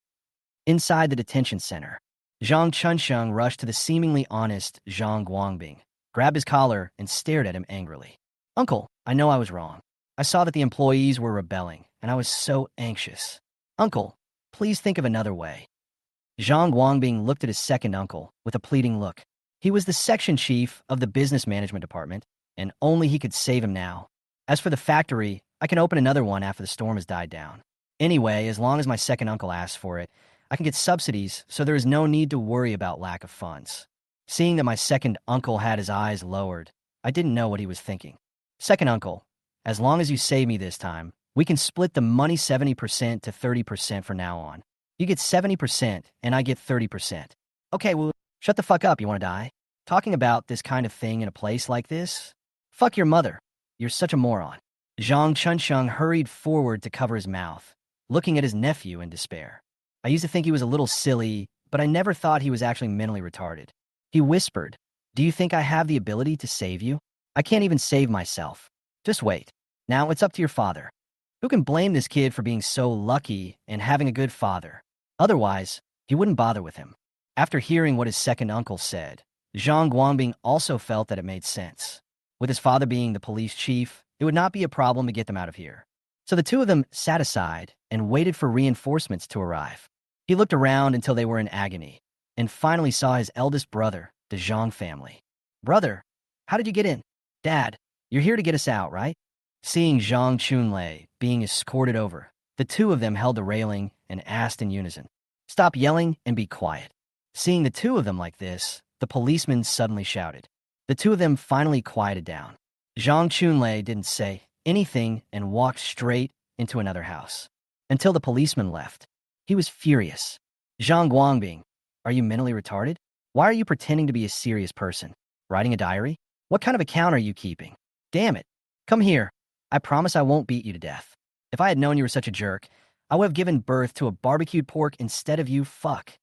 Inside the detention center, Zhang Chunsheng rushed to the seemingly honest Zhang Guangbing, grabbed his collar, and stared at him angrily. Uncle, I know I was wrong. I saw that the employees were rebelling, and I was so anxious. Uncle, please think of another way. Zhang Guangbing looked at his second uncle with a pleading look. He was the section chief of the business management department, and only he could save him now. As for the factory, I can open another one after the storm has died down. Anyway, as long as my second uncle asks for it, I can get subsidies, so there is no need to worry about lack of funds. Seeing that my second uncle had his eyes lowered, I didn't know what he was thinking. Second uncle, as long as you save me this time, we can split the money 70% to 30% from now on. You get 70% and I get 30%. Okay, well, shut the fuck up, you wanna die? Talking about this kind of thing in a place like this? Fuck your mother. You're such a moron. Zhang Chunsheng hurried forward to cover his mouth, looking at his nephew in despair. I used to think he was a little silly, but I never thought he was actually mentally retarded. He whispered, "Do you think I have the ability to save you? I can't even save myself. Just wait. Now it's up to your father. Who can blame this kid for being so lucky and having a good father? Otherwise, he wouldn't bother with him." After hearing what his second uncle said, Zhang Guangbing also felt that it made sense. With his father being the police chief, it would not be a problem to get them out of here. So the two of them sat aside and waited for reinforcements to arrive. He looked around until they were in agony, and finally saw his eldest brother, the Zhang family. "Brother, how did you get in?" "Dad, you're here to get us out, right?" Seeing Zhang Chunlei being escorted over, the two of them held the railing and asked in unison, "Stop yelling and be quiet." Seeing the two of them like this, the policeman suddenly shouted. The two of them finally quieted down. Zhang Chunlei didn't say anything and walked straight into another house. Until the policeman left. He was furious. "Zhang Guangbing, are you mentally retarded? Why are you pretending to be a serious person? Writing a diary? What kind of account are you keeping? Damn it. Come here. I promise I won't beat you to death. If I had known you were such a jerk, I would have given birth to a barbecued pork instead of you, fuck."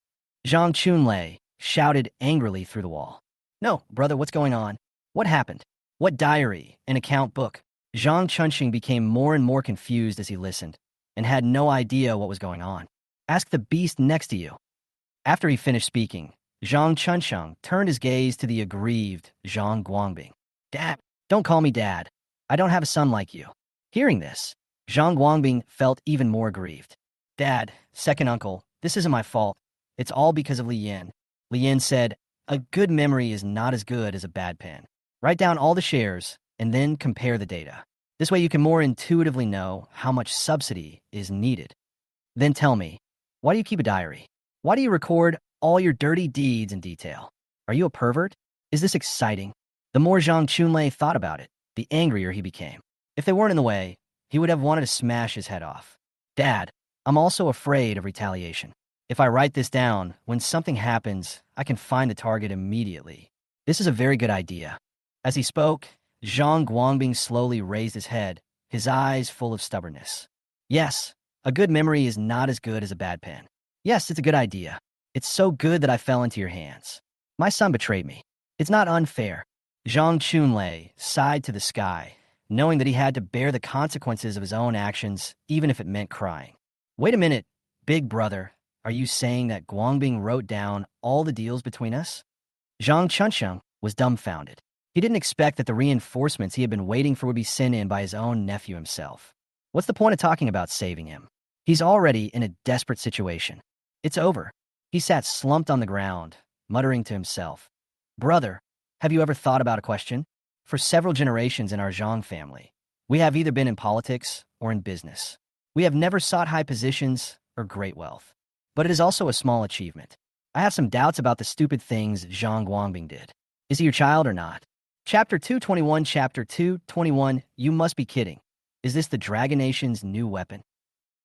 Zhang Chunlei shouted angrily through the wall. "No, brother, what's going on? What happened? What diary and account book?" Zhang Chunxing became more and more confused as he listened, and had no idea what was going on. "Ask the beast next to you." After he finished speaking, Zhang Chunsheng turned his gaze to the aggrieved Zhang Guangbing. "Dad, don't call me dad. I don't have a son like you." Hearing this, Zhang Guangbing felt even more aggrieved. "Dad, second uncle, this isn't my fault. It's all because of Li Yin." Li Yin said, "A good memory is not as good as a bad pen. Write down all the shares and then compare the data. This way you can more intuitively know how much subsidy is needed. Then tell me, why do you keep a diary? Why do you record all your dirty deeds in detail? Are you a pervert? Is this exciting?" The more Zhang Chunlei thought about it, the angrier he became. If they weren't in the way, he would have wanted to smash his head off. "Dad, I'm also afraid of retaliation. If I write this down, when something happens, I can find the target immediately. This is a very good idea." As he spoke, Zhang Guangbing slowly raised his head, his eyes full of stubbornness. "Yes, a good memory is not as good as a bad pen. Yes, it's a good idea. It's so good that I fell into your hands. My son betrayed me. It's not unfair." Zhang Chunlei sighed to the sky, knowing that he had to bear the consequences of his own actions, even if it meant crying. "Wait a minute, big brother. Are you saying that Guangbing wrote down all the deals between us?" Zhang Chunsheng was dumbfounded. He didn't expect that the reinforcements he had been waiting for would be sent in by his own nephew himself. What's the point of talking about saving him? He's already in a desperate situation. It's over. He sat slumped on the ground, muttering to himself. "Brother, have you ever thought about a question? For several generations in our Zhang family, we have either been in politics or in business. We have never sought high positions or great wealth. But it is also a small achievement. I have some doubts about the stupid things Zhang Guangbing did. Is he your child or not?" Chapter 221. Chapter 221. You must be kidding. Is this the Dragon Nation's new weapon?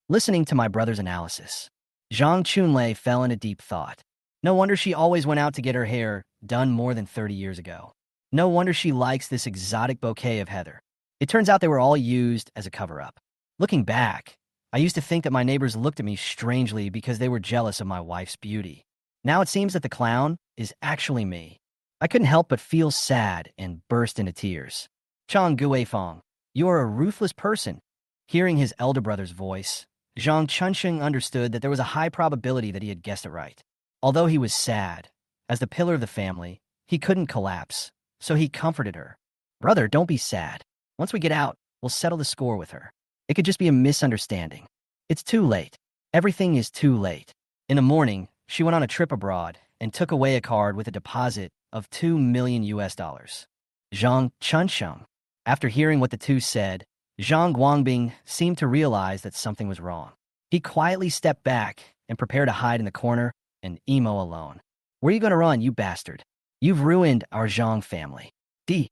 Listening to my brother's analysis, Zhang Chunlei fell into deep thought. No wonder she always went out to get her hair done more than 30 years ago. No wonder she likes this exotic bouquet of heather. It turns out they were all used as a cover-up. Looking back, I used to think that my neighbors looked at me strangely because they were jealous of my wife's beauty. Now it seems that the clown is actually me. I couldn't help but feel sad and burst into tears. "Chang Guifeng, you are a ruthless person." Hearing his elder brother's voice, Zhang Chunsheng understood that there was a high probability that he had guessed it right. Although he was sad, as the pillar of the family, he couldn't collapse, so he comforted her. "Brother, don't be sad. Once we get out, we'll settle the score with her. It could just be a misunderstanding. It's too late. Everything is too late." In the morning, she went on a trip abroad and took away a card with a deposit of $2 million. Zhang Chunsheng. After hearing what the two said, Zhang Guangbing seemed to realize that something was wrong. He quietly stepped back and prepared to hide in the corner and emo alone. Where are you going to run, you bastard? You've ruined our Zhang family. D.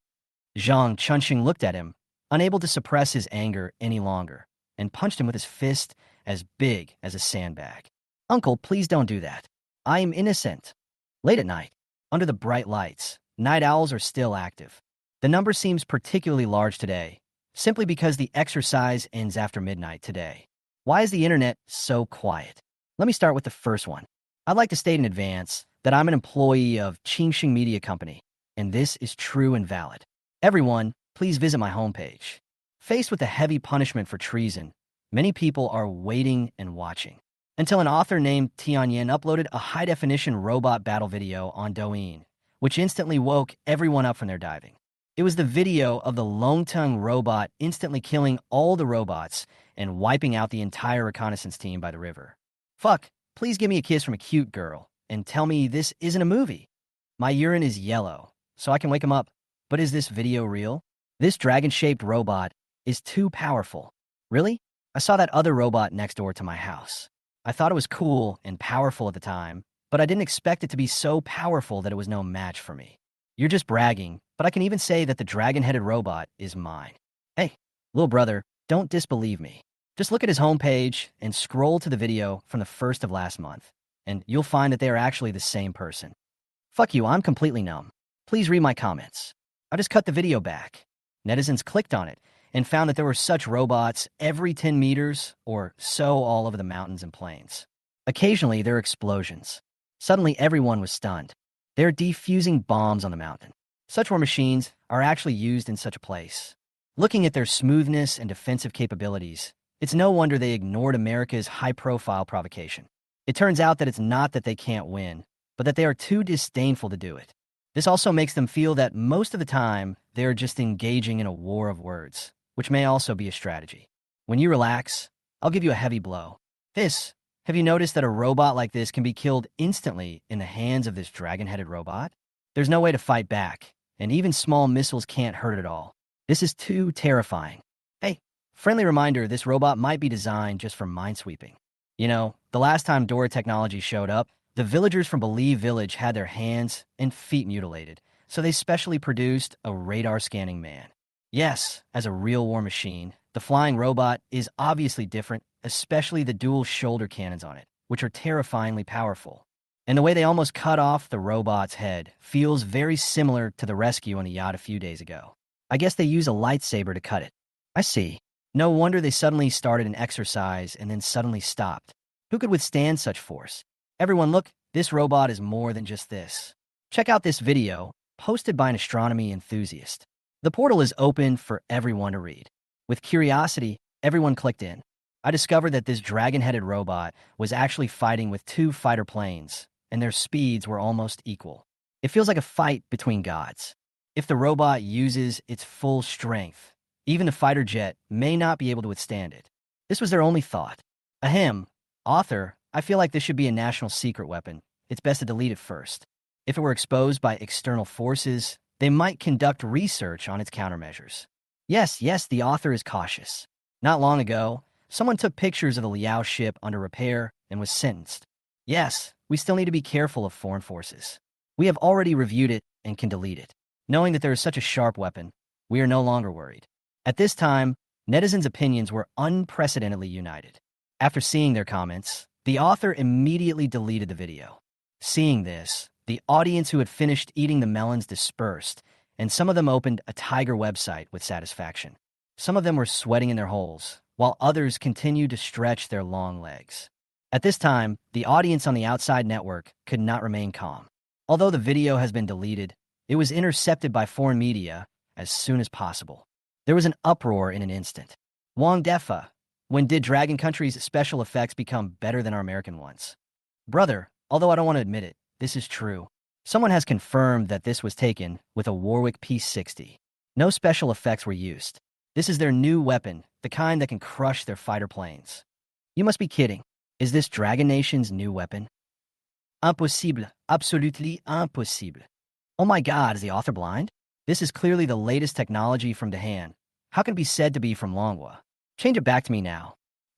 Zhang Chunxing looked at him, unable to suppress his anger any longer, and punched him with his fist as big as a sandbag. Uncle, please don't do that. I am innocent. Late at night, under the bright lights, night owls are still active. The number seems particularly large today, simply because the exercise ends after midnight today. Why is the internet so quiet? Let me start with the first one. I'd like to state in advance that I'm an employee of Qingxing Media Company, and this is true and valid. Everyone, please visit my homepage. Faced with a heavy punishment for treason, many people are waiting and watching. Until an author named Tianyan uploaded a high-definition robot battle video on Douyin, which instantly woke everyone up from their diving. It was the video of the long-tongue robot instantly killing all the robots and wiping out the entire reconnaissance team by the river. Fuck, please give me a kiss from a cute girl and tell me this isn't a movie. My urine is yellow, so I can wake him up. But is this video real? This dragon-shaped robot is too powerful. Really? I saw that other robot next door to my house. I thought it was cool and powerful at the time, but I didn't expect it to be so powerful that it was no match for me. You're just bragging, but I can even say that the dragon-headed robot is mine. Hey, little brother, don't disbelieve me. Just look at his homepage and scroll to the video from the 1st of last month, and you'll find that they are actually the same person. Fuck you, I'm completely numb. Please read my comments. I just cut the video back. Netizens clicked on it and found that there were such robots every 10 meters or so all over the mountains and plains. Occasionally, there are explosions. Suddenly, everyone was stunned. They're defusing bombs on the mountain. Such war machines are actually used in such a place. Looking at their smoothness and defensive capabilities, it's no wonder they ignored America's high-profile provocation. It turns out that it's not that they can't win, but that they are too disdainful to do it. This also makes them feel that most of the time, they're just engaging in a war of words, which may also be a strategy. When you relax, I'll give you a heavy blow. Have you noticed that a robot like this can be killed instantly in the hands of this dragon-headed robot? There's no way to fight back, and even small missiles can't hurt it at all. This is too terrifying. Hey, friendly reminder, this robot might be designed just for minesweeping. You know, the last time Dora technology showed up, the villagers from Believe Village had their hands and feet mutilated, so they specially produced a radar-scanning man. Yes, as a real war machine, the flying robot is obviously different, especially the dual shoulder cannons on it, which are terrifyingly powerful. And the way they almost cut off the robot's head feels very similar to the rescue on the yacht a few days ago. I guess they use a lightsaber to cut it. I see. No wonder they suddenly started an exercise and then suddenly stopped. Who could withstand such force? Everyone look, this robot is more than just this. Check out this video, posted by an astronomy enthusiast. The portal is open for everyone to read. With curiosity, everyone clicked in. I discovered that this dragon-headed robot was actually fighting with 2 fighter planes, and their speeds were almost equal. It feels like a fight between gods. If the robot uses its full strength, even the fighter jet may not be able to withstand it. This was their only thought. Ahem, author, I feel like this should be a national secret weapon. It's best to delete it first. If it were exposed by external forces, they might conduct research on its countermeasures. Yes, the author is cautious. Not long ago, someone took pictures of the Liao ship under repair and was sentenced. Yes, we still need to be careful of foreign forces. We have already reviewed it and can delete it. Knowing that there is such a sharp weapon, we are no longer worried. At this time, netizens' opinions were unprecedentedly united. After seeing their comments, the author immediately deleted the video. Seeing this, the audience who had finished eating the melons dispersed, and some of them opened a Tiger website with satisfaction. Some of them were sweating in their holes, while others continued to stretch their long legs. At this time, the audience on the outside network could not remain calm. Although the video has been deleted, it was intercepted by foreign media as soon as possible. There was an uproar in an instant. Wang Defa, when did Dragon Country's special effects become better than our American ones? Brother, although I don't want to admit it, this is true. Someone has confirmed that this was taken with a Warwick P-60. No special effects were used. This is their new weapon, the kind that can crush their fighter planes. You must be kidding. Is this Dragon Nation's new weapon? Impossible. Absolutely impossible. Oh my god, is the author blind? This is clearly the latest technology from Dahan. How can it be said to be from Manhwa? Change it back to me now.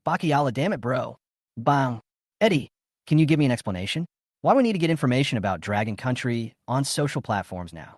Bakiala, damn it, bro. Bang. Eddie, can you give me an explanation? Why do we need to get information about Dragon Country on social platforms now?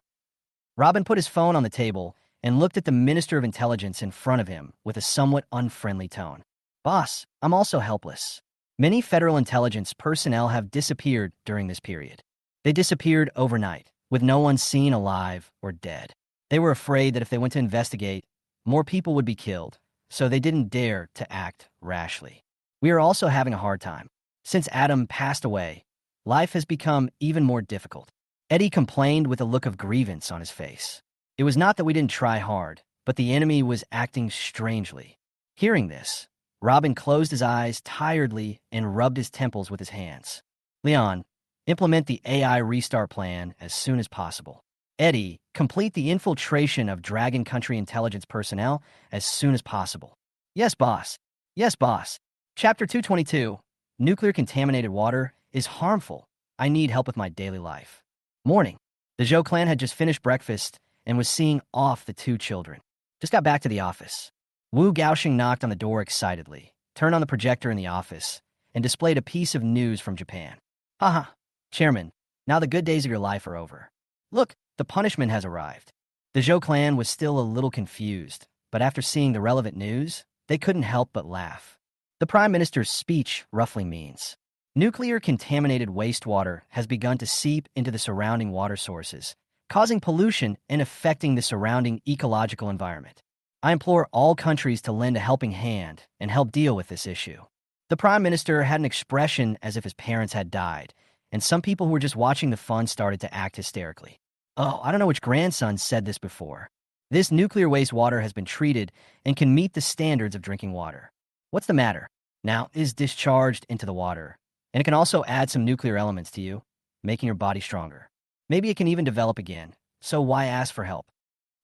Robin put his phone on the table and looked at the Minister of Intelligence in front of him with a somewhat unfriendly tone. Boss, I'm also helpless. Many federal intelligence personnel have disappeared during this period. They disappeared overnight, with no one seen alive or dead. They were afraid that if they went to investigate, more people would be killed, so they didn't dare to act rashly. We are also having a hard time. Since Adam passed away, life has become even more difficult. Eddie complained with a look of grievance on his face. It was not that we didn't try hard, but the enemy was acting strangely. Hearing this, Robin closed his eyes tiredly and rubbed his temples with his hands. Leon, implement the AI restart plan as soon as possible. Eddie, complete the infiltration of Dragon Country intelligence personnel as soon as possible. Yes, boss. Yes, boss. Chapter 222, Nuclear Contaminated Water is Harmful. I need help with my daily life. Morning. The Zhou clan had just finished breakfast and was seeing off the two children. Just got back to the office. Wu Gaoxing knocked on the door excitedly, turned on the projector in the office, and displayed a piece of news from Japan. Haha, Chairman, now the good days of your life are over. Look, the punishment has arrived. The Zhou clan was still a little confused, but after seeing the relevant news, they couldn't help but laugh. The Prime Minister's speech roughly means, nuclear contaminated wastewater has begun to seep into the surrounding water sources, causing pollution and affecting the surrounding ecological environment. I implore all countries to lend a helping hand and help deal with this issue. The Prime Minister had an expression as if his parents had died, and some people who were just watching the fun started to act hysterically. Oh, I don't know which grandson said this before. This nuclear wastewater has been treated and can meet the standards of drinking water. What's the matter? Now is discharged into the water, and it can also add some nuclear elements to you, making your body stronger. Maybe it can even develop again, so why ask for help?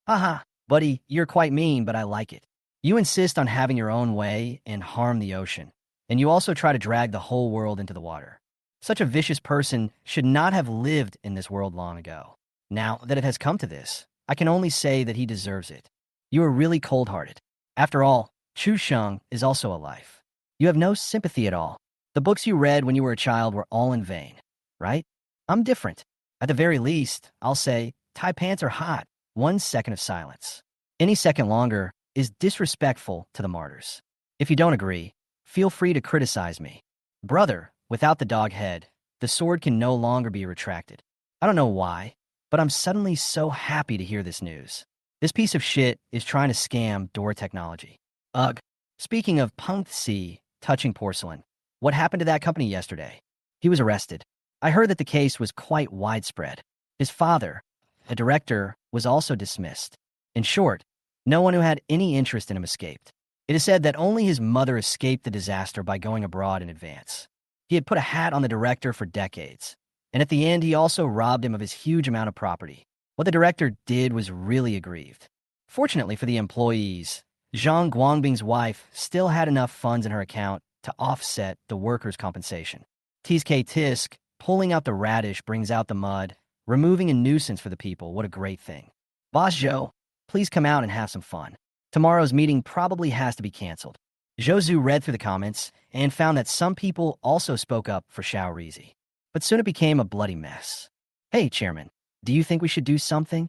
Haha, buddy, you're quite mean, but I like it. You insist on having your own way and harm the ocean, and you also try to drag the whole world into the water. Such a vicious person should not have lived in this world long ago. Now that it has come to this, I can only say that he deserves it. You are really cold-hearted. After all, Chu Sheng is also a life. You have no sympathy at all. The books you read when you were a child were all in vain, right? I'm different. At the very least, I'll say, Thai pants are hot. 1 second of silence. Any second longer is disrespectful to the martyrs. If you don't agree, feel free to criticize me. Brother, without the dog head, the sword can no longer be retracted. I don't know why, but I'm suddenly so happy to hear this news. This piece of shit is trying to scam door technology. Ugh. Speaking of Punkt C, touching porcelain, what happened to that company yesterday? He was arrested. I heard that the case was quite widespread. His father, a director, was also dismissed. In short, no one who had any interest in him escaped. It is said that only his mother escaped the disaster by going abroad in advance. He had put a hat on the director for decades, and at the end he also robbed him of his huge amount of property. What the director did was really aggrieved. Fortunately for the employees, Zhang Guangbing's wife still had enough funds in her account to offset the workers' compensation. Tisk tisk, pulling out the radish brings out the mud, removing a nuisance for the people. What a great thing. Boss Zhou, please come out and have some fun. Tomorrow's meeting probably has to be canceled. Zhou Zhu read through the comments and found that some people also spoke up for Xiao Rizi. But soon it became a bloody mess. Hey, Chairman, do you think we should do something?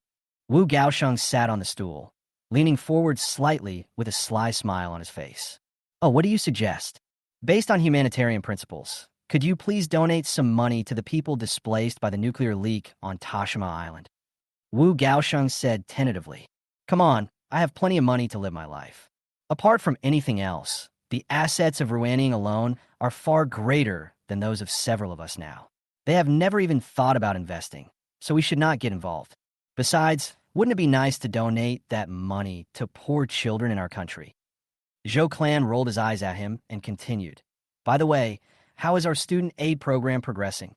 Wu Gaosheng sat on the stool, leaning forward slightly with a sly smile on his face. Oh, what do you suggest? Based on humanitarian principles, could you please donate some money to the people displaced by the nuclear leak on Tashima Island? Wu Gaosheng said tentatively. Come on, I have plenty of money to live my life. Apart from anything else, the assets of Ruanian alone are far greater than those of several of us now. They have never even thought about investing, so we should not get involved. Besides, wouldn't it be nice to donate that money to poor children in our country? Zhou Clan rolled his eyes at him and continued. By the way, how is our student aid program progressing?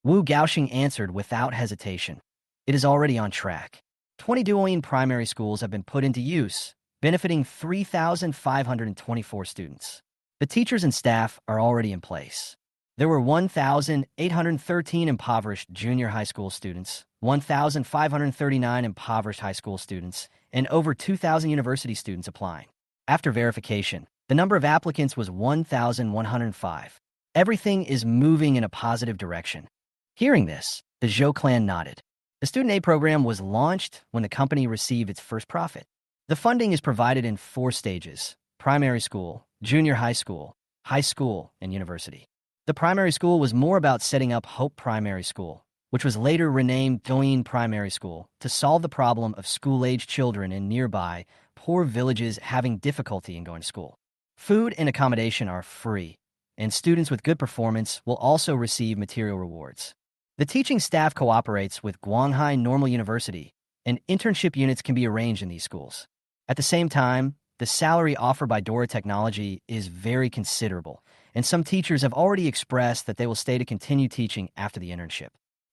Wu Gaoxing answered without hesitation. It is already on track. 20 Duoyin primary schools have been put into use, benefiting 3,524 students. The teachers and staff are already in place. There were 1,813 impoverished junior high school students, 1,539 impoverished high school students, and over 2,000 university students applying. After verification, the number of applicants was 1,105. Everything is moving in a positive direction. Hearing this, the Zhou clan nodded. The student aid program was launched when the company received its first profit. The funding is provided in 4 stages: primary school, junior high school, and university. The primary school was more about setting up Hope Primary School, which was later renamed Douyin Primary School, to solve the problem of school-age children in nearby, poor villages having difficulty in going to school. Food and accommodation are free, and students with good performance will also receive material rewards. The teaching staff cooperates with Guanghai Normal University, and internship units can be arranged in these schools. At the same time, the salary offered by Dora Technology is very considerable, and some teachers have already expressed that they will stay to continue teaching after the internship.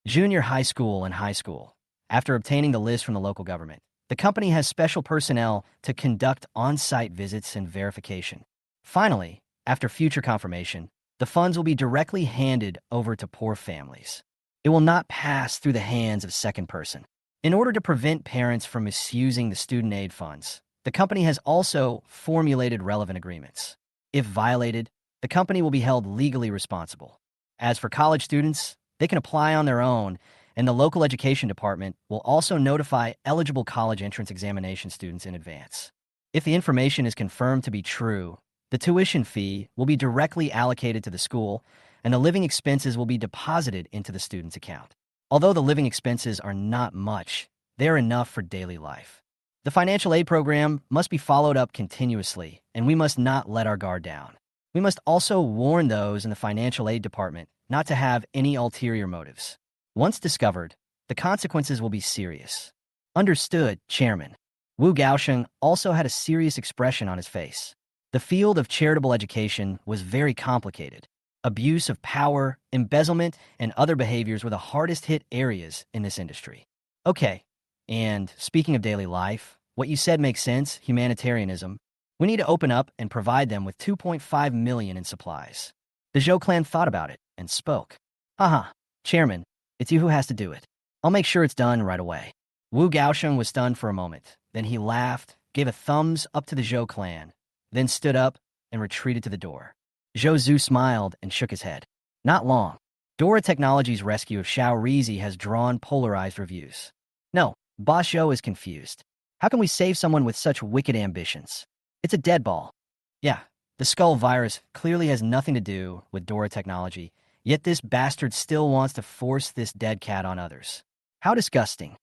Junior high school and high school. After obtaining the list from the local government, the company has special personnel to conduct on-site visits and verification. Finally, after future confirmation, the funds will be directly handed over to poor families. It will not pass through the hands of second person. In order to prevent parents from misusing the student aid funds, the company has also formulated relevant agreements. If violated, the company will be held legally responsible. As for college students, they can apply on their own, and the local education department will also notify eligible college entrance examination students in advance. If the information is confirmed to be true, the tuition fee will be directly allocated to the school, and the living expenses will be deposited into the student's account. Although the living expenses are not much, they are enough for daily life. The financial aid program must be followed up continuously, and we must not let our guard down. We must also warn those in the financial aid department not to have any ulterior motives. Once discovered, the consequences will be serious. Understood, Chairman. Wu Gaosheng also had a serious expression on his face. The field of charitable education was very complicated. Abuse of power, embezzlement, and other behaviors were the hardest hit areas in this industry. Okay, and speaking of daily life, what you said makes sense, humanitarianism. We need to open up and provide them with 2.5 million in supplies. The Zhou clan thought about it and spoke. Haha, Chairman, it's you who has to do it. I'll make sure it's done right away. Wu Gaosheng was stunned for a moment. Then he laughed, gave a thumbs up to the Zhou clan, then stood up and retreated to the door. Zhou Zhu smiled and shook his head. Not long. Dora Technology's rescue of Xiao Rizi has drawn polarized reviews. No, Boss Zhou is confused. How can we save someone with such wicked ambitions? It's a dead ball. Yeah, the skull virus clearly has nothing to do with Dora Technology, yet this bastard still wants to force this dead cat on others. How disgusting.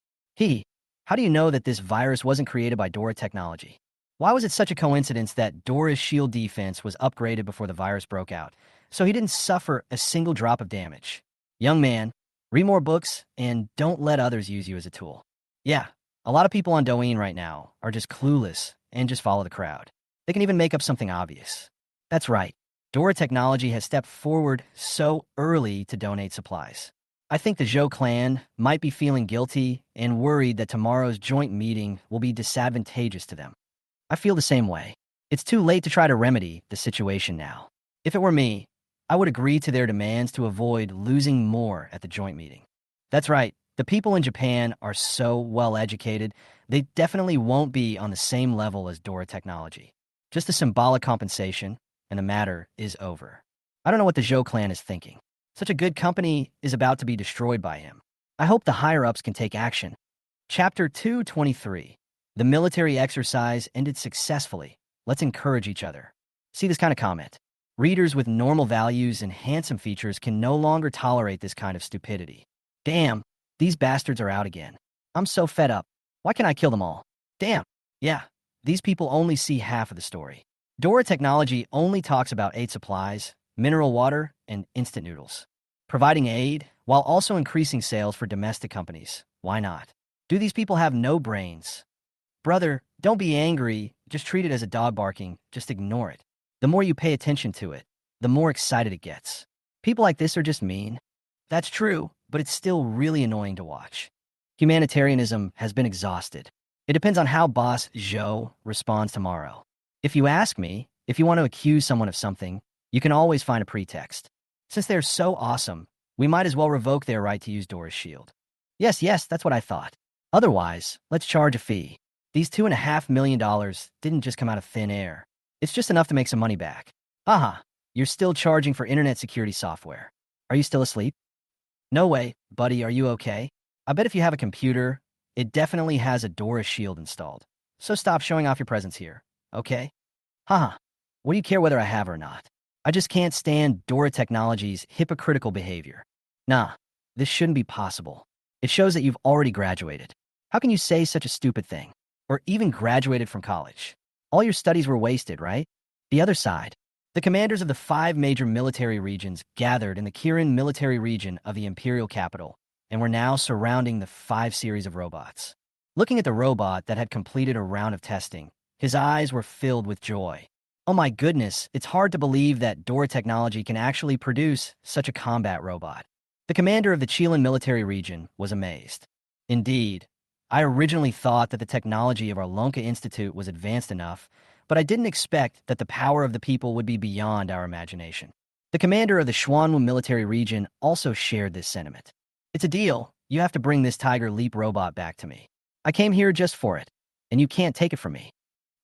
How do you know that this virus wasn't created by Dora Technology? Why was it such a coincidence that Dora's shield defense was upgraded before the virus broke out, so he didn't suffer a single drop of damage? Young man, read more books and don't let others use you as a tool. Yeah, a lot of people on Douyin right now are just clueless and just follow the crowd. They can even make up something obvious. That's right. Dora Technology has stepped forward so early to donate supplies. I think the Zhou clan might be feeling guilty and worried that tomorrow's joint meeting will be disadvantageous to them. I feel the same way. It's too late to try to remedy the situation now. If it were me, I would agree to their demands to avoid losing more at the joint meeting. That's right. The people in Japan are so well educated, they definitely won't be on the same level as Dora Technology. Just a symbolic compensation, and the matter is over. I don't know what the Zhou clan is thinking. Such a good company is about to be destroyed by him. I hope the higher-ups can take action. Chapter 223. The military exercise ended successfully. Let's encourage each other. See this kind of comment. Readers with normal values and handsome features can no longer tolerate this kind of stupidity. Damn, these bastards are out again. I'm so fed up. Why can't I kill them all? Damn. Yeah, these people only see half of the story. Dora Technology only talks about aid supplies, mineral water, and instant noodles. Providing aid while also increasing sales for domestic companies. Why not? Do these people have no brains? Brother, don't be angry. Just treat it as a dog barking. Just ignore it. The more you pay attention to it, the more excited it gets. People like this are just mean. That's true, but it's still really annoying to watch. Humanitarianism has been exhausted. It depends on how Boss Zhou responds tomorrow. If you ask me, if you want to accuse someone of something, you can always find a pretext. Since they're so awesome, we might as well revoke their right to use Dora's shield. Yes, that's what I thought. Otherwise, let's charge a fee. These $2.5 million didn't just come out of thin air. It's just enough to make some money back. Haha, You're still charging for internet security software. Are you still asleep? No way, buddy, are you okay? I bet if you have a computer, it definitely has a Dora shield installed. So stop showing off your presence here, okay? Haha, what do you care whether I have or not? I just can't stand Dora Technologies' hypocritical behavior. Nah, this shouldn't be possible. It shows that you've already graduated. How can you say such a stupid thing? Or even graduated from college? All your studies were wasted, right? The other side. The commanders of the 5 major military regions gathered in the Kirin military region of the imperial capital and were now surrounding the 5 series of robots. Looking at the robot that had completed a round of testing, his eyes were filled with joy. Oh my goodness, it's hard to believe that Dora Technology can actually produce such a combat robot. The commander of the Chilean military region was amazed. Indeed, I originally thought that the technology of our Lonka Institute was advanced enough, but I didn't expect that the power of the people would be beyond our imagination. The commander of the Xuanwu military region also shared this sentiment. It's a deal. You have to bring this Tiger Leap robot back to me. I came here just for it, and you can't take it from me.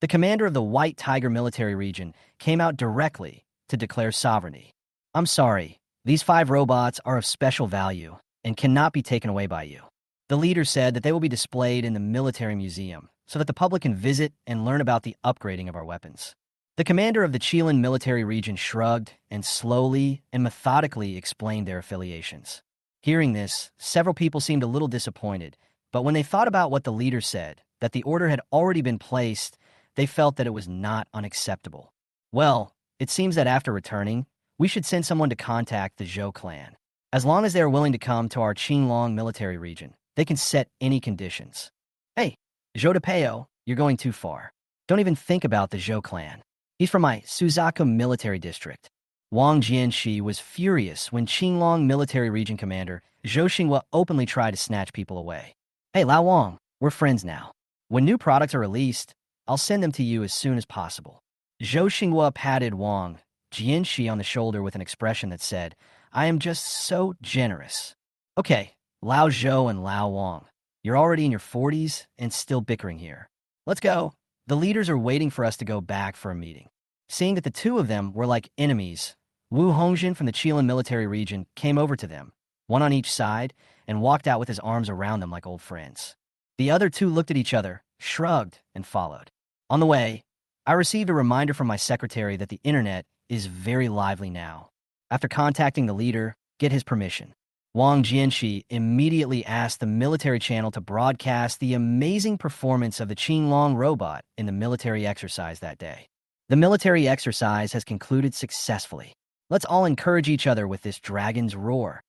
The commander of the White Tiger military region came out directly to declare sovereignty. I'm sorry, these 5 robots are of special value and cannot be taken away by you. The leader said that they will be displayed in the military museum so that the public can visit and learn about the upgrading of our weapons. The commander of the Chilean military region shrugged and slowly and methodically explained their affiliations. Hearing this, several people seemed a little disappointed, but when they thought about what the leader said, that the order had already been placed, they felt that it was not unacceptable. Well, it seems that after returning, we should send someone to contact the Zhou clan. As long as they are willing to come to our Qinglong military region, they can set any conditions. Hey, Zhou de Peo, you're going too far. Don't even think about the Zhou clan. He's from my Suzaka military district. Wang Jianxi was furious when Qinglong military region commander Zhou Xinghua openly tried to snatch people away. Hey, Lao Wang, we're friends now. When new products are released, I'll send them to you as soon as possible. Zhou Xinghua patted Wang Jianxi on the shoulder with an expression that said, I am just so generous. Okay, Lao Zhou and Lao Wang, you're already in your 40s and still bickering here. Let's go. The leaders are waiting for us to go back for a meeting. Seeing that the two of them were like enemies, Wu Hongjin from the Chilean military region came over to them, one on each side, and walked out with his arms around them like old friends. The other two looked at each other, shrugged, and followed. On the way, I received a reminder from my secretary that the internet is very lively now. After contacting the leader, get his permission. Wang Jianxi immediately asked the military channel to broadcast the amazing performance of the Qinglong robot in the military exercise that day. The military exercise has concluded successfully. Let's all encourage each other with this dragon's roar.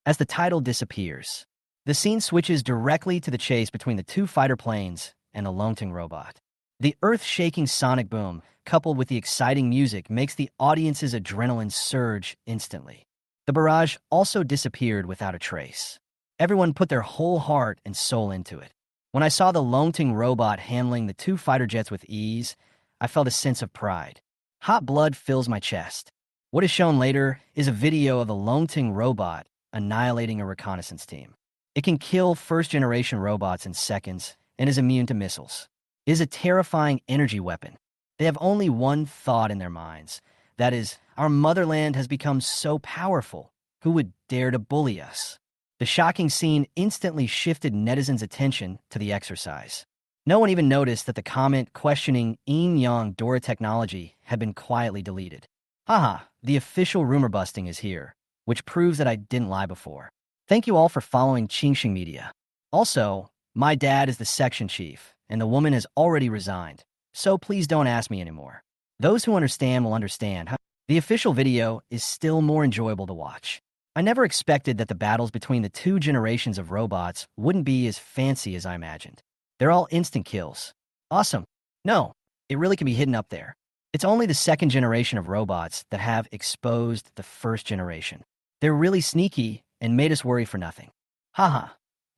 As the title disappears, the scene switches directly to the chase between the 2 fighter planes and a Longting robot. The earth-shaking sonic boom, coupled with the exciting music, makes the audience's adrenaline surge instantly. The barrage also disappeared without a trace. Everyone put their whole heart and soul into it. When I saw the Longting robot handling the 2 fighter jets with ease, I felt a sense of pride. Hot blood fills my chest. What is shown later is a video of the Longting robot annihilating a reconnaissance team. It can kill first-generation robots in seconds and is immune to missiles. It is a terrifying energy weapon. They have only one thought in their minds. That is, our motherland has become so powerful. Who would dare to bully us? The shocking scene instantly shifted netizens' attention to the exercise. No one even noticed that the comment questioning Yin Yang Dora Technology had been quietly deleted. Haha, the official rumor busting is here, which proves that I didn't lie before. Thank you all for following Qingxing Media. Also, my dad is the section chief, and the woman has already resigned, so please don't ask me anymore. Those who understand will understand. The official video is still more enjoyable to watch. I never expected that the battles between the 2 generations of robots wouldn't be as fancy as I imagined. They're all instant kills. Awesome. No, it really can be hidden up there. It's only the 2nd generation of robots that have exposed the 1st generation. They're really sneaky and made us worry for nothing. Haha,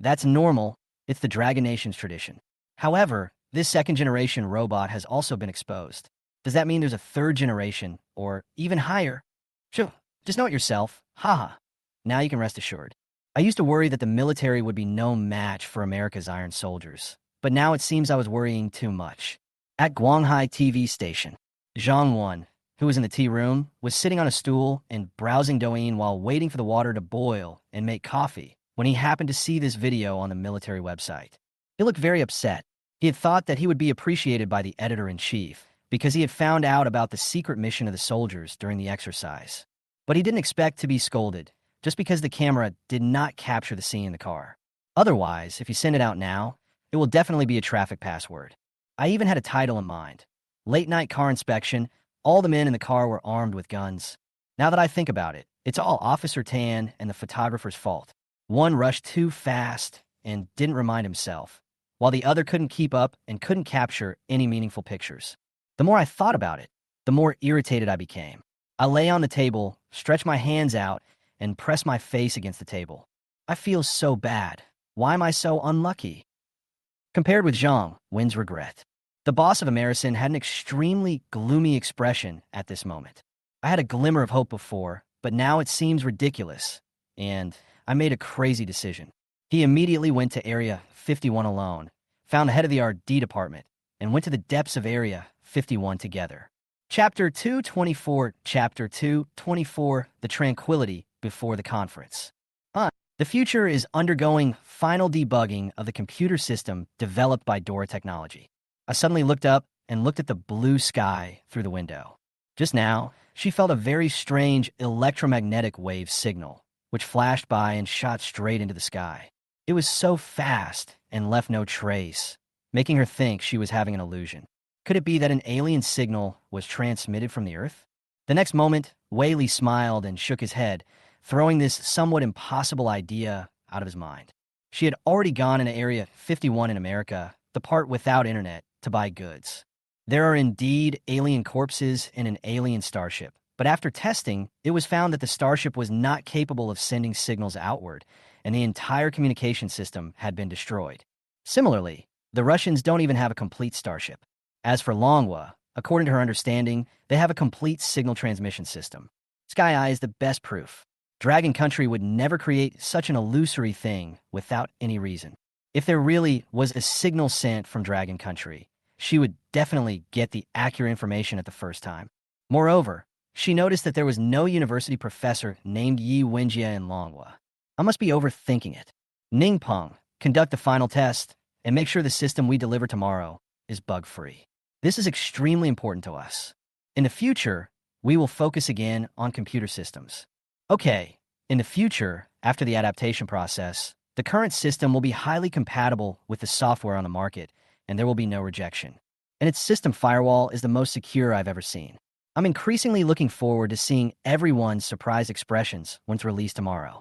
that's normal. It's the Dragon Nation's tradition. However, this 2nd generation robot has also been exposed. Does that mean there's a 3rd generation, or even higher? Sure, just know it yourself. Haha. Now you can rest assured. I used to worry that the military would be no match for America's Iron Soldiers, but now it seems I was worrying too much. At Guanghai TV station, Zhang 1, who was in the tea room, was sitting on a stool and browsing Douyin while waiting for the water to boil and make coffee when he happened to see this video on the military website. He looked very upset. He had thought that he would be appreciated by the editor-in-chief because he had found out about the secret mission of the soldiers during the exercise. But he didn't expect to be scolded just because the camera did not capture the scene in the car. Otherwise, if you send it out now, it will definitely be a traffic password. I even had a title in mind. Late night car inspection, all the men in the car were armed with guns. Now that I think about it, it's all Officer Tan and the photographer's fault. One rushed too fast and didn't remind himself, while the other couldn't keep up and couldn't capture any meaningful pictures. The more I thought about it, the more irritated I became. I lay on the table, stretched my hands out, and pressed my face against the table. I feel so bad. Why am I so unlucky? Compared with Zhang, Wen's regret. The boss of American had an extremely gloomy expression at this moment. I had a glimmer of hope before, but now it seems ridiculous, and I made a crazy decision. He immediately went to Area 51 alone, found the head of the R&D department, and went to the depths of Area 51 together. Chapter 224, Chapter 224, The Tranquility Before the Conference. The future is undergoing final debugging of the computer system developed by Dora Technology. I suddenly looked up and looked at the blue sky through the window. Just now, she felt a very strange electromagnetic wave signal, which flashed by and shot straight into the sky. It was so fast and left no trace, making her think she was having an illusion. Could it be that an alien signal was transmitted from the Earth? The next moment, Whaley smiled and shook his head, throwing this somewhat impossible idea out of his mind. She had already gone into Area 51 in America, the part without internet, to buy goods. There are indeed alien corpses in an alien starship, but after testing, it was found that the starship was not capable of sending signals outward, and the entire communication system had been destroyed. Similarly, the Russians don't even have a complete starship. As for Manhwa, according to her understanding, they have a complete signal transmission system. Sky Eye is the best proof. Dragon Country would never create such an illusory thing without any reason. If there really was a signal sent from Dragon Country, she would definitely get the accurate information at the first time. Moreover, she noticed that there was no university professor named Yi Wenjia in Manhwa. I must be overthinking it. Ningpeng, conduct the final test and make sure the system we deliver tomorrow is bug-free. This is extremely important to us. In the future, we will focus again on computer systems. Okay, in the future, after the adaptation process, the current system will be highly compatible with the software on the market, and there will be no rejection. And its system firewall is the most secure I've ever seen. I'm increasingly looking forward to seeing everyone's surprised expressions when it's released tomorrow.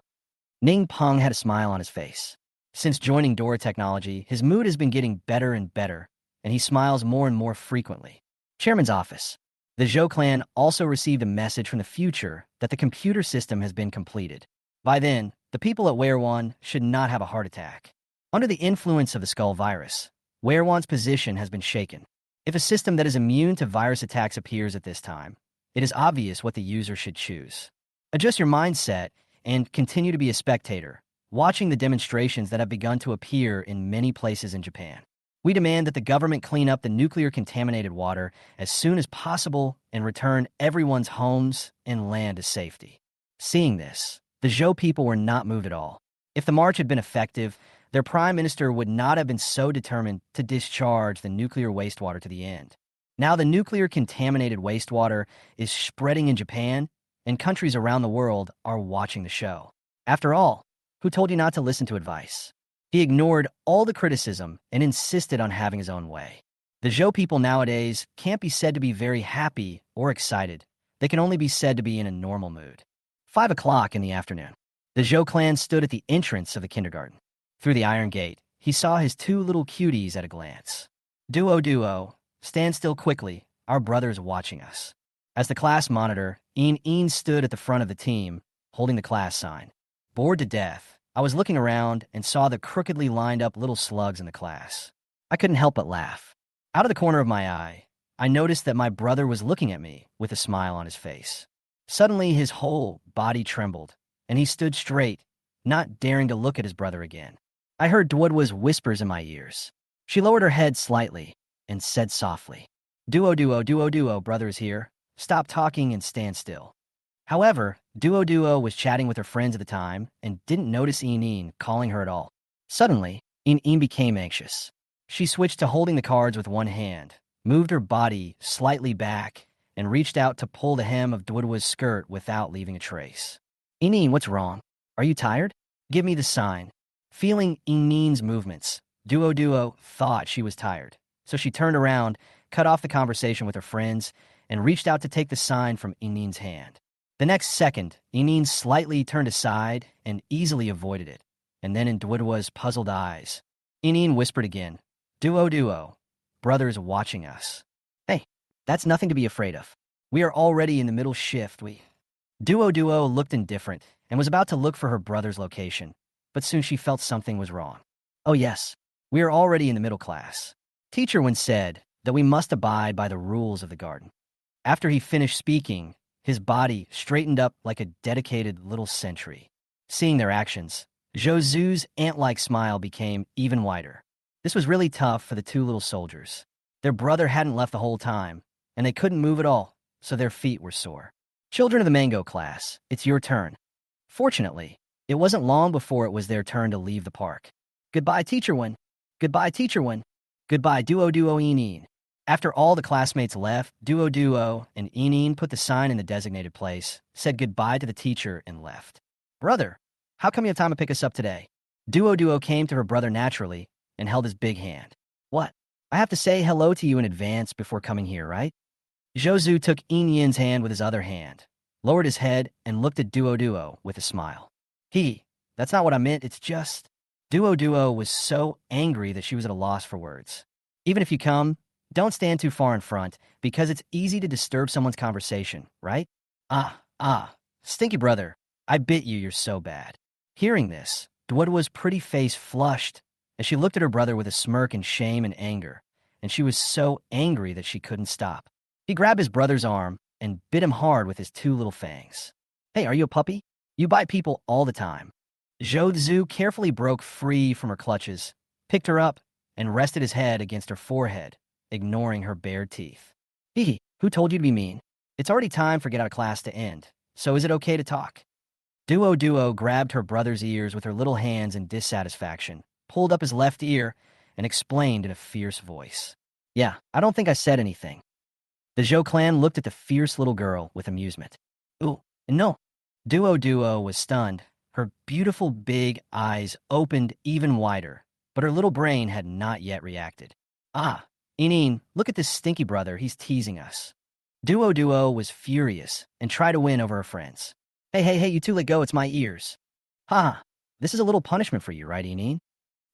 Ning Peng had a smile on his face. Since joining Dora Technology, his mood has been getting better and better, and he smiles more and more frequently. Chairman's office. The Zhou clan also received a message from the future that the computer system has been completed. By then, the people at Werewon should not have a heart attack. Under the influence of the skull virus, Werewon's position has been shaken. If a system that is immune to virus attacks appears at this time, it is obvious what the user should choose. Adjust your mindset and continue to be a spectator, watching the demonstrations that have begun to appear in many places in Japan. We demand that the government clean up the nuclear-contaminated water as soon as possible and return everyone's homes and land to safety. Seeing this, the Zhou people were not moved at all. If the march had been effective, their prime minister would not have been so determined to discharge the nuclear wastewater to the end. Now the nuclear-contaminated wastewater is spreading in Japan, and countries around the world are watching the show. After all, who told you not to listen to advice? He ignored all the criticism and insisted on having his own way. The Zhou people nowadays can't be said to be very happy or excited. They can only be said to be in a normal mood. 5 o'clock in the afternoon. The Zhou clan stood at the entrance of the kindergarten. Through the iron gate, he saw his 2 little cuties at a glance. Duo, stand still quickly. Our brother is watching us. As the class monitor, Een stood at the front of the team, holding the class sign. Bored to death, I was looking around and saw the crookedly lined up little slugs in the class. I couldn't help but laugh. Out of the corner of my eye, I noticed that my brother was looking at me with a smile on his face. Suddenly, his whole body trembled, and he stood straight, not daring to look at his brother again. I heard Duodwa's whispers in my ears. She lowered her head slightly and said softly, Duo, brother is here. stop talking and stand still. However, Duo was chatting with her friends at the time and didn't notice Een calling her at all. Suddenly, Een became anxious. She switched to holding the cards with one hand, moved her body slightly back, and reached out to pull the hem of Duo's skirt without leaving a trace. Een, what's wrong? Are you tired? Give me the sign. Feeling Eneen's movements, Duo thought she was tired, so she turned around, cut off the conversation with her friends, and reached out to take the sign from Eneen's hand. The next second, Een slightly turned aside and easily avoided it, and then in Duo's puzzled eyes, Een whispered again, Duo, brother's watching us. Hey, that's nothing to be afraid of. We are already in the middle shift, Duo looked indifferent and was about to look for her brother's location, but soon she felt something was wrong. Oh yes, we are already in the middle class. Teacher once said that we must abide by the rules of the garden. After he finished speaking, his body straightened up like a dedicated little sentry. Seeing their actions, Zhouzu's ant-like smile became even wider. This was really tough for the two little soldiers. Their brother hadn't left the whole time, and they couldn't move at all, so their feet were sore. Children of the Mango class, it's your turn. Fortunately, it wasn't long before it was their turn to leave the park. Goodbye, Teacher Wen. Goodbye, Teacher Wen. Goodbye, Duo Een. After all the classmates left, Duo and Een put the sign in the designated place, said goodbye to the teacher, and left. Brother, how come you have time to pick us up today? Duo came to her brother naturally and held his big hand. What? I have to say hello to you in advance before coming here, right? Zhouzu took En's hand with his other hand, lowered his head, and looked at Duo with a smile. That's not what I meant, it's just... Duo was so angry that she was at a loss for words. Even if you come, don't stand too far in front, because it's easy to disturb someone's conversation, right? Stinky brother, I bit you, you're so bad. Hearing this, Duo's pretty face flushed as she looked at her brother with a smirk in shame and anger, and she was so angry that she couldn't stop. He grabbed his brother's arm and bit him hard with his two little fangs. Hey, are you a puppy? You bite people all the time. Zhouzu carefully broke free from her clutches, picked her up, and rested his head against her forehead, ignoring her bared teeth. Who told you to be mean? It's already time for get out of class to end, so is it okay to talk? Duo grabbed her brother's ears with her little hands in dissatisfaction, pulled up his left ear, and explained in a fierce voice. Yeah, I don't think I said anything. The Zhou clan looked at the fierce little girl with amusement. Ooh, no. Duo was stunned. Her beautiful big eyes opened even wider, but her little brain had not yet reacted. Een, look at this stinky brother, he's teasing us. Duo was furious and tried to win over her friends. Hey, you two let go, it's my ears. This is a little punishment for you, right, Een?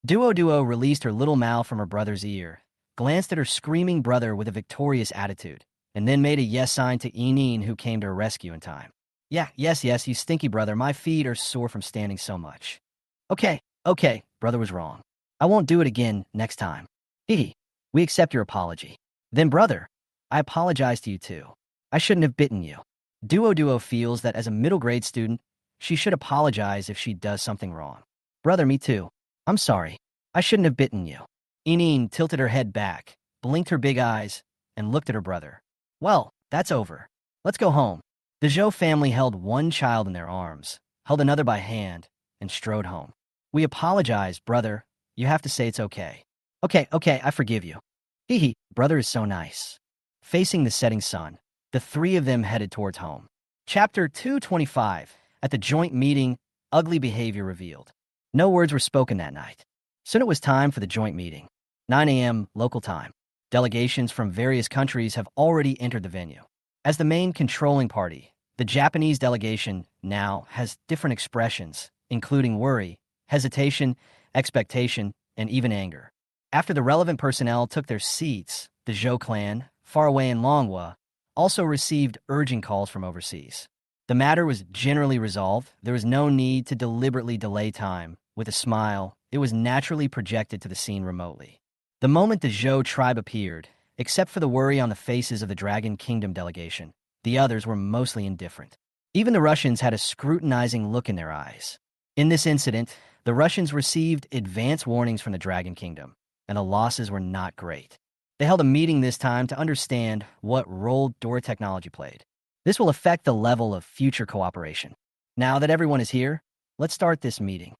Duo released her little mouth from her brother's ear, glanced at her screaming brother with a victorious attitude, and then made a yes sign to Een, who came to her rescue in time. Yes, you stinky brother, my feet are sore from standing so much. Okay, brother was wrong. I won't do it again next time. We accept your apology. Then brother, I apologize to you too. I shouldn't have bitten you. Duo feels that as a middle grade student, she should apologize if she does something wrong. Brother, me too. I'm sorry. I shouldn't have bitten you. Een tilted her head back, blinked her big eyes, and looked at her brother. Well, that's over. Let's go home. The Zhou family held one child in their arms, held another by hand, and strode home. We apologize, brother. You have to say it's okay. Okay, I forgive you. Brother is so nice. Facing the setting sun, the three of them headed towards home. Chapter 225. At the joint meeting, ugly behavior revealed. No words were spoken that night. Soon it was time for the joint meeting. 9 a.m. local time. Delegations from various countries have already entered the venue. As the main controlling party, the Japanese delegation now has different expressions, including worry, hesitation, expectation, and even anger. After the relevant personnel took their seats, the Zhou clan, far away in Manhwa, also received urgent calls from overseas. The matter was generally resolved. There was no need to deliberately delay time. With a smile, it was naturally projected to the scene remotely. The moment the Zhou tribe appeared, except for the worry on the faces of the Dragon Kingdom delegation, the others were mostly indifferent. Even the Russians had a scrutinizing look in their eyes. In this incident, the Russians received advance warnings from the Dragon Kingdom, and the losses were not great. They held a meeting this time to understand what role Dora technology played. This will affect the level of future cooperation. Now that everyone is here, let's start this meeting.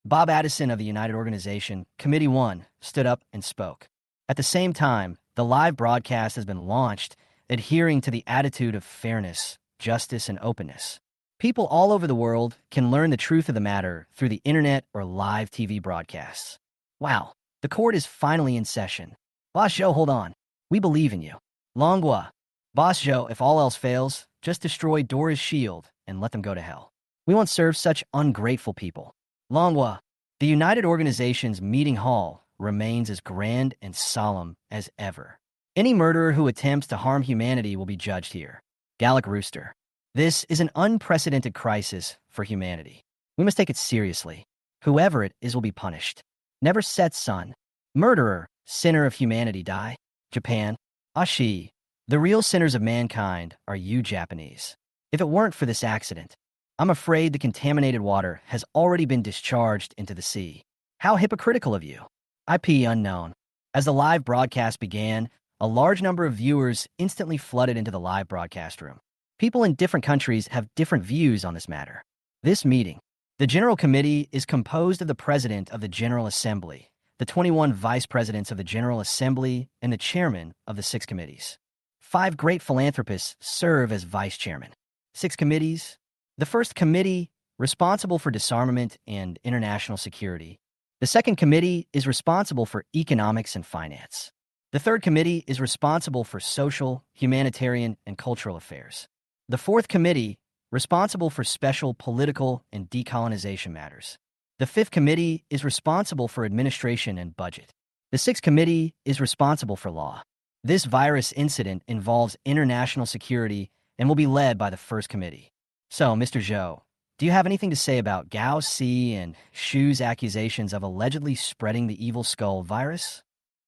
Bob Addison of the United Organization, Committee 1, stood up and spoke. At the same time, the live broadcast has been launched, adhering to the attitude of fairness, justice, and openness. People all over the world can learn the truth of the matter through the internet or live TV broadcasts. Wow, the court is finally in session. Boss Joe, hold on. We believe in you. Manhwa. Boss Joe, if all else fails, just destroy Dora's shield and let them go to hell. We won't serve such ungrateful people. Manhwa. The United Organization's meeting hall remains as grand and solemn as ever. Any murderer who attempts to harm humanity will be judged here. Gallic Rooster. This is an unprecedented crisis for humanity. We must take it seriously. Whoever it is will be punished. Never set son. Murderer, sinner of humanity, die. Japan. Ashi. The real sinners of mankind are you Japanese. If it weren't for this accident, I'm afraid the contaminated water has already been discharged into the sea. How hypocritical of you. IP unknown. As the live broadcast began, a large number of viewers instantly flooded into the live broadcast room. People in different countries have different views on this matter. This meeting, the General Committee, is composed of the President of the General Assembly, the 21 Vice Presidents of the General Assembly, and the Chairman of the 6 committees. 5 great philanthropists serve as Vice Chairman. 6 committees. The first committee, responsible for disarmament and international security. The second committee is responsible for economics and finance. The third committee is responsible for social, humanitarian, and cultural affairs. The fourth committee, responsible for special political and decolonization matters. The fifth committee is responsible for administration and budget. The sixth committee is responsible for law. This virus incident involves international security and will be led by the first committee. So, Mr. Zhou, do you have anything to say about Gao Si and Shu's accusations of allegedly spreading the evil skull virus?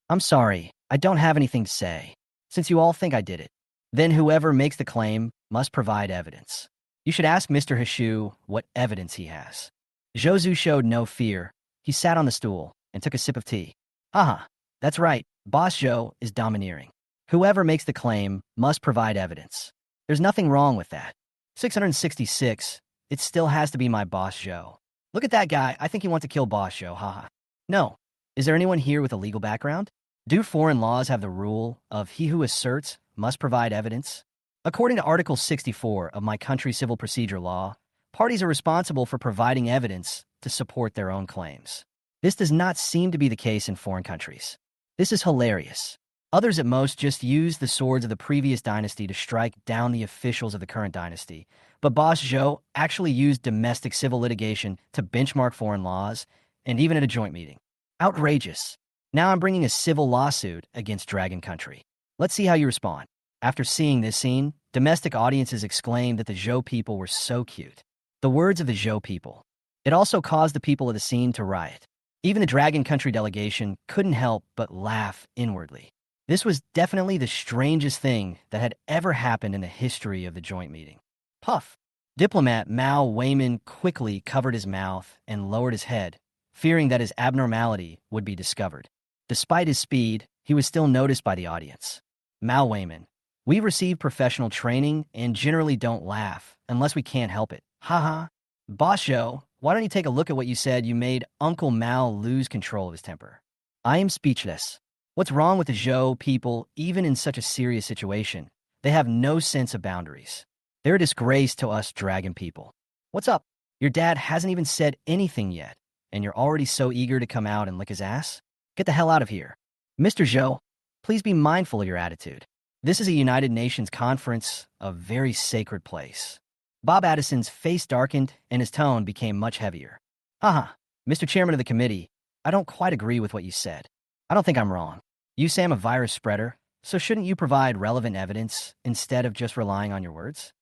I'm sorry, I don't have anything to say. Since you all think I did it, then whoever makes the claim must provide evidence. You should ask Mr. Hishu what evidence he has. Zhou showed no fear. He sat on the stool and took a sip of tea. Haha, that's right, Boss Zhou is domineering. Whoever makes the claim must provide evidence. There's nothing wrong with that. 666, it still has to be my Boss Zhou. Look at that guy, I think he wants to kill Boss Zhou, haha. No. Is there anyone here with a legal background? Do foreign laws have the rule of he who asserts must provide evidence? According to Article 64 of my country's civil procedure law, parties are responsible for providing evidence to support their own claims. This does not seem to be the case in foreign countries. This is hilarious. Others at most just use the swords of the previous dynasty to strike down the officials of the current dynasty. But Boss Zhou actually used domestic civil litigation to benchmark foreign laws, and even at a joint meeting. Outrageous. Now I'm bringing a civil lawsuit against Dragon Country. Let's see how you respond. After seeing this scene, domestic audiences exclaimed that the Zhou people were so cute. The words of the Zhou people. It also caused the people of the scene to riot. Even the Dragon Country delegation couldn't help but laugh inwardly. This was definitely the strangest thing that had ever happened in the history of the joint meeting. Puff. Diplomat Mao Weiman quickly covered his mouth and lowered his head, fearing that his abnormality would be discovered. Despite his speed, he was still noticed by the audience. Mao Weiman. We receive professional training and generally don't laugh unless we can't help it. Haha. Boss Zhou, why don't you take a look at what you said? You made Uncle Mao lose control of his temper. I am speechless. What's wrong with the Zhou people, even in such a serious situation? They have no sense of boundaries. They're a disgrace to us dragon people. What's up? Your dad hasn't even said anything yet, and you're already so eager to come out and lick his ass? Get the hell out of here. Mr. Zhou, please be mindful of your attitude. This is a United Nations conference, a very sacred place. Bob Addison's face darkened and his tone became much heavier. Haha, Mr. Chairman of the committee, I don't quite agree with what you said. I don't think I'm wrong. You say I'm a virus spreader, so shouldn't you provide relevant evidence instead of just relying on your words?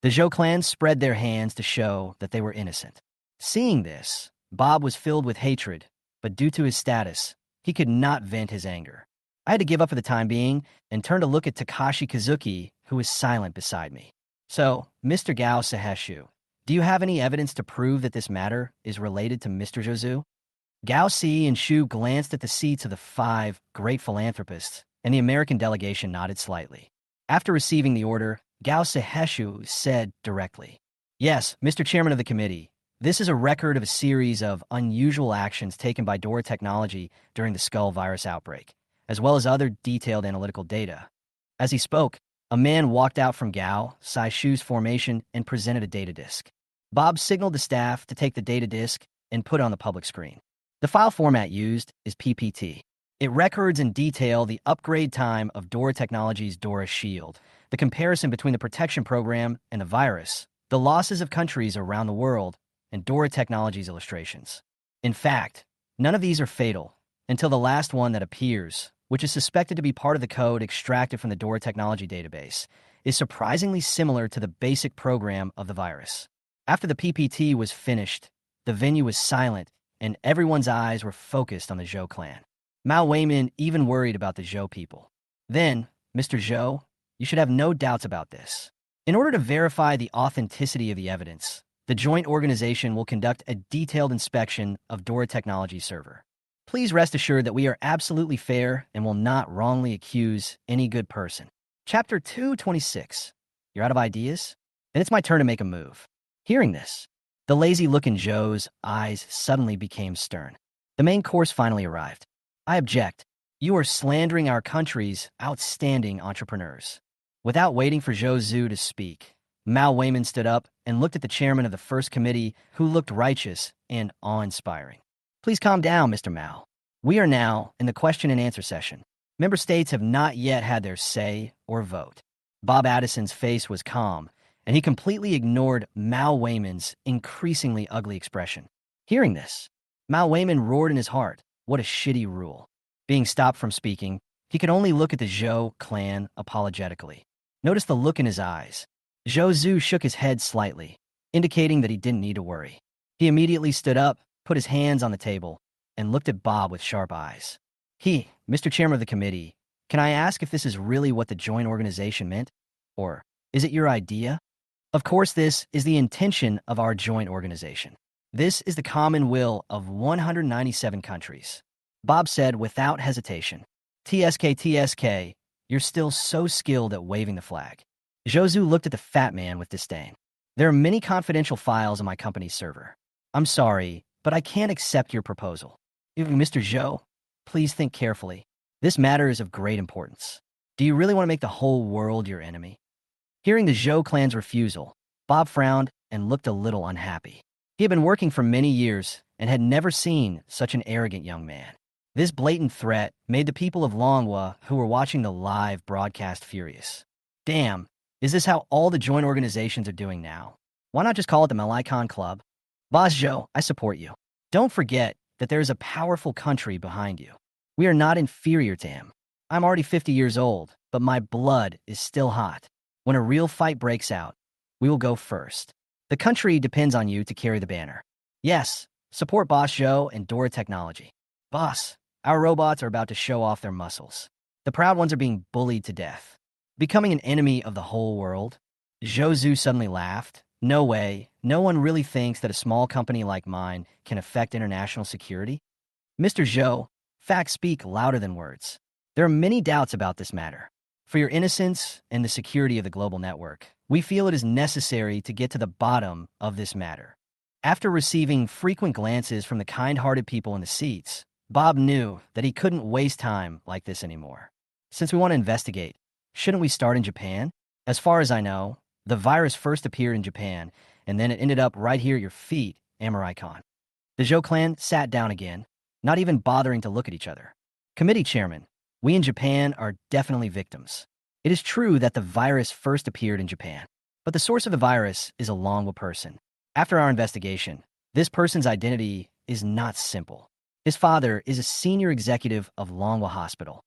The Zhou clan spread their hands to show that they were innocent. Seeing this, Bob was filled with hatred, but due to his status, he could not vent his anger. I had to give up for the time being and turn to look at Takashi Kazuki, who was silent beside me. So, Mr. Gao Seheshu, do you have any evidence to prove that this matter is related to Mr. Zhou? Gao Si and Shu glanced at the seats of the 5 great philanthropists and the American delegation nodded slightly. After receiving the order, Gao Seheshu said directly, "Yes, Mr. Chairman of the committee, this is a record of a series of unusual actions taken by Dora Technology during the Skull virus outbreak, as well as other detailed analytical data." As he spoke, a man walked out from Gao Seheshu's formation and presented a data disk. Bob signaled the staff to take the data disk and put it on the public screen. The file format used is PPT. It records in detail the upgrade time of Dora Technology's Dora Shield, the comparison between the protection program and the virus, the losses of countries around the world, and Dora Technology's illustrations. In fact, none of these are fatal until the last one that appears, which is suspected to be part of the code extracted from the Dora Technology database, is surprisingly similar to the basic program of the virus. After the PPT was finished, the venue was silent and everyone's eyes were focused on the Zhou clan. Mao Weimin even worried about the Zhou people. "Then, Mr. Zhou, you should have no doubts about this. In order to verify the authenticity of the evidence, the joint organization will conduct a detailed inspection of Dora Technology's server. Please rest assured that we are absolutely fair and will not wrongly accuse any good person." Chapter 226. You're out of ideas? Then it's my turn to make a move. Hearing this, the lazy look in Zhou's eyes suddenly became stern. The main course finally arrived. "I object. You are slandering our country's outstanding entrepreneurs." Without waiting for Zhou Zhu to speak, Mao Weimin stood up and looked at the chairman of the first committee, who looked righteous and awe-inspiring. "Please calm down, Mr. Mao. We are now in the question and answer session. Member states have not yet had their say or vote." Bob Addison's face was calm, and he completely ignored Mao Weimin's increasingly ugly expression. Hearing this, Mao Weimin roared in his heart. What a shitty rule. Being stopped from speaking, he could only look at the Zhou clan apologetically. Notice the look in his eyes. Zhou Zhu shook his head slightly, indicating that he didn't need to worry. He immediately stood up, put his hands on the table, and looked at Bob with sharp eyes. "Mr. Chairman of the committee, can I ask if this is really what the joint organization meant? Or is it your idea?" "Of course, this is the intention of our joint organization. This is the common will of 197 countries," Bob said without hesitation. TSK, you're still so skilled at waving the flag." Zhou Zhu looked at the fat man with disdain. "There are many confidential files on my company's server. I'm sorry, but I can't accept your proposal. Mr. Zhou, please think carefully. This matter is of great importance. Do you really want to make the whole world your enemy?" Hearing the Zhou clan's refusal, Bob frowned and looked a little unhappy. He had been working for many years and had never seen such an arrogant young man. This blatant threat made the people of Manhwa who were watching the live broadcast furious. Damn, is this how all the joint organizations are doing now? Why not just call it the Malikon Club? Boss Zhou, I support you. Don't forget that there is a powerful country behind you. We are not inferior to him. I'm already 50 years old, but my blood is still hot. When a real fight breaks out, we will go first. The country depends on you to carry the banner. Yes, support Boss Zhou and Dora Technology. Boss, our robots are about to show off their muscles. The proud ones are being bullied to death. Becoming an enemy of the whole world? Zhou Zhu suddenly laughed. No way. No one really thinks that a small company like mine can affect international security? Mr. Zhou, facts speak louder than words. There are many doubts about this matter. For your innocence and the security of the global network, we feel it is necessary to get to the bottom of this matter. After receiving frequent glances from the kind-hearted people in the seats, Bob knew that he couldn't waste time like this anymore. Since we want to investigate, shouldn't we start in Japan? As far as I know, the virus first appeared in Japan, and then it ended up right here at your feet, Amaricon. The Zhou clan sat down again, not even bothering to look at each other. Committee chairman, we in Japan are definitely victims. It is true that the virus first appeared in Japan, but the source of the virus is a Longwa person. After our investigation, this person's identity is not simple. His father is a senior executive of Longwa Hospital.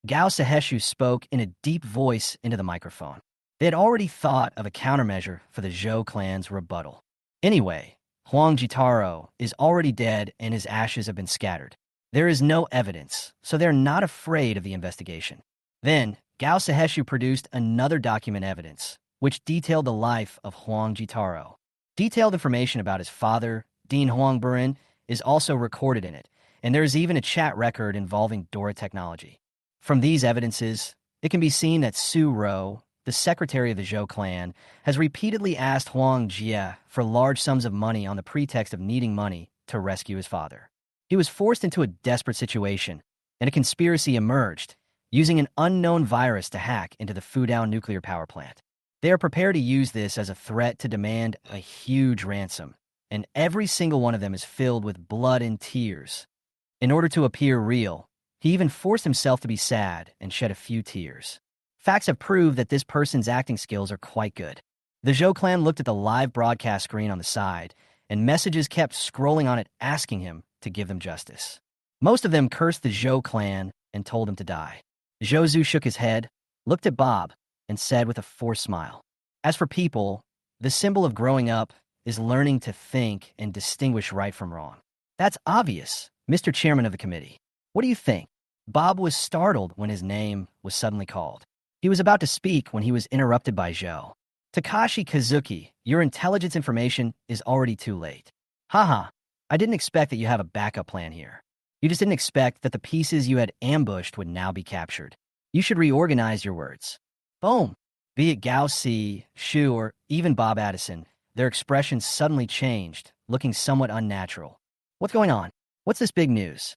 Gao Seheshu spoke in a deep voice into the microphone. They had already thought of a countermeasure for the Zhou clan's rebuttal. Anyway, Huang Jitaro is already dead and his ashes have been scattered. There is no evidence, so they're not afraid of the investigation. Then, Gao Seheshu produced another document evidence, which detailed the life of Huang Jitaro. Detailed information about his father, Dean Huang Burin, is also recorded in it, and there is even a chat record involving Dora Technology. From these evidences, it can be seen that Su Ro, the secretary of the Zhou clan, has repeatedly asked Huang Jie for large sums of money on the pretext of needing money to rescue his father. He was forced into a desperate situation, and a conspiracy emerged, using an unknown virus to hack into the Fudao nuclear power plant. They are prepared to use this as a threat to demand a huge ransom, and every single one of them is filled with blood and tears. In order to appear real, he even forced himself to be sad and shed a few tears. Facts have proved that this person's acting skills are quite good. The Zhou clan looked at the live broadcast screen on the side, and messages kept scrolling on it asking him to give them justice. Most of them cursed the Zhou clan and told him to die. Zhou Zhu shook his head, looked at Bob, and said with a forced smile, "As for people, the symbol of growing up is learning to think and distinguish right from wrong. That's obvious, Mr. Chairman of the committee. What do you think?" Bob was startled when his name was suddenly called. He was about to speak when he was interrupted by Zhou. "Takashi Kazuki, your intelligence information is already too late. Haha, I didn't expect that you have a backup plan here. You just didn't expect that the pieces you had ambushed would now be captured. You should reorganize your words." Boom! Be it Gao Si, Shu, or even Bob Addison, their expressions suddenly changed, looking somewhat unnatural. "What's going on? What's this big news?"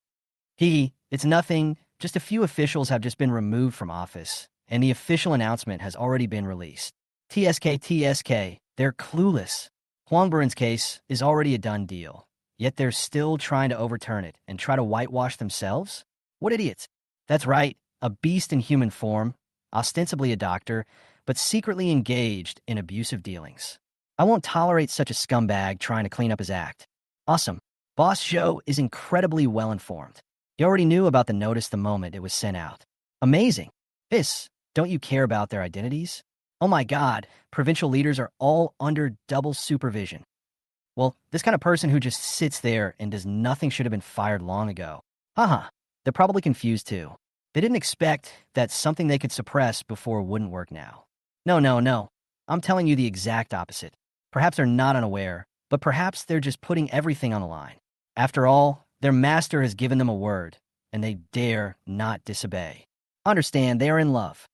It's nothing. Just a few officials have just been removed from office, and the official announcement has already been released. TSK, they're clueless. Huang Buren's case is already a done deal, yet they're still trying to overturn it and try to whitewash themselves? What idiots. That's right, a beast in human form, ostensibly a doctor, but secretly engaged in abusive dealings. I won't tolerate such a scumbag trying to clean up his act. Awesome. Boss Zhou is incredibly well-informed. He already knew about the notice the moment it was sent out. Amazing. Don't you care about their identities? Oh my god, provincial leaders are all under double supervision. Well, this kind of person who just sits there and does nothing should have been fired long ago. Haha, they're probably confused too. They didn't expect that something they could suppress before wouldn't work now. No. I'm telling you the exact opposite. Perhaps they're not unaware, but perhaps they're just putting everything on the line. After all, their master has given them a word, and they dare not disobey. Understand, they are in love.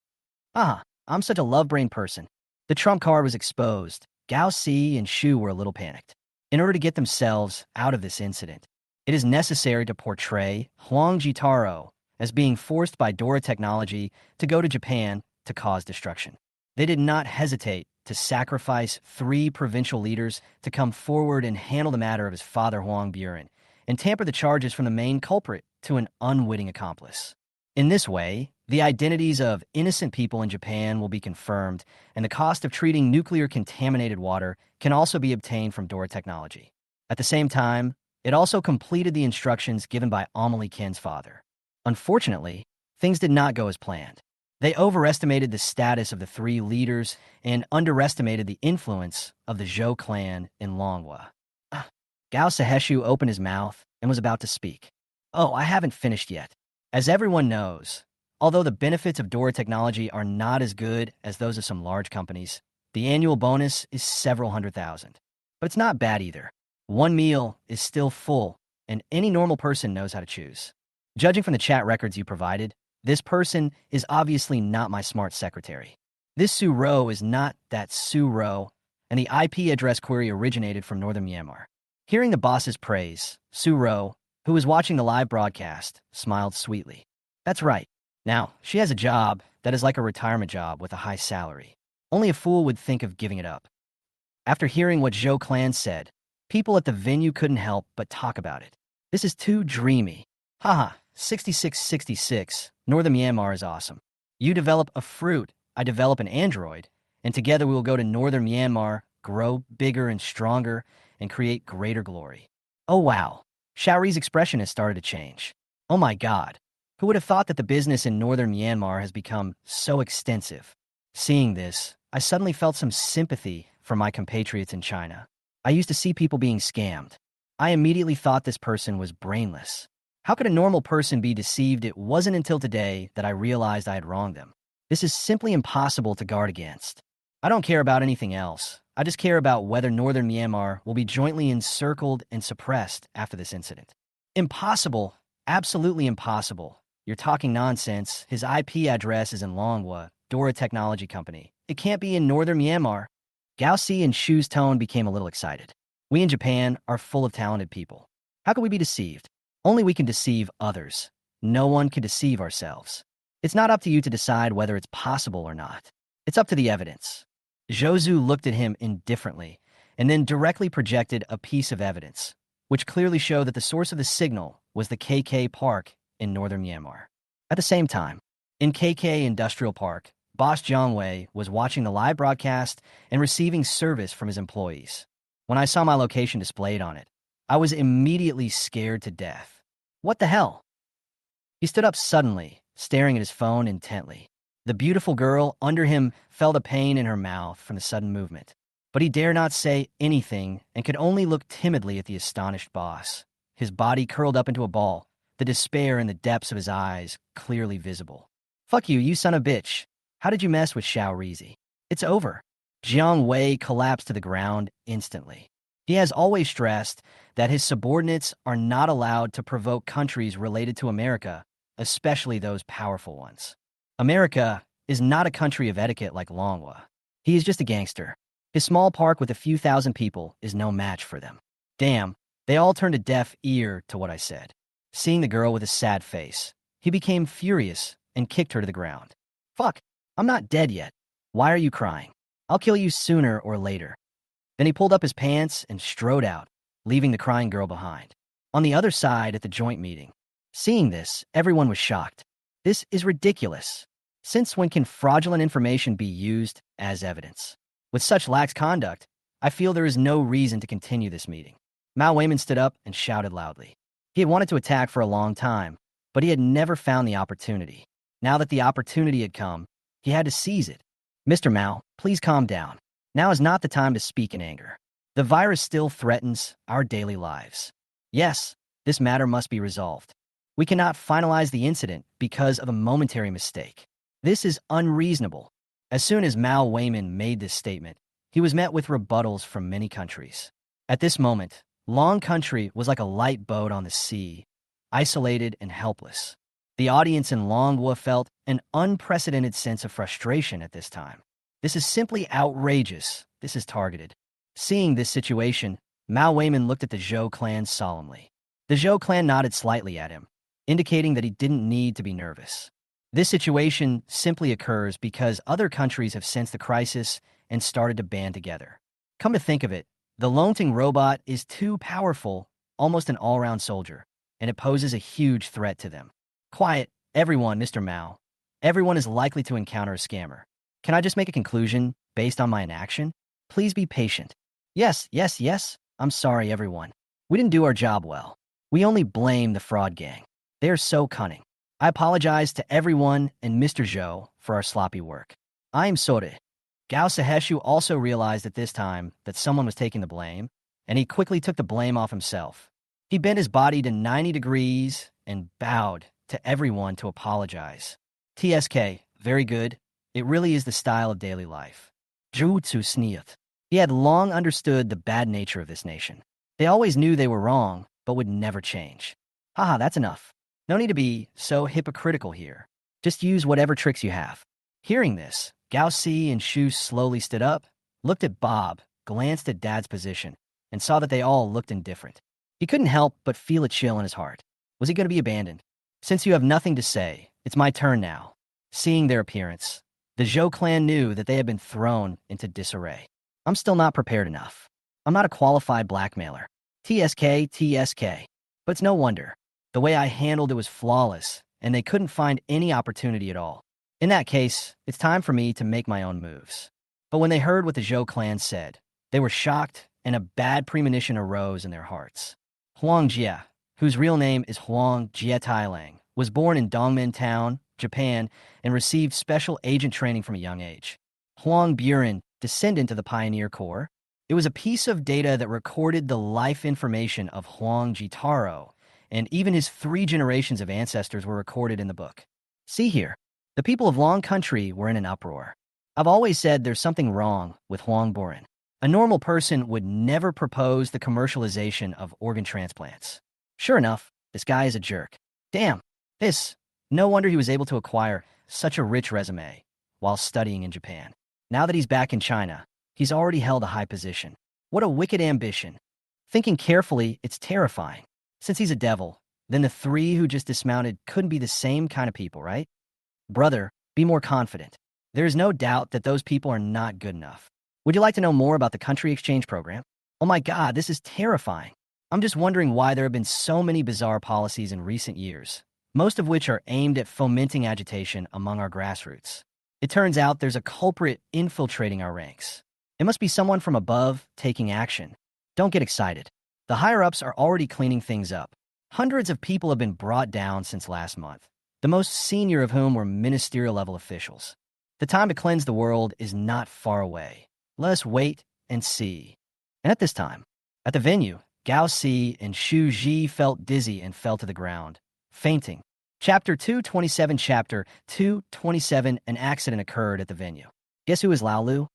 I'm such a love-brain person. The trump card was exposed. Gao Si and Shu were a little panicked. In order to get themselves out of this incident, it is necessary to portray Huang Jitaro as being forced by Dora Technology to go to Japan to cause destruction. They did not hesitate to sacrifice 3 provincial leaders to come forward and handle the matter of his father Huang Buren, and tamper the charges from the main culprit to an unwitting accomplice. In this way, the identities of innocent people in Japan will be confirmed, and the cost of treating nuclear-contaminated water can also be obtained from Dora Technology. At the same time, it also completed the instructions given by Amelie Ken's father. Unfortunately, things did not go as planned. They overestimated the status of the 3 leaders and underestimated the influence of the Zhou clan in Manhwa. Gao Saheshu opened his mouth and was about to speak. "Oh, I haven't finished yet. As everyone knows, although the benefits of Dora Technology are not as good as those of some large companies, the annual bonus is several $100,000. But it's not bad either. One meal is still full, and any normal person knows how to choose. Judging from the chat records you provided, this person is obviously not my smart secretary. This Su Ro is not that Su Ro, and the IP address query originated from northern Myanmar." Hearing the boss's praise, Su Ro, who was watching the live broadcast, smiled sweetly. "That's right. Now, she has a job that is like a retirement job with a high salary. Only a fool would think of giving it up." After hearing what Zhou clan said, people at the venue couldn't help but talk about it. "This is too dreamy. 6666, Northern Myanmar is awesome. You develop a fruit, I develop an android, and together we will go to Northern Myanmar, grow bigger and stronger, and create greater glory." Oh wow, Shaori's expression has started to change. Oh my god, who would have thought that the business in Northern Myanmar has become so extensive? Seeing this, I suddenly felt some sympathy for my compatriots in China. I used to see people being scammed. I immediately thought this person was brainless. How could a normal person be deceived? It wasn't until today that I realized I had wronged them. This is simply impossible to guard against. I don't care about anything else. I just care about whether Northern Myanmar will be jointly encircled and suppressed after this incident. Impossible, absolutely impossible. You're talking nonsense. His IP address is in Longwa, Dora Technology Company. It can't be in northern Myanmar. Gao Si and Shu's tone became a little excited. We in Japan are full of talented people. How can we be deceived? Only we can deceive others. No one can deceive ourselves. It's not up to you to decide whether it's possible or not. It's up to the evidence. Zhou looked at him indifferently and then directly projected a piece of evidence, which clearly showed that the source of the signal was the KK Park in northern Myanmar. At the same time, in KK Industrial Park, Boss Jiang Wei was watching the live broadcast and receiving service from his employees. When I saw my location displayed on it, I was immediately scared to death. What the hell? He stood up suddenly, staring at his phone intently. The beautiful girl under him felt a pain in her mouth from the sudden movement, but he dared not say anything and could only look timidly at the astonished boss. His body curled up into a ball, the despair in the depths of his eyes clearly visible. Fuck you, you son of a bitch. How did you mess with Xiao Rizi? It's over. Jiang Wei collapsed to the ground instantly. He has always stressed that his subordinates are not allowed to provoke countries related to America, especially those powerful ones. America is not a country of etiquette like Longwa. He is just a gangster. His small park with a few thousand people is no match for them. Damn, they all turned a deaf ear to what I said. Seeing the girl with a sad face, he became furious and kicked her to the ground. Fuck, I'm not dead yet. Why are you crying? I'll kill you sooner or later. Then he pulled up his pants and strode out, leaving the crying girl behind. On the other side at the joint meeting, seeing this, everyone was shocked. This is ridiculous. Since when can fraudulent information be used as evidence? With such lax conduct, I feel there is no reason to continue this meeting. Mao Weiman stood up and shouted loudly. He had wanted to attack for a long time, but he had never found the opportunity. Now that the opportunity had come, he had to seize it. Mr. Mao, please calm down. Now is not the time to speak in anger. The virus still threatens our daily lives. Yes, this matter must be resolved. We cannot finalize the incident because of a momentary mistake. This is unreasonable. As soon as Mao Weiman made this statement, he was met with rebuttals from many countries. At this moment, Long Country was like a light boat on the sea, isolated and helpless. The audience in Longwa felt an unprecedented sense of frustration at this time. This is simply outrageous. This is targeted. Seeing this situation, Mao Weiman looked at the Zhou clan solemnly. The Zhou clan nodded slightly at him, indicating that he didn't need to be nervous. This situation simply occurs because other countries have sensed the crisis and started to band together. Come to think of it, the Lonting robot is too powerful, almost an all-round soldier, and it poses a huge threat to them. Quiet, everyone, Mr. Mao. Everyone is likely to encounter a scammer. Can I just make a conclusion based on my inaction? Please be patient. Yes. I'm sorry, everyone. We didn't do our job well. We only blame the fraud gang. They are so cunning. I apologize to everyone and Mr. Zhou for our sloppy work. I am sorry. Gao Saheshu also realized at this time that someone was taking the blame, and he quickly took the blame off himself. He bent his body to 90 degrees and bowed to everyone to apologize. TSK, very good. It really is the style of daily life. Zhu sneered. He had long understood the bad nature of this nation. They always knew they were wrong, but would never change. Haha, that's enough. No need to be so hypocritical here. Just use whatever tricks you have. Hearing this, Gao Si and Shu slowly stood up, looked at Bob, glanced at Dad's position, and saw that they all looked indifferent. He couldn't help but feel a chill in his heart. Was he going to be abandoned? Since you have nothing to say, it's my turn now. Seeing their appearance, the Zhou clan knew that they had been thrown into disarray. I'm still not prepared enough. I'm not a qualified blackmailer. TSK. But it's no wonder. The way I handled it was flawless, and they couldn't find any opportunity at all. In that case, it's time for me to make my own moves. But when they heard what the Zhou clan said, they were shocked, and a bad premonition arose in their hearts. Huang Jia, whose real name is Huang Jia Tailang, was born in Dongmen Town, Japan, and received special agent training from a young age. Huang Buren, descendant of the Pioneer Corps, it was a piece of data that recorded the life information of Huang Jitaro, and even his 3 generations of ancestors were recorded in the book. See here, the people of Long Country were in an uproar. I've always said there's something wrong with Huang Buren. A normal person would never propose the commercialization of organ transplants. Sure enough, this guy is a jerk. Damn, this No wonder he was able to acquire such a rich resume while studying in Japan. Now that he's back in China, he's already held a high position. What a wicked ambition. Thinking carefully, it's terrifying. Since he's a devil, then the three who just dismounted couldn't be the same kind of people, right? Brother, be more confident. There is no doubt that those people are not good enough. Would you like to know more about the country exchange program? Oh my God, this is terrifying. I'm just wondering why there have been so many bizarre policies in recent years, most of which are aimed at fomenting agitation among our grassroots. It turns out there's a culprit infiltrating our ranks. It must be someone from above taking action. Don't get excited. The higher-ups are already cleaning things up. Hundreds of people have been brought down since last month, the most senior of whom were ministerial-level officials. The time to cleanse the world is not far away. Let us wait and see. And at this time, at the venue, Gao Si and Xu Ji felt dizzy and fell to the ground, fainting. Chapter 227. Chapter 227. An accident occurred at the venue. Guess who is Lao Lu?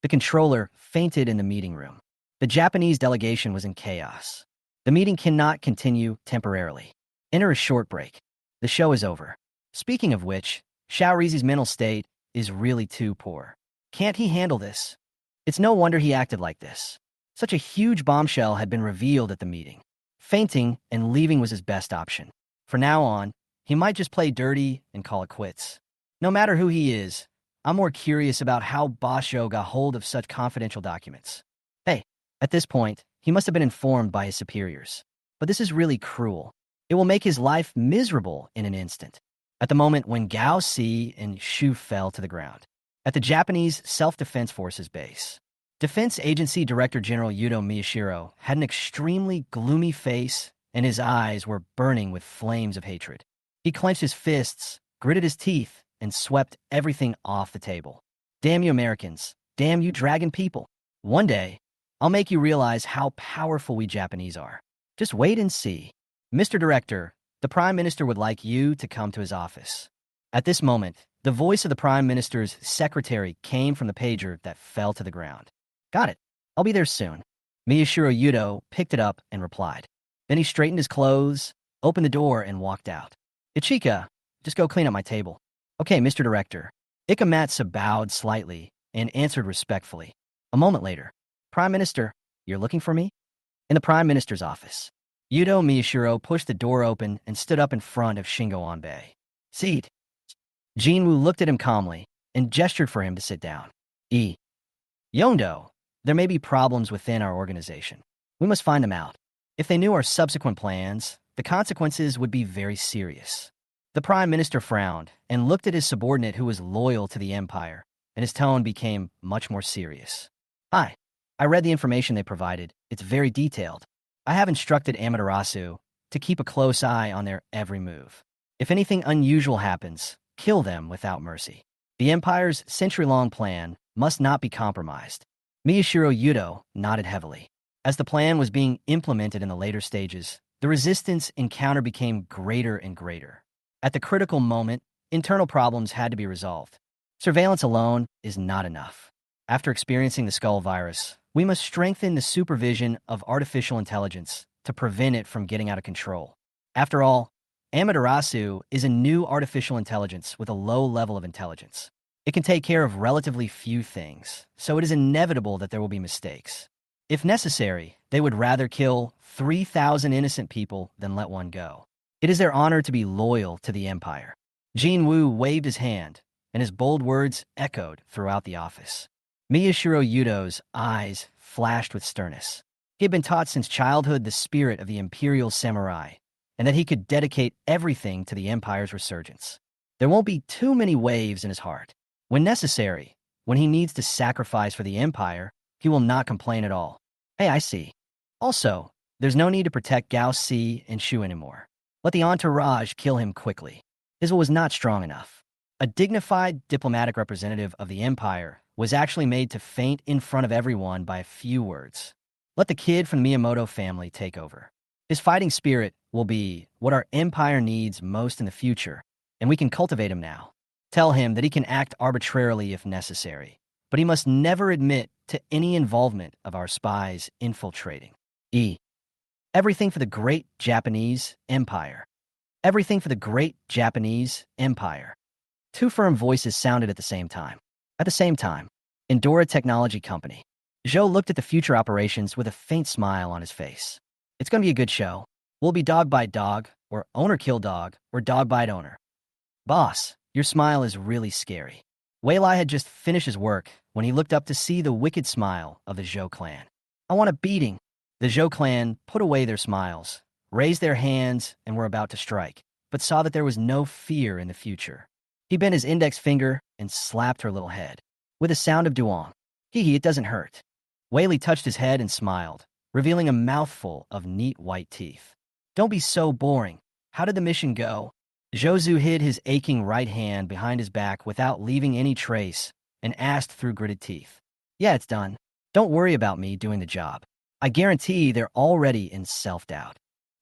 The controller fainted in the meeting room. The Japanese delegation was in chaos. The meeting cannot continue temporarily. Enter a short break. The show is over. Speaking of which, Xiaorizi's mental state is really too poor. Can't he handle this? It's no wonder he acted like this. Such a huge bombshell had been revealed at the meeting. Fainting and leaving was his best option. From now on, he might just play dirty and call it quits. No matter who he is, I'm more curious about how Basho got hold of such confidential documents. Hey, at this point, he must have been informed by his superiors. But this is really cruel. It will make his life miserable in an instant. At the moment when Gao Si and Xu fell to the ground, at the Japanese Self-Defense Forces base, Defense Agency Director General Yudo Miyashiro had an extremely gloomy face, and his eyes were burning with flames of hatred. He clenched his fists, gritted his teeth, and swept everything off the table. Damn you Americans. Damn you dragon people. One day, I'll make you realize how powerful we Japanese are. Just wait and see. Mr. Director, the Prime Minister would like you to come to his office. At this moment, the voice of the Prime Minister's secretary came from the pager that fell to the ground. Got it. I'll be there soon. Miyashiro Yudo picked it up and replied. Then he straightened his clothes, opened the door, and walked out. Ichika, just go clean up my table. Okay, Mr. Director. Ikamatsu bowed slightly and answered respectfully. A moment later, Prime Minister, you're looking for me? In the Prime Minister's office. Yudo Miyashiro pushed the door open and stood up in front of Shingo Anbei. Seat. Jinwoo looked at him calmly and gestured for him to sit down. Yondo, there may be problems within our organization. We must find them out. If they knew our subsequent plans, the consequences would be very serious. The Prime Minister frowned and looked at his subordinate who was loyal to the Empire, and his tone became much more serious. Hi, I read the information they provided. It's very detailed. I have instructed Amaterasu to keep a close eye on their every move. If anything unusual happens, kill them without mercy. The Empire's century-long plan must not be compromised. Miyashiro Yudo nodded heavily. As the plan was being implemented in the later stages, the resistance encountered became greater and greater. At the critical moment, internal problems had to be resolved. Surveillance alone is not enough. After experiencing the skull virus, we must strengthen the supervision of artificial intelligence to prevent it from getting out of control. After all, Amaterasu is a new artificial intelligence with a low level of intelligence. It can take care of relatively few things, so it is inevitable that there will be mistakes. If necessary, they would rather kill 3,000 innocent people than let one go. It is their honor to be loyal to the Empire. Jinwoo waved his hand, and his bold words echoed throughout the office. Miyashiro Yudo's eyes flashed with sternness. He had been taught since childhood the spirit of the imperial samurai, and that he could dedicate everything to the Empire's resurgence. There won't be too many waves in his heart. When necessary, when he needs to sacrifice for the Empire, he will not complain at all. Hey, I see. Also, there's no need to protect Gao Si and Xu anymore. Let the entourage kill him quickly. His will was not strong enough. A dignified diplomatic representative of the Empire was actually made to faint in front of everyone by a few words. Let the kid from the Miyamoto family take over. His fighting spirit will be what our Empire needs most in the future, and we can cultivate him now. Tell him that he can act arbitrarily if necessary, but he must never admit to any involvement of our spies infiltrating. Everything for the great Japanese Empire. Everything for the great Japanese empire. Two firm voices sounded at the same time. At the same time, in Dora Technology Company, Zhou looked at the future operations with a faint smile on his face. It's going to be a good show. We'll be dog bite dog, or owner kill dog, or dog bite owner. Boss, your smile is really scary. Wei Lai had just finished his work when he looked up to see the wicked smile of the Zhou clan. I want a beating. The Zhou clan put away their smiles, raised their hands, and were about to strike, but saw that there was no fear in the future. He bent his index finger and slapped her little head. With a sound of duong. Hee, it doesn't hurt. Wei Li touched his head and smiled, revealing a mouthful of neat white teeth. Don't be so boring. How did the mission go? Zhou hid his aching right hand behind his back without leaving any trace and asked through gritted teeth. Yeah, it's done. Don't worry about me doing the job. I guarantee they're already in self-doubt.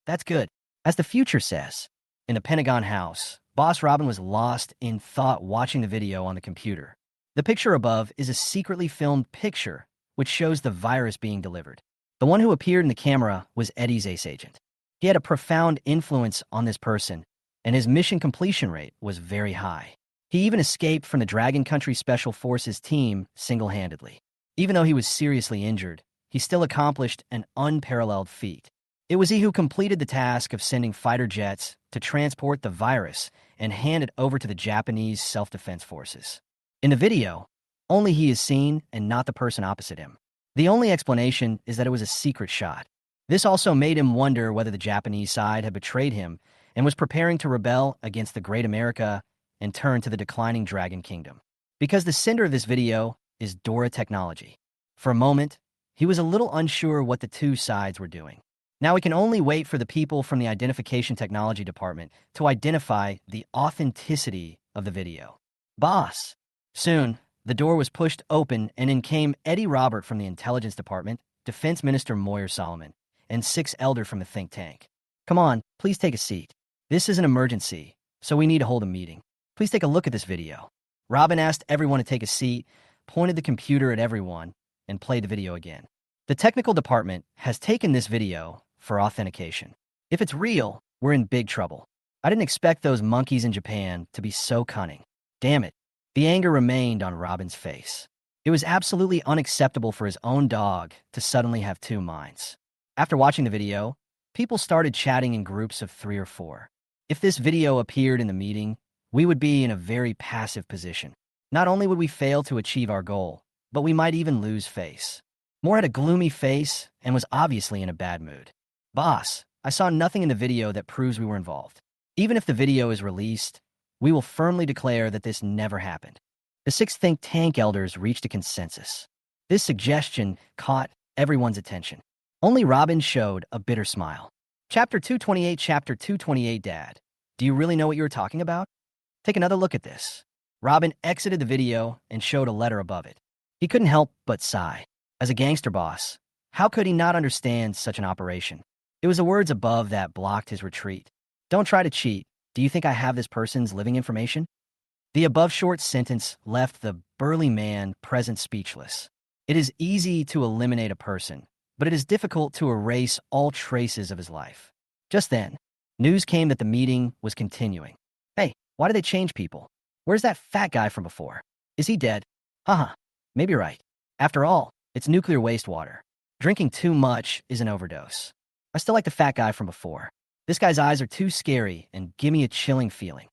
That's good. As the future says, in the Pentagon house, Boss Robin was lost in thought watching the video on the computer. The picture above is a secretly filmed picture which shows the virus being delivered. The one who appeared in the camera was Eddie's ace agent. He had a profound influence on this person, and his mission completion rate was very high. He even escaped from the Dragon Country Special Forces team single-handedly. Even though he was seriously injured, he still accomplished an unparalleled feat. It was he who completed the task of sending fighter jets to transport the virus and hand it over to the Japanese self-defense forces. In the video, only he is seen and not the person opposite him. The only explanation is that it was a secret shot. This also made him wonder whether the Japanese side had betrayed him and was preparing to rebel against the great America and turn to the declining Dragon Kingdom. Because the sender of this video is Dora Technology. For a moment, he was a little unsure what the two sides were doing. Now we can only wait for the people from the Identification Technology Department to identify the authenticity of the video. Boss! Soon, the door was pushed open and in came Eddie Robert from the Intelligence Department, Defense Minister Moyer Solomon, and 6 Elder from the think tank. Come on, please take a seat. This is an emergency, so we need to hold a meeting. Please take a look at this video. Robin asked everyone to take a seat, pointed the computer at everyone, and played the video again. The technical department has taken this video for authentication. If it's real, we're in big trouble. I didn't expect those monkeys in Japan to be so cunning. Damn it. The anger remained on Robin's face. It was absolutely unacceptable for his own dog to suddenly have 2 minds. After watching the video, people started chatting in groups of 3 or 4. If this video appeared in the meeting, we would be in a very passive position. Not only would we fail to achieve our goal, but we might even lose face. Moore had a gloomy face and was obviously in a bad mood. Boss, I saw nothing in the video that proves we were involved. Even if the video is released, we will firmly declare that this never happened. The 6 think tank elders reached a consensus. This suggestion caught everyone's attention. Only Robin showed a bitter smile. Chapter 228, Dad. Do you really know what you were talking about? Take another look at this. Robin exited the video and showed a letter above it. He couldn't help but sigh. As a gangster boss, how could he not understand such an operation? It was the words above that blocked his retreat. Don't try to cheat. Do you think I have this person's living information? The above short sentence left the burly man present speechless. It is easy to eliminate a person, but it is difficult to erase all traces of his life. Just then, news came that the meeting was continuing. Hey, why did they change people? Where's that fat guy from before? Is he dead? Haha, maybe you're right. After all, it's nuclear wastewater. Drinking too much is an overdose. I still like the fat guy from before. This guy's eyes are too scary and give me a chilling feeling.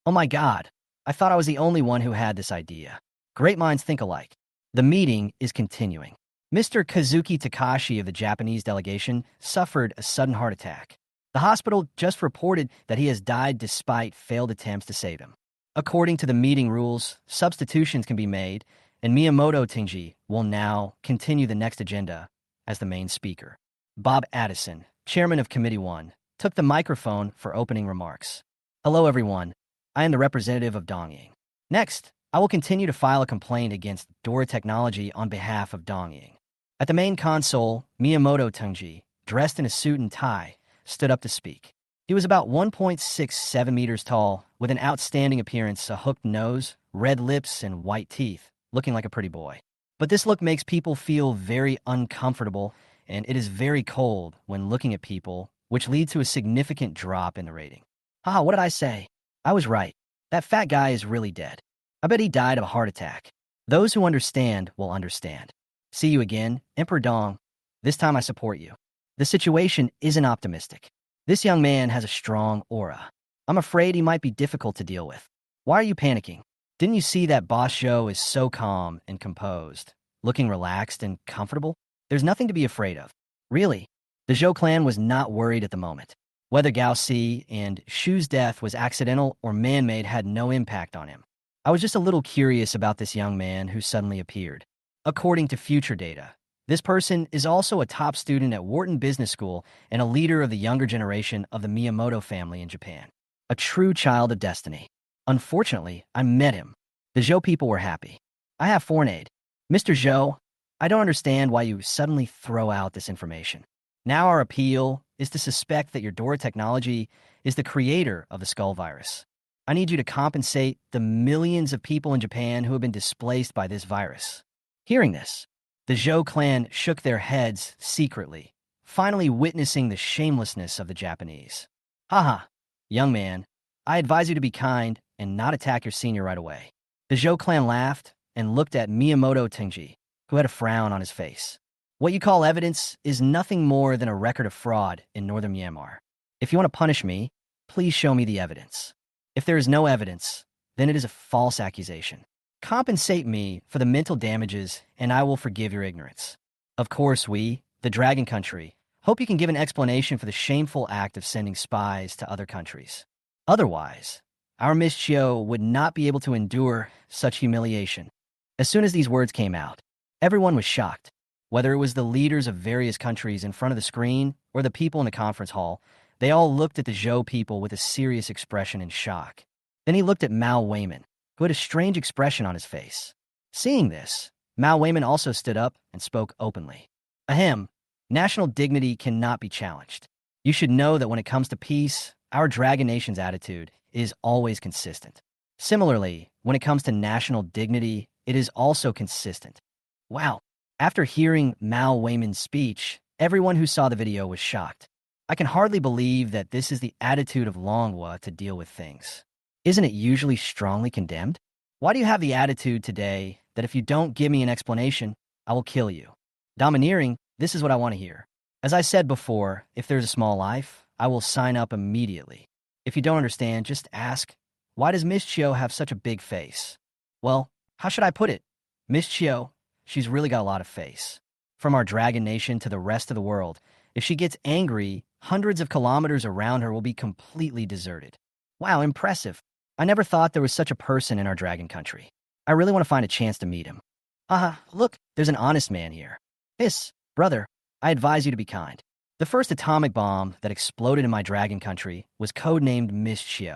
Oh my God, I thought I was the only one who had this idea. Great minds think alike. The meeting is continuing. Mr. Kazuki Takashi of the Japanese delegation suffered a sudden heart attack. The hospital just reported that he has died despite failed attempts to save him. According to the meeting rules, substitutions can be made, and Miyamoto Tenji will now continue the next agenda as the main speaker. Bob Addison, chairman of Committee 1, took the microphone for opening remarks. Hello, everyone. I am the representative of Dongying. Next, I will continue to file a complaint against Dora Technology on behalf of Dongying. At the main console, Miyamoto Tenji, dressed in a suit and tie, stood up to speak. He was about 1.67 meters tall, with an outstanding appearance, a hooked nose, red lips, and white teeth, looking like a pretty boy. But this look makes people feel very uncomfortable, and it is very cold when looking at people, which leads to a significant drop in the rating. Haha, what did I say? I was right. That fat guy is really dead. I bet he died of a heart attack. Those who understand will understand. See you again, Emperor Dong. This time I support you. The situation isn't optimistic. This young man has a strong aura. I'm afraid he might be difficult to deal with. Why are you panicking? Didn't you see that Boss Zhou is so calm and composed, looking relaxed and comfortable? There's nothing to be afraid of. Really, the Zhou clan was not worried at the moment. Whether Gao Si and Shu's death was accidental or man-made had no impact on him. I was just a little curious about this young man who suddenly appeared. According to future data, this person is also a top student at Wharton Business School and a leader of the younger generation of the Miyamoto family in Japan. A true child of destiny. Unfortunately, I met him. The Zhou people were happy. I have foreign aid. Mr. Zhou, I don't understand why you suddenly throw out this information. Now our appeal is to suspect that your Dora technology is the creator of the skull virus. I need you to compensate the millions of people in Japan who have been displaced by this virus. Hearing this, the Zhou clan shook their heads secretly, finally witnessing the shamelessness of the Japanese. Haha, young man, I advise you to be kind and not attack your senior right away. The Zhou clan laughed and looked at Miyamoto Tenji, who had a frown on his face. What you call evidence is nothing more than a record of fraud in northern Myanmar. If you want to punish me, please show me the evidence. If there is no evidence, then it is a false accusation. Compensate me for the mental damages, and I will forgive your ignorance. Of course, we, the Dragon Country, hope you can give an explanation for the shameful act of sending spies to other countries. Otherwise, our Miss Chiu would not be able to endure such humiliation. As soon as these words came out, everyone was shocked. Whether it was the leaders of various countries in front of the screen or the people in the conference hall, they all looked at the Zhou people with a serious expression in shock. Then he looked at Mao Weiman, who had a strange expression on his face. Seeing this, Mao Weiman also stood up and spoke openly. Ahem, national dignity cannot be challenged. You should know that when it comes to peace, our Dragon Nation's attitude is always consistent. Similarly, when it comes to national dignity, it is also consistent. Wow. After hearing Mao Weiman's speech, everyone who saw the video was shocked. I can hardly believe that this is the attitude of Manhwa to deal with things. Isn't it usually strongly condemned? Why do you have the attitude today that if you don't give me an explanation, I will kill you? Domineering, this is what I want to hear. As I said before, if there's a small life, I will sign up immediately. If you don't understand, just ask, why does Miss Chiu have such a big face? Well, how should I put it? Miss Chiu, she's really got a lot of face. From our Dragon Nation to the rest of the world, if she gets angry, hundreds of kilometers around her will be completely deserted. Wow, impressive. I never thought there was such a person in our Dragon Country. I really want to find a chance to meet him. Haha, look, there's an honest man here. Hiss, brother, I advise you to be kind. The first atomic bomb that exploded in my Dragon Country was codenamed Miss Chiu.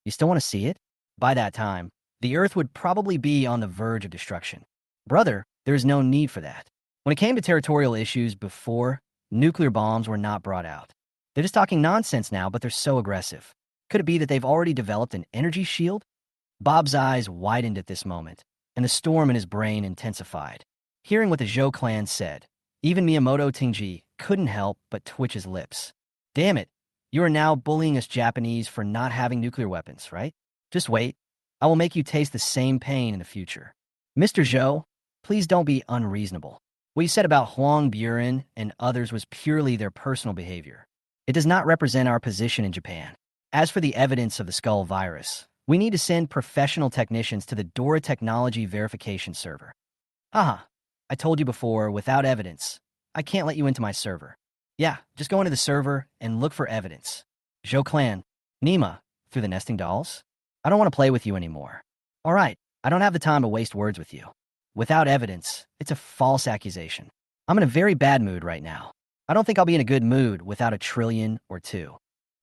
You still want to see it? By that time, the Earth would probably be on the verge of destruction. Brother, there is no need for that. When it came to territorial issues before, nuclear bombs were not brought out. They're just talking nonsense now, but they're so aggressive. Could it be that they've already developed an energy shield? Bob's eyes widened at this moment, and the storm in his brain intensified. Hearing what the Zhou clan said, even Miyamoto Tenji couldn't help but twitch his lips. Damn it, you are now bullying us Japanese for not having nuclear weapons, right? Just wait. I will make you taste the same pain in the future. Mr. Zhou, please don't be unreasonable. What you said about Huang Buren and others was purely their personal behavior. It does not represent our position in Japan. As for the evidence of the skull virus, we need to send professional technicians to the Dora Technology Verification Server. Haha, I told you before, without evidence, I can't let you into my server. Yeah, just go into the server and look for evidence. Zhou clan, Nima, through the nesting dolls? I don't want to play with you anymore. All right, I don't have the time to waste words with you. Without evidence, it's a false accusation. I'm in a very bad mood right now. I don't think I'll be in a good mood without a trillion or two.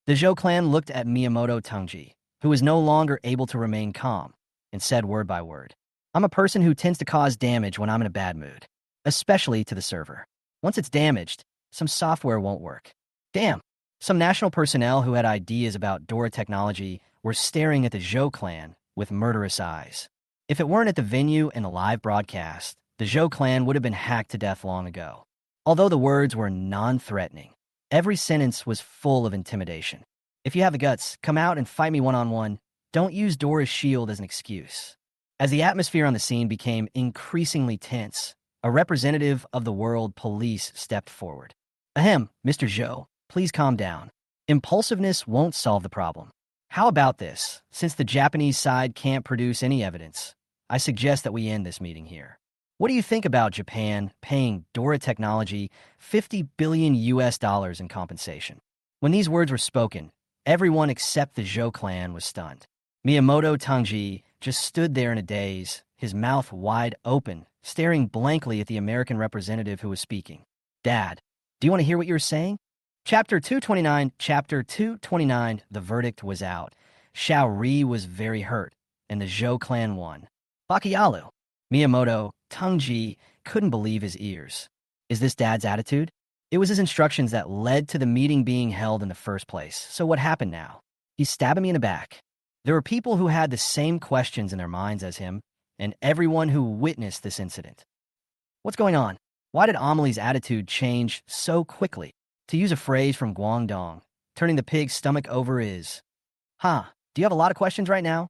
The Zhou clan looked at Miyamoto Tenji, who was no longer able to remain calm, and said word by word, I'm a person who tends to cause damage when I'm in a bad mood, especially to the server. Once it's damaged, some software won't work. Damn, some national personnel who had ideas about Dora technology were staring at the Zhou clan with murderous eyes. If it weren't at the venue and the live broadcast, the Zhou clan would have been hacked to death long ago. Although the words were non-threatening, every sentence was full of intimidation. If you have the guts, come out and fight me one-on-one. Don't use Dora's shield as an excuse. As the atmosphere on the scene became increasingly tense, a representative of the world police stepped forward. Ahem, Mr. Zhou, please calm down. Impulsiveness won't solve the problem. How about this? Since the Japanese side can't produce any evidence, I suggest that we end this meeting here. What do you think about Japan paying Dora Technology $50 billion in compensation? When these words were spoken, everyone except the Zhou clan was stunned. Miyamoto Tangji just stood there in a daze, his mouth wide open, staring blankly at the American representative who was speaking. Dad, do you want to hear what you were saying? Chapter 229, the verdict was out. Xiao Ri was very hurt, and the Zhou clan won. Bakayalu. Miyamoto Tangji couldn't believe his ears. Is this Dad's attitude? It was his instructions that led to the meeting being held in the first place. So what happened now? He's stabbing me in the back. There were people who had the same questions in their minds as him, and everyone who witnessed this incident. What's going on? Why did Amelie's attitude change so quickly? To use a phrase from Guangdong, turning the pig's stomach over is, do you have a lot of questions right now?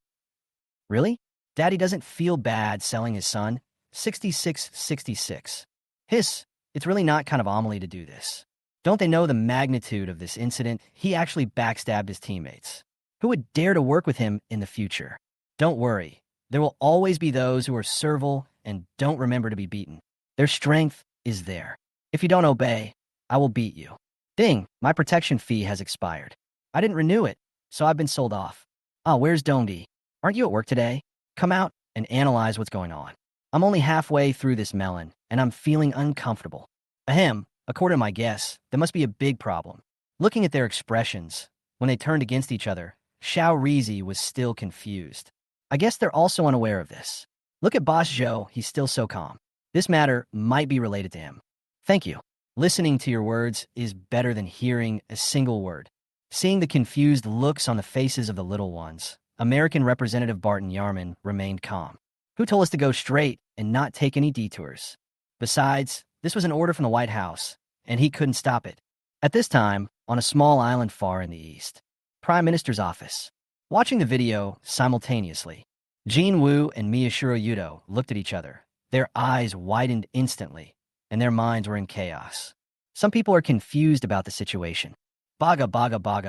Really? Daddy doesn't feel bad selling his son? 6666. Hiss, it's really not kind of Amelie to do this. Don't they know the magnitude of this incident? He actually backstabbed his teammates. Who would dare to work with him in the future? Don't worry. There will always be those who are servile and don't remember to be beaten. Their strength is there. If you don't obey, I will beat you. Ding, my protection fee has expired. I didn't renew it, so I've been sold off. Where's Dongdi? Aren't you at work today? Come out and analyze what's going on. I'm only halfway through this melon, and I'm feeling uncomfortable. Ahem, according to my guess, there must be a big problem. Looking at their expressions, when they turned against each other, Xiao Rizi was still confused. I guess they're also unaware of this. Look at Boss Zhou, he's still so calm. This matter might be related to him. Thank you. Listening to your words is better than hearing a single word. Seeing the confused looks on the faces of the little ones, American Representative Barton Yarman remained calm. Who told us to go straight and not take any detours? Besides, this was an order from the White House, and he couldn't stop it. At this time, on a small island far in the east, Prime Minister's office. Watching the video simultaneously, Jin Woo and Miyashiro Yudo looked at each other. Their eyes widened instantly, and their minds were in chaos. Some people are confused about the situation. Baga,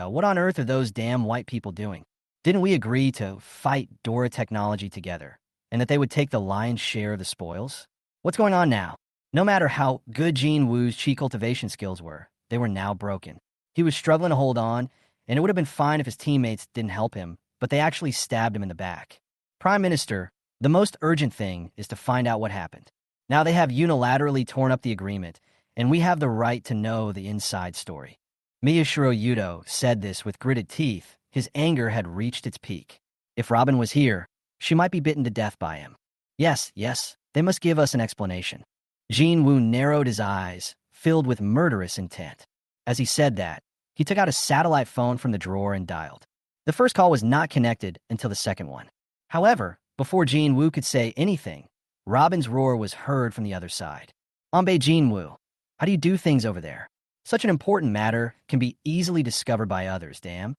what on earth are those damn white people doing? Didn't we agree to fight Dora Technology together, and that they would take the lion's share of the spoils? What's going on now? No matter how good Jin Woo's chi cultivation skills were, they were now broken. He was struggling to hold on, and it would have been fine if his teammates didn't help him, but they actually stabbed him in the back. Prime Minister, the most urgent thing is to find out what happened. Now they have unilaterally torn up the agreement, and we have the right to know the inside story. Miyashiro Yudo said this with gritted teeth. His anger had reached its peak. If Robin was here, she might be bitten to death by him. Yes, they must give us an explanation. Jin Woo narrowed his eyes, filled with murderous intent. As he said that, he took out a satellite phone from the drawer and dialed. The first call was not connected until the second one. However, before Jin Woo could say anything, Robin's roar was heard from the other side. Ambe Jin Woo, how do you do things over there? Such an important matter can be easily discovered by others, damn.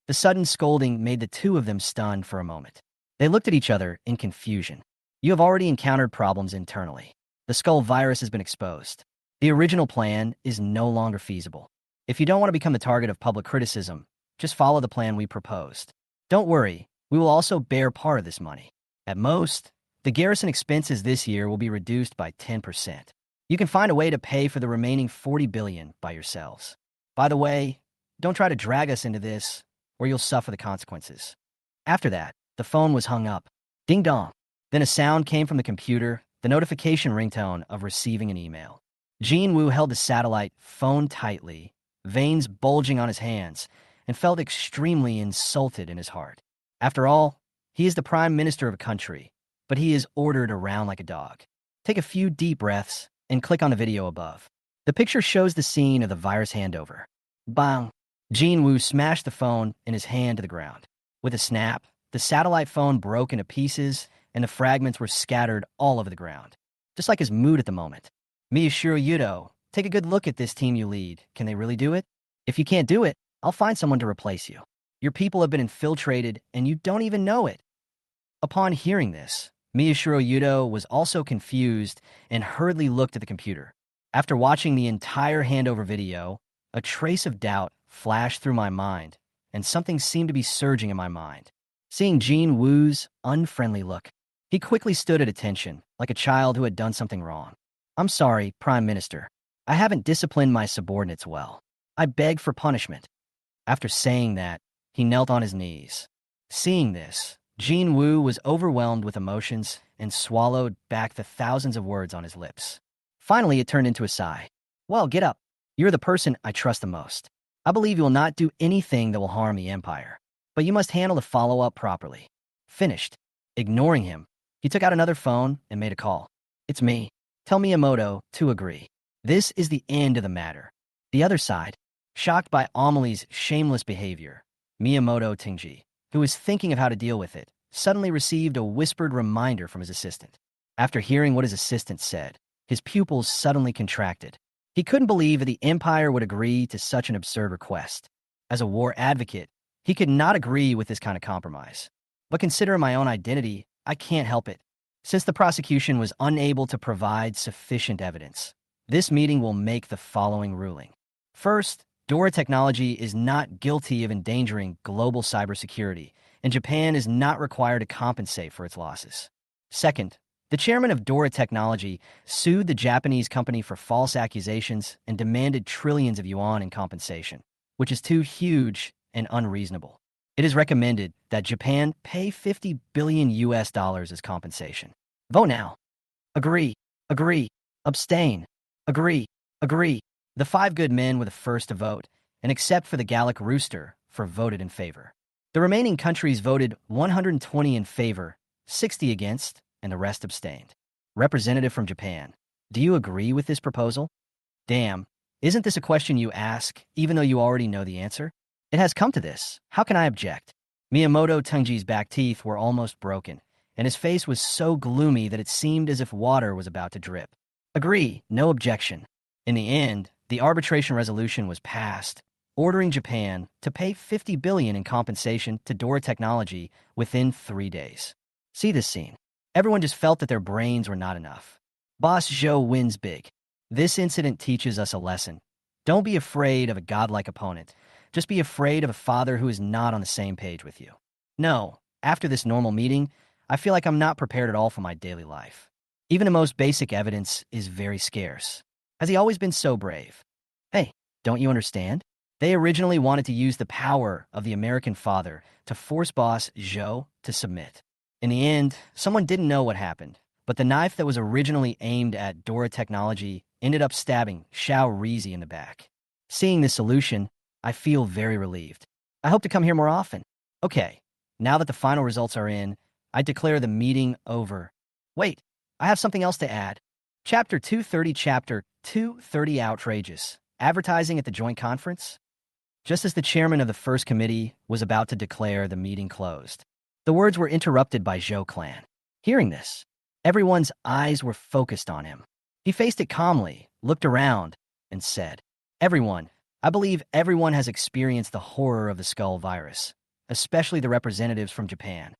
The sudden scolding made the two of them stunned for a moment. They looked at each other in confusion. You have already encountered problems internally. The skull virus has been exposed. The original plan is no longer feasible. If you don't want to become the target of public criticism, just follow the plan we proposed. Don't worry, we will also bear part of this money. At most, the garrison expenses this year will be reduced by 10%. You can find a way to pay for the remaining $40 billion by yourselves. By the way, don't try to drag us into this, or you'll suffer the consequences. After that, the phone was hung up. Ding dong. Then a sound came from the computer, the notification ringtone of receiving an email. Jin Woo held the satellite phone tightly, veins bulging on his hands, and felt extremely insulted in his heart. After all, he is the prime minister of a country, but he is ordered around like a dog. Take a few deep breaths and click on the video above. The picture shows the scene of the virus handover. Bang! Jin Woo smashed the phone in his hand to the ground. With a snap, the satellite phone broke into pieces, and the fragments were scattered all over the ground, just like his mood at the moment. Miyashiro Yudo, take a good look at this team you lead. Can they really do it? If you can't do it, I'll find someone to replace you. Your people have been infiltrated, and you don't even know it. Upon hearing this, Miyashiro Yudo was also confused and hurriedly looked at the computer. After watching the entire handover video, a trace of doubt flashed through my mind, and something seemed to be surging in my mind. Seeing Jin Woo's unfriendly look, he quickly stood at attention, like a child who had done something wrong. I'm sorry, Prime Minister. I haven't disciplined my subordinates well. I beg for punishment. After saying that, he knelt on his knees. Seeing this, Jin Woo was overwhelmed with emotions and swallowed back the thousands of words on his lips. Finally, it turned into a sigh. Well, get up. You're the person I trust the most. I believe you will not do anything that will harm the Empire, but you must handle the follow-up properly. Finished. Ignoring him, he took out another phone and made a call. It's me. Tell Miyamoto to agree. This is the end of the matter. The other side, shocked by Amelie's shameless behavior, Miyamoto Tingji, who was thinking of how to deal with it, suddenly received a whispered reminder from his assistant. After hearing what his assistant said, his pupils suddenly contracted. He couldn't believe that the Empire would agree to such an absurd request. As a war advocate, he could not agree with this kind of compromise. But considering my own identity, I can't help it. Since the prosecution was unable to provide sufficient evidence, this meeting will make the following ruling. First, Dora Technology is not guilty of endangering global cybersecurity, and Japan is not required to compensate for its losses. Second, the chairman of Dora Technology sued the Japanese company for false accusations and demanded trillions of yuan in compensation, which is too huge and unreasonable. It is recommended that Japan pay $50 billion as compensation. Vote now. Agree. Agree. Abstain. Agree. Agree. The 5 good men were the first to vote, and except for the Gallic Rooster, voted in favor. The remaining countries voted 120 in favor, 60 against, and the rest abstained. Representative from Japan, do you agree with this proposal? Damn, isn't this a question you ask, even though you already know the answer? It has come to this. How can I object? Miyamoto Tungji's back teeth were almost broken, and his face was so gloomy that it seemed as if water was about to drip. Agree, no objection. In the end, the arbitration resolution was passed, ordering Japan to pay $50 billion in compensation to Dora Technology within 3 days. See this scene. Everyone just felt that their brains were not enough. Boss Zhou wins big. This incident teaches us a lesson. Don't be afraid of a godlike opponent. Just be afraid of a father who is not on the same page with you. No, after this normal meeting, I feel like I'm not prepared at all for my daily life. Even the most basic evidence is very scarce. Has he always been so brave? Hey, don't you understand? They originally wanted to use the power of the American father to force boss Zhou to submit. In the end, someone didn't know what happened, but the knife that was originally aimed at Dora Technology ended up stabbing Xiao Rizi in the back. Seeing this solution, I feel very relieved. I hope to come here more often. Okay, now that the final results are in, I declare the meeting over. Wait, I have something else to add. Chapter 230 outrageous. Advertising at the joint conference? Just as the chairman of the first committee was about to declare the meeting closed, the words were interrupted by Zhou Clan. Hearing this, everyone's eyes were focused on him. He faced it calmly, looked around, and said, Everyone, I believe everyone has experienced the horror of the skull virus, especially the representatives from Japan.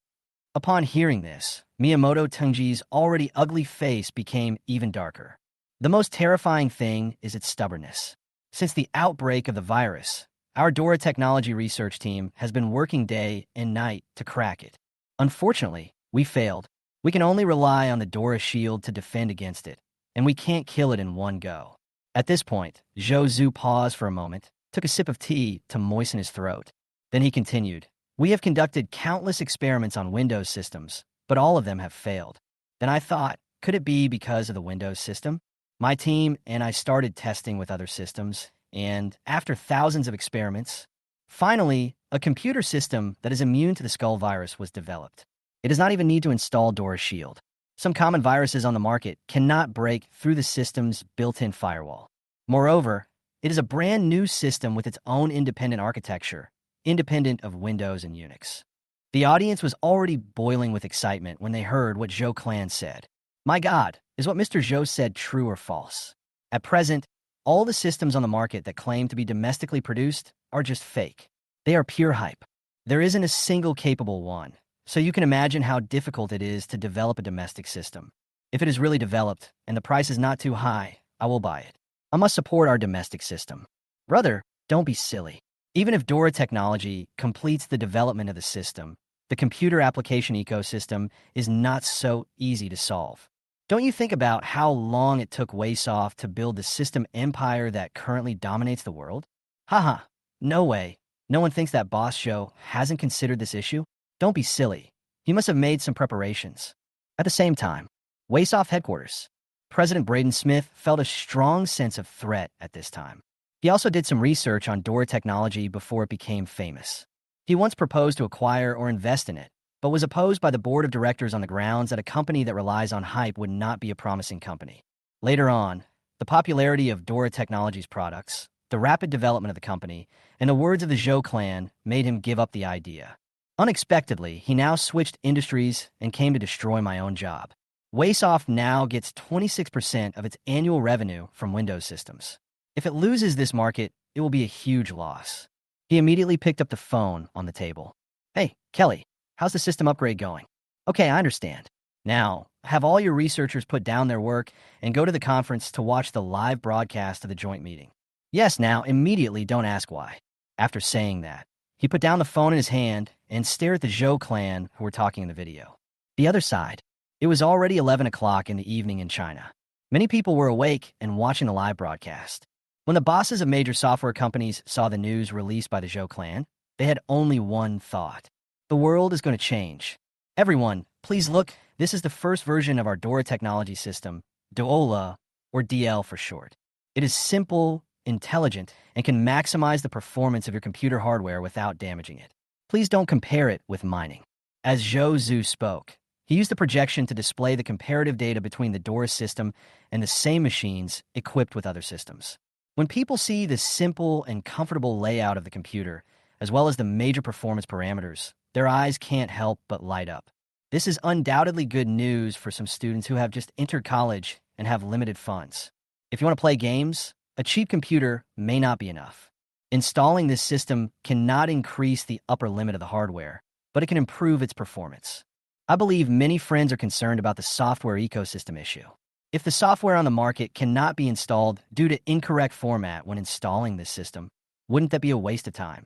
Upon hearing this, Miyamoto Tungji's already ugly face became even darker. The most terrifying thing is its stubbornness. Since the outbreak of the virus, our Dora Technology research team has been working day and night to crack it. Unfortunately, we failed. We can only rely on the Dora shield to defend against it, and we can't kill it in one go. At this point, Zhou Zhu paused for a moment, took a sip of tea to moisten his throat. Then he continued, We have conducted countless experiments on Windows systems, but all of them have failed. Then I thought, could it be because of the Windows system? My team and I started testing with other systems, and after thousands of experiments, finally, a computer system that is immune to the skull virus was developed. It does not even need to install Dora Shield. Some common viruses on the market cannot break through the system's built-in firewall. Moreover, it is a brand new system with its own independent architecture, independent of Windows and Unix. The audience was already boiling with excitement when they heard what Zhou Clan said. My God, is what Mr. Zhou said true or false? At present, all the systems on the market that claim to be domestically produced are just fake. They are pure hype. There isn't a single capable one, so you can imagine how difficult it is to develop a domestic system. If it is really developed and the price is not too high, I will buy it. I must support our domestic system. Brother, don't be silly. Even if Dora technology completes the development of the system, the computer application ecosystem is not so easy to solve. Don't you think about how long it took Waysoft to build the system empire that currently dominates the world? Haha, no way. No one thinks that Boss Show hasn't considered this issue? Don't be silly. He must have made some preparations. At the same time, Waysoft headquarters. President Braden Smith felt a strong sense of threat at this time. He also did some research on Dora technology before it became famous. He once proposed to acquire or invest in it, but was opposed by the board of directors on the grounds that a company that relies on hype would not be a promising company. Later on, the popularity of Dora Technologies products, the rapid development of the company, and the words of the Zhou clan made him give up the idea. Unexpectedly, he now switched industries and came to destroy my own job. Waysoft now gets 26% of its annual revenue from Windows systems. If it loses this market, it will be a huge loss. He immediately picked up the phone on the table. Hey, Kelly, how's the system upgrade going? Okay, I understand. Now, have all your researchers put down their work and go to the conference to watch the live broadcast of the joint meeting. Yes, now, immediately don't ask why. After saying that, he put down the phone in his hand and stared at the Zhou clan who were talking in the video. The other side. It was already 11 o'clock in the evening in China. Many people were awake and watching the live broadcast. When the bosses of major software companies saw the news released by the Zhou clan, they had only one thought. The world is going to change. Everyone, please look. This is the first version of our Dora technology system, Duola, or DL for short. It is simple, intelligent, and can maximize the performance of your computer hardware without damaging it. Please don't compare it with mining. As Zhou Zhu spoke, he used the projection to display the comparative data between the Dora system and the same machines equipped with other systems. When people see the simple and comfortable layout of the computer, as well as the major performance parameters, their eyes can't help but light up. This is undoubtedly good news for some students who have just entered college and have limited funds. If you want to play games, a cheap computer may not be enough. Installing this system cannot increase the upper limit of the hardware, but it can improve its performance. I believe many friends are concerned about the software ecosystem issue. If the software on the market cannot be installed due to incorrect format when installing this system, wouldn't that be a waste of time?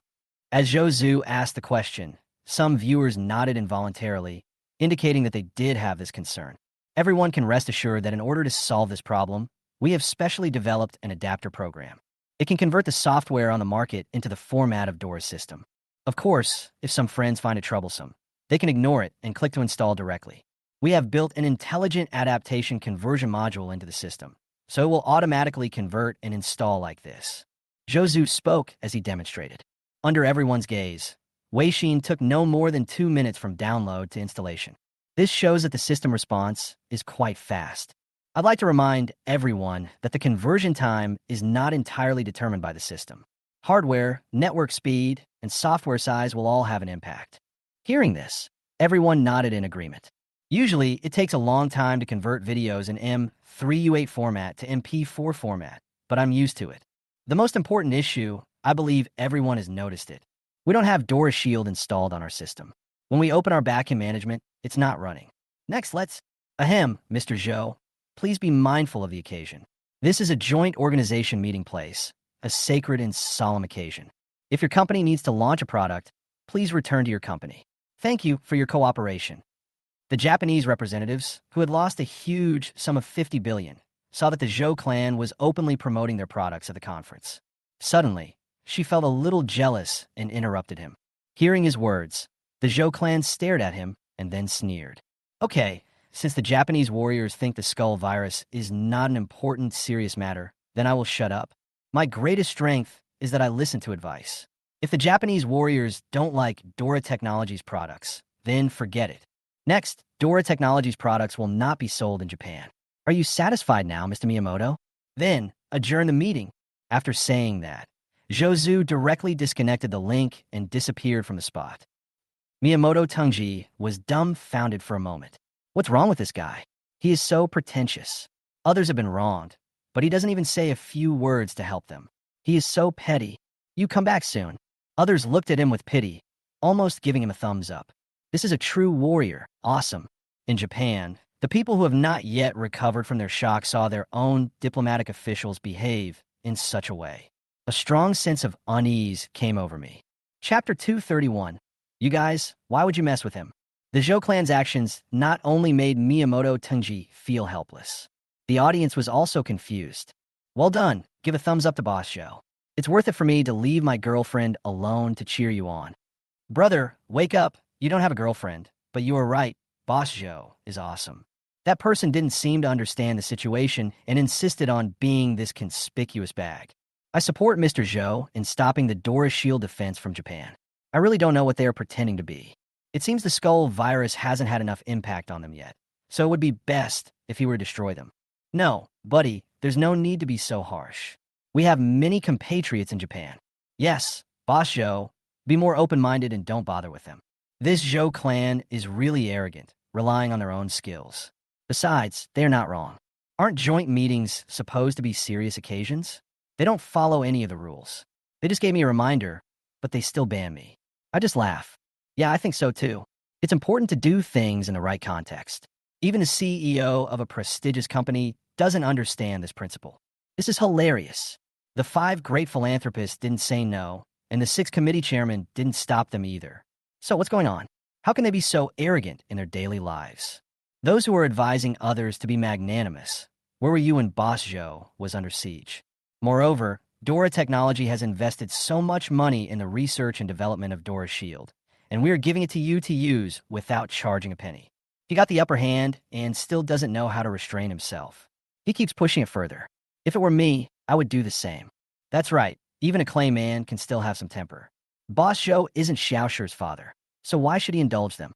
As Zhou Zhu asked the question, some viewers nodded involuntarily, indicating that they did have this concern. Everyone can rest assured that in order to solve this problem, we have specially developed an adapter program. It can convert the software on the market into the format of Dora's system. Of course, if some friends find it troublesome, they can ignore it and click to install directly. We have built an intelligent adaptation conversion module into the system, so it will automatically convert and install like this. Zhou Zhu spoke as he demonstrated. Under everyone's gaze, Weixin took no more than 2 minutes from download to installation. This shows that the system response is quite fast. I'd like to remind everyone that the conversion time is not entirely determined by the system. Hardware, network speed, and software size will all have an impact. Hearing this, everyone nodded in agreement. Usually, it takes a long time to convert videos in M3U8 format to MP4 format, but I'm used to it. The most important issue, I believe everyone has noticed it. We don't have Dora Shield installed on our system. When we open our backend management, it's not running. Next, Mr. Zhou, please be mindful of the occasion. This is a joint organization meeting place, a sacred and solemn occasion. If your company needs to launch a product, please return to your company. Thank you for your cooperation. The Japanese representatives, who had lost a huge sum of 50 billion, saw that the Zhou clan was openly promoting their products at the conference. Suddenly, she felt a little jealous and interrupted him. Hearing his words, the Zhou clan stared at him and then sneered. Okay, since the Japanese warriors think the skull virus is not an important, serious matter, then I will shut up. My greatest strength is that I listen to advice. If the Japanese warriors don't like Dora Technologies products, then forget it. Next, Dora Technologies products will not be sold in Japan. Are you satisfied now, Mr. Miyamoto? Then, adjourn the meeting. After saying that, Zhou Zhu directly disconnected the link and disappeared from the spot. Miyamoto Tungji was dumbfounded for a moment. What's wrong with this guy? He is so pretentious. Others have been wronged, but he doesn't even say a few words to help them. He is so petty. You come back soon. Others looked at him with pity. almost giving him a thumbs up. This is a true warrior. Awesome. In Japan, the people who have not yet recovered from their shock saw their own diplomatic officials behave in such a way. A strong sense of unease came over me. Chapter 231. You guys, why would you mess with him? The Zhou clan's actions not only made Miyamoto Tenji feel helpless. The audience was also confused. Well done. Give a thumbs up to Boss Zhou. It's worth it for me to leave my girlfriend alone to cheer you on. Brother, wake up. You don't have a girlfriend, but you are right. Boss Zhou is awesome. That person didn't seem to understand the situation and insisted on being this conspicuous bag. I support Mr. Zhou in stopping the Dora Shield defense from Japan. I really don't know what they are pretending to be. It seems the skull virus hasn't had enough impact on them yet, so it would be best if he were to destroy them. No, buddy, there's no need to be so harsh. We have many compatriots in Japan. Yes, Boss Zhou, be more open-minded and don't bother with them. This Zhou clan is really arrogant, relying on their own skills. Besides, they're not wrong. Aren't joint meetings supposed to be serious occasions? They don't follow any of the rules. They just gave me a reminder, but they still ban me. I just laugh. Yeah, I think so too. It's important to do things in the right context. Even the CEO of a prestigious company doesn't understand this principle. This is hilarious. The 5 great philanthropists didn't say no, and the 6 committee chairmen didn't stop them either. So what's going on? How can they be so arrogant in their daily lives? Those who are advising others to be magnanimous, where were you when Boss Zhou was under siege? Moreover, Dora Technology has invested so much money in the research and development of Dora Shield, and we are giving it to you to use without charging a penny. He got the upper hand and still doesn't know how to restrain himself. He keeps pushing it further. If it were me, I would do the same. That's right, even a clay man can still have some temper. Boss Zhou isn't Xiaoshi's father, so why should he indulge them?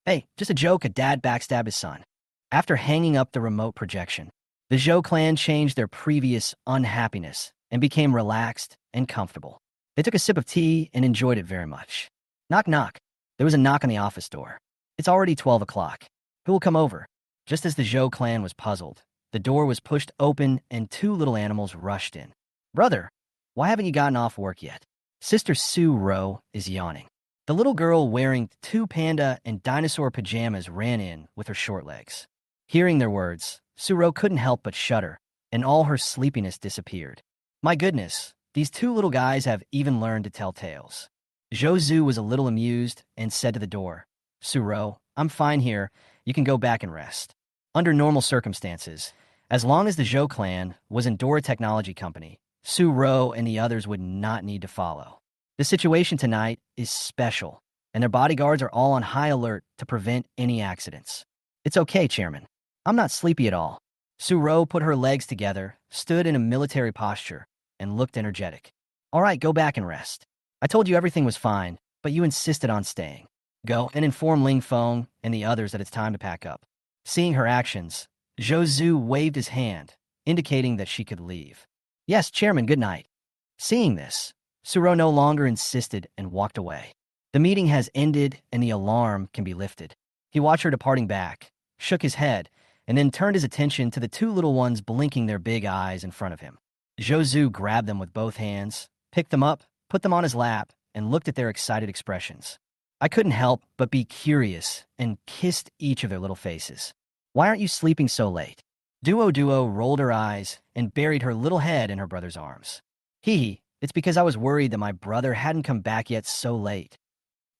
Hey, just a joke, a dad backstabbed his son. After hanging up the remote projection, the Zhou clan changed their previous unhappiness and became relaxed and comfortable. They took a sip of tea and enjoyed it very much. Knock, knock. There was a knock on the office door. It's already 12 o'clock. Who will come over? Just as the Zhou clan was puzzled, the door was pushed open and 2 little animals rushed in. Brother, why haven't you gotten off work yet? Sister Su Ro is yawning. The little girl wearing 2 panda and dinosaur pajamas ran in with her short legs. Hearing their words, Su Ro couldn't help but shudder, and all her sleepiness disappeared. My goodness, these 2 little guys have even learned to tell tales. Zhou Zu was a little amused and said to the door, Su Ro, I'm fine here. You can go back and rest. Under normal circumstances, as long as the Zhou clan was in Dora Technology Company, Su Ro and the others would not need to follow. The situation tonight is special, and their bodyguards are all on high alert to prevent any accidents. It's okay, Chairman. I'm not sleepy at all. Su Ro put her legs together, stood in a military posture, and looked energetic. All right, go back and rest. I told you everything was fine, but you insisted on staying. Go and inform Ling Feng and the others that it's time to pack up. Seeing her actions, Zhou Zu waved his hand, indicating that she could leave. Yes, Chairman, good night. Seeing this, Su Ro no longer insisted and walked away. The meeting has ended and the alarm can be lifted. He watched her departing back, shook his head, and then turned his attention to the 2 little ones blinking their big eyes in front of him. Zhou Zu grabbed them with both hands, picked them up, put them on his lap, and looked at their excited expressions. I couldn't help but be curious and kissed each of their little faces. Why aren't you sleeping so late? Duo rolled her eyes and buried her little head in her brother's arms. It's because I was worried that my brother hadn't come back yet so late.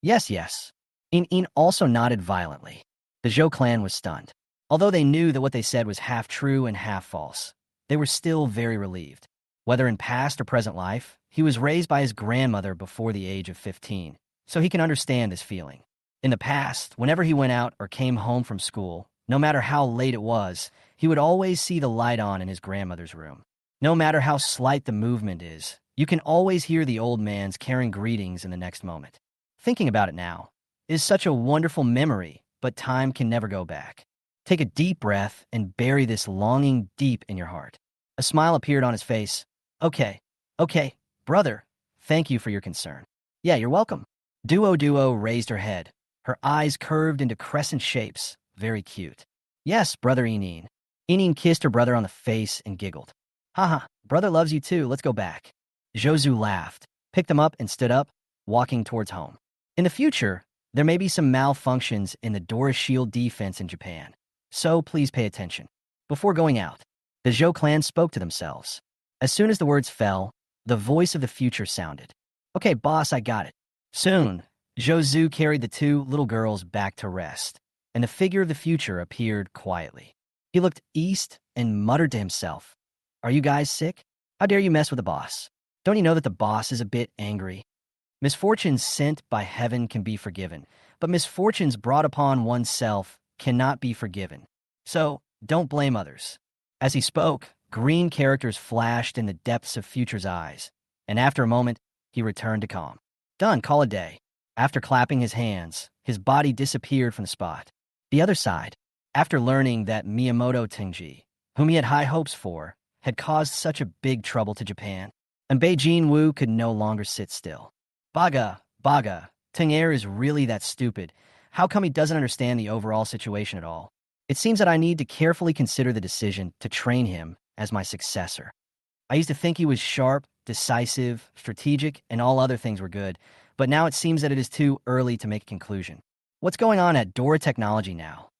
Yes. In also nodded violently. The Zhou clan was stunned. Although they knew that what they said was half true and half false, they were still very relieved. Whether in past or present life, he was raised by his grandmother before the age of 15, so he can understand this feeling. In the past, whenever he went out or came home from school, no matter how late it was, he would always see the light on in his grandmother's room. No matter how slight the movement is, you can always hear the old man's carrying greetings in the next moment. Thinking about it now is such a wonderful memory, but time can never go back. Take a deep breath and bury this longing deep in your heart. A smile appeared on his face. Okay, brother, thank you for your concern. Yeah, you're welcome. Duo raised her head, her eyes curved into crescent shapes, very cute. Yes, brother Enin. Enin kissed her brother on the face and giggled. Haha, brother loves you too, let's go back. Zhou Zu laughed, picked them up and stood up, walking towards home. In the future, there may be some malfunctions in the Dora Shield defense in Japan, so please pay attention. Before going out, the Zhou clan spoke to themselves. As soon as the words fell, the voice of the future sounded. Okay, boss, I got it. Soon, Zhou Zhu carried the two little girls back to rest, and the figure of the future appeared quietly. He looked east and muttered to himself, Are you guys sick? How dare you mess with the boss? Don't you know that the boss is a bit angry? Misfortunes sent by heaven can be forgiven, but misfortunes brought upon oneself cannot be forgiven. So, don't blame others. As he spoke, green characters flashed in the depths of Future's eyes, and after a moment, he returned to calm. Done, call a day. After clapping his hands, his body disappeared from the spot. The other side, after learning that Miyamoto Tenji, whom he had high hopes for, had caused such a big trouble to Japan, and Beijing Wu could no longer sit still. Baga, Teng-er is really that stupid. How come he doesn't understand the overall situation at all? It seems that I need to carefully consider the decision to train him as my successor. I used to think he was sharp, decisive, strategic, and all other things were good, but now it seems that it is too early to make a conclusion. What's going on at Dora Technology now?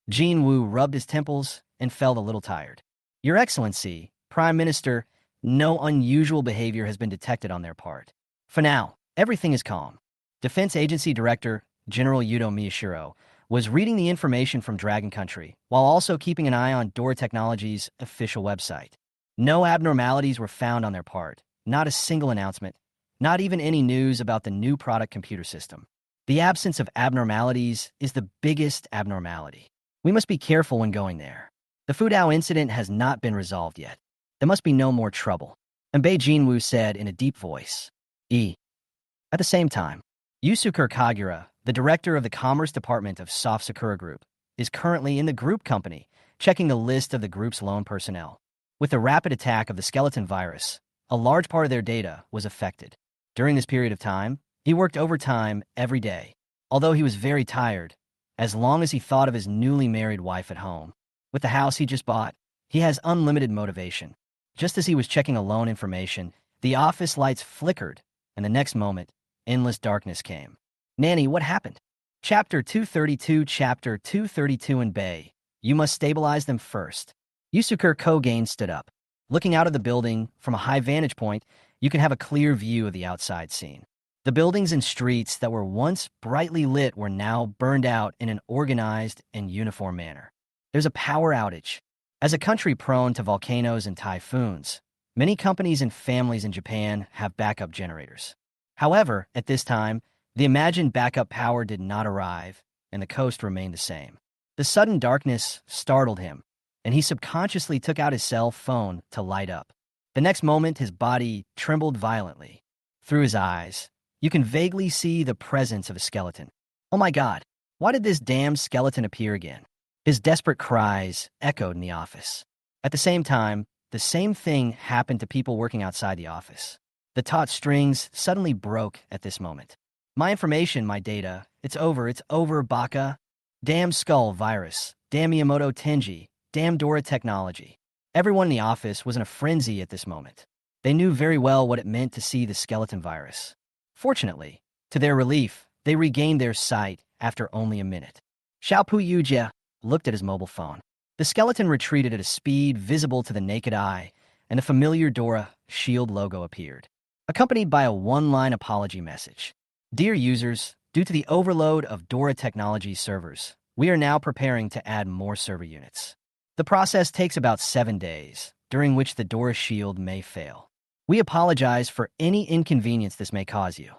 Jin Wu rubbed his temples and felt a little tired. Your Excellency, Prime Minister, no unusual behavior has been detected on their part. For now, everything is calm. Defense Agency Director, General Yudo Miyashiro, was reading the information from Dragon Country while also keeping an eye on Dora Technology's official website. No abnormalities were found on their part, not a single announcement, not even any news about the new product computer system. The absence of abnormalities is the biggest abnormality. We must be careful when going there. The Fudao incident has not been resolved yet. There must be no more trouble. And Bei Jinwoo said in a deep voice, At the same time, Yusuke Kagura, the director of the Commerce Department of Soft Sakura Group, is currently in the group company, checking the list of the group's lone personnel. With the rapid attack of the skeleton virus, a large part of their data was affected. During this period of time, he worked overtime every day, although he was very tired, as long as he thought of his newly married wife at home. With the house he just bought, he has unlimited motivation. Just as he was checking a loan information, the office lights flickered, and the next moment, endless darkness came. Nanny, what happened? Chapter 232 in Bay. You must stabilize them first. Yusuke Kogain stood up. Looking out of the building, from a high vantage point, you can have a clear view of the outside scene. The buildings and streets that were once brightly lit were now burned out in an organized and uniform manner. There's a power outage. As a country prone to volcanoes and typhoons, many companies and families in Japan have backup generators. However, at this time, the imagined backup power did not arrive, and the coast remained the same. The sudden darkness startled him, and he subconsciously took out his cell phone to light up. The next moment, his body trembled violently. Through his eyes, you can vaguely see the presence of a skeleton. Oh my God, why did this damn skeleton appear again? His desperate cries echoed in the office. At the same time, the same thing happened to people working outside the office. The taut strings suddenly broke at this moment. My information, my data, it's over, Baka. Damn skull virus, damn Miyamoto Tenji, damn Dora Technology. Everyone in the office was in a frenzy at this moment. They knew very well what it meant to see the skeleton virus. Fortunately, to their relief, they regained their sight after only a minute. Xiaopu Yujia looked at his mobile phone. The skeleton retreated at a speed visible to the naked eye, and the familiar Dora Shield logo appeared, accompanied by a one-line apology message. Dear users, due to the overload of Dora Technology servers, we are now preparing to add more server units. The process takes about 7 days, during which the Dora Shield may fail. We apologize for any inconvenience this may cause you.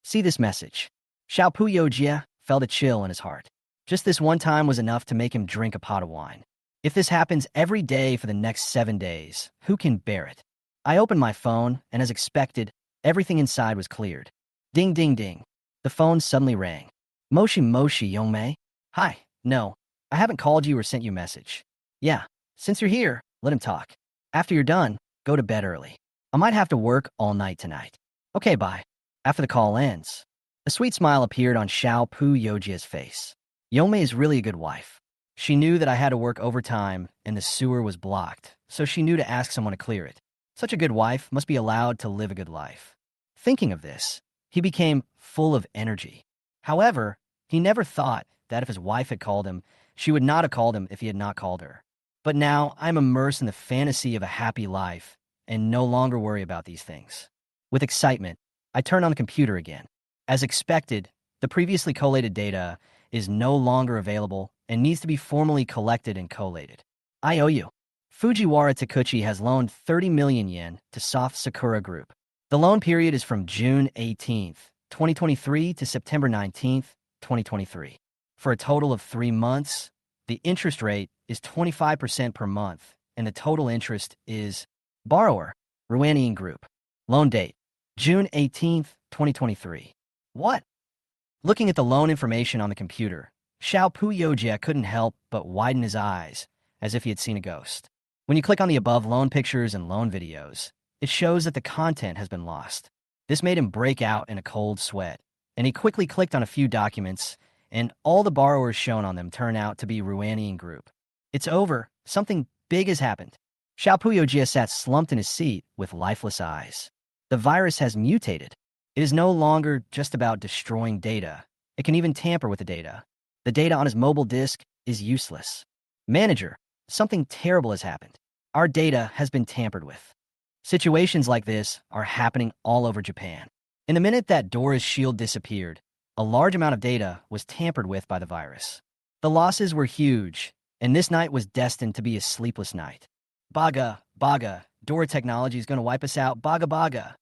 See this message. Xiaopu Yojia felt a chill in his heart. Just this one time was enough to make him drink a pot of wine. If this happens every day for the next 7 days, who can bear it? I opened my phone, and as expected, everything inside was cleared. Ding, ding, ding. The phone suddenly rang. Moshi Yongmei? Hi, no, I haven't called you or sent you a message. Yeah, since you're here, let him talk. After you're done, go to bed early. I might have to work all night tonight. Okay, bye. After the call ends, a sweet smile appeared on Xiaopu Yojia's face. Yongmei is really a good wife. She knew that I had to work overtime and the sewer was blocked, so she knew to ask someone to clear it. Such a good wife must be allowed to live a good life. Thinking of this, he became full of energy. However, he never thought that if his wife had called him, she would not have called him if he had not called her. But now I'm immersed in the fantasy of a happy life and no longer worry about these things. With excitement, I turn on the computer again. As expected, the previously collated data is no longer available and needs to be formally collected and collated. I owe you. Fujiwara Takuchi has loaned 30 million yen to Soft Sakura Group. The loan period is from June 18th, 2023 to September 19th, 2023. For a total of 3 months, the interest rate is 25% per month, and the total interest is borrower, Ruanian Group. Loan date, June 18th, 2023. What? Looking at the loan information on the computer, Xiao Puyojia couldn't help but widen his eyes, as if he had seen a ghost. When you click on the above loan pictures and loan videos, it shows that the content has been lost. This made him break out in a cold sweat, and he quickly clicked on a few documents, and all the borrowers shown on them turn out to be Ruanian Group. It's over. Something big has happened. Xiao Puyojia sat slumped in his seat with lifeless eyes. The virus has mutated. It is no longer just about destroying data. It can even tamper with the data. The data on his mobile disk is useless. Manager, something terrible has happened. Our data has been tampered with. Situations like this are happening all over Japan. In the minute that Dora's shield disappeared, a large amount of data was tampered with by the virus. The losses were huge, and this night was destined to be a sleepless night. Baga, Baga, Dora Technology is going to wipe us out, Baga Baga.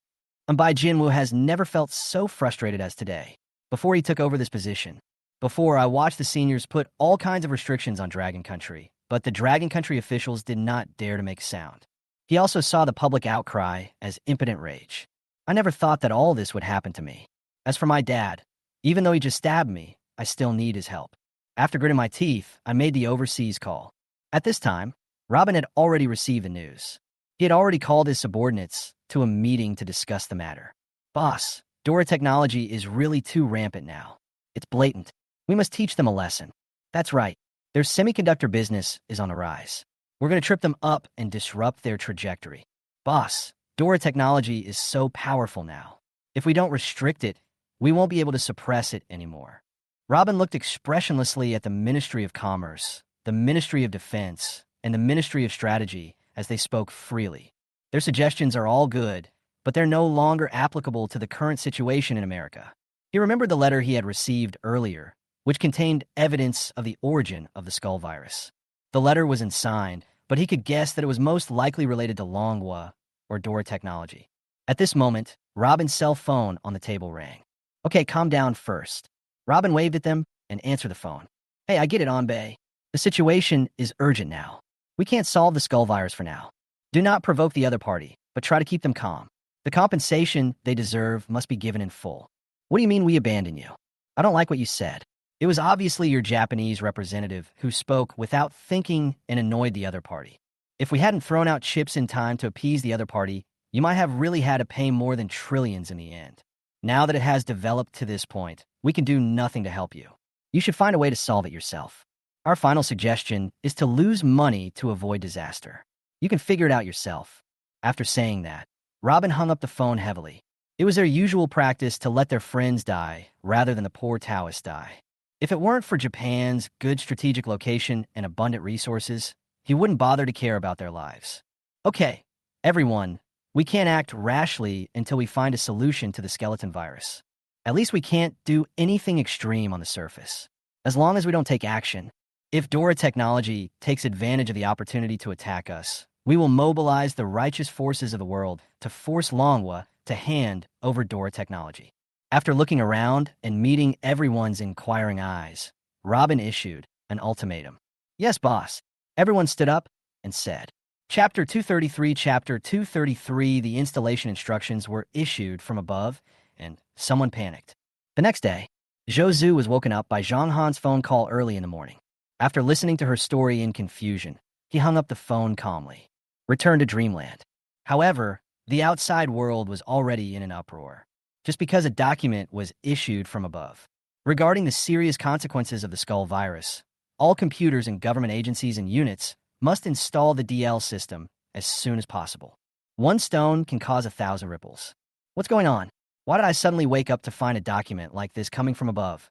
Bai Jinwoo has never felt so frustrated as today. Before he took over this position, I watched the seniors put all kinds of restrictions on Dragon Country, but the Dragon Country officials did not dare to make sound. He also saw the public outcry as impotent rage. I never thought that all this would happen to me. As for my dad, even though he just stabbed me, I still need his help. After gritting my teeth, I made the overseas call. At this time, Robin had already received the news. He had already called his subordinates to a meeting to discuss the matter. Boss, Dora Technology is really too rampant now. It's blatant. We must teach them a lesson. That's right. Their semiconductor business is on the rise. We're going to trip them up and disrupt their trajectory. Boss, Dora Technology is so powerful now. If we don't restrict it, we won't be able to suppress it anymore. Robin looked expressionlessly at the Ministry of Commerce, the Ministry of Defense, and the Ministry of Strategy as they spoke freely. Their suggestions are all good, but they're no longer applicable to the current situation in America. He remembered the letter he had received earlier, which contained evidence of the origin of the skull virus. The letter was unsigned, but he could guess that it was most likely related to Manhwa or Dora Technology. At this moment, Robin's cell phone on the table rang. Okay, calm down first. Robin waved at them and answered the phone. Hey, I get it, Anbei. The situation is urgent now. We can't solve the skull virus for now. Do not provoke the other party, but try to keep them calm. The compensation they deserve must be given in full. What do you mean we abandon you? I don't like what you said. It was obviously your Japanese representative who spoke without thinking and annoyed the other party. If we hadn't thrown out chips in time to appease the other party, you might have really had to pay more than trillions in the end. Now that it has developed to this point, we can do nothing to help you. You should find a way to solve it yourself. Our final suggestion is to lose money to avoid disaster. You can figure it out yourself. After saying that, Robin hung up the phone heavily. It was their usual practice to let their friends die rather than the poor Taoists die. If it weren't for Japan's good strategic location and abundant resources, he wouldn't bother to care about their lives. Okay, everyone, we can't act rashly until we find a solution to the skeleton virus. At least we can't do anything extreme on the surface. As long as we don't take action, if Dora Technology takes advantage of the opportunity to attack us, we will mobilize the righteous forces of the world to force Manhwa to hand over Dora Technology. After looking around and meeting everyone's inquiring eyes, Robin issued an ultimatum. Yes, boss. Everyone stood up and said. Chapter 233, the installation instructions were issued from above, and someone panicked. The next day, Zhou Zhu was woken up by Zhang Han's phone call early in the morning. After listening to her story in confusion, he hung up the phone calmly. Returned to dreamland. However, the outside world was already in an uproar, just because a document was issued from above. Regarding the serious consequences of the skull virus, all computers in government agencies and units must install the DL system as soon as possible. One stone can cause 1,000 ripples. What's going on? Why did I suddenly wake up to find a document like this coming from above?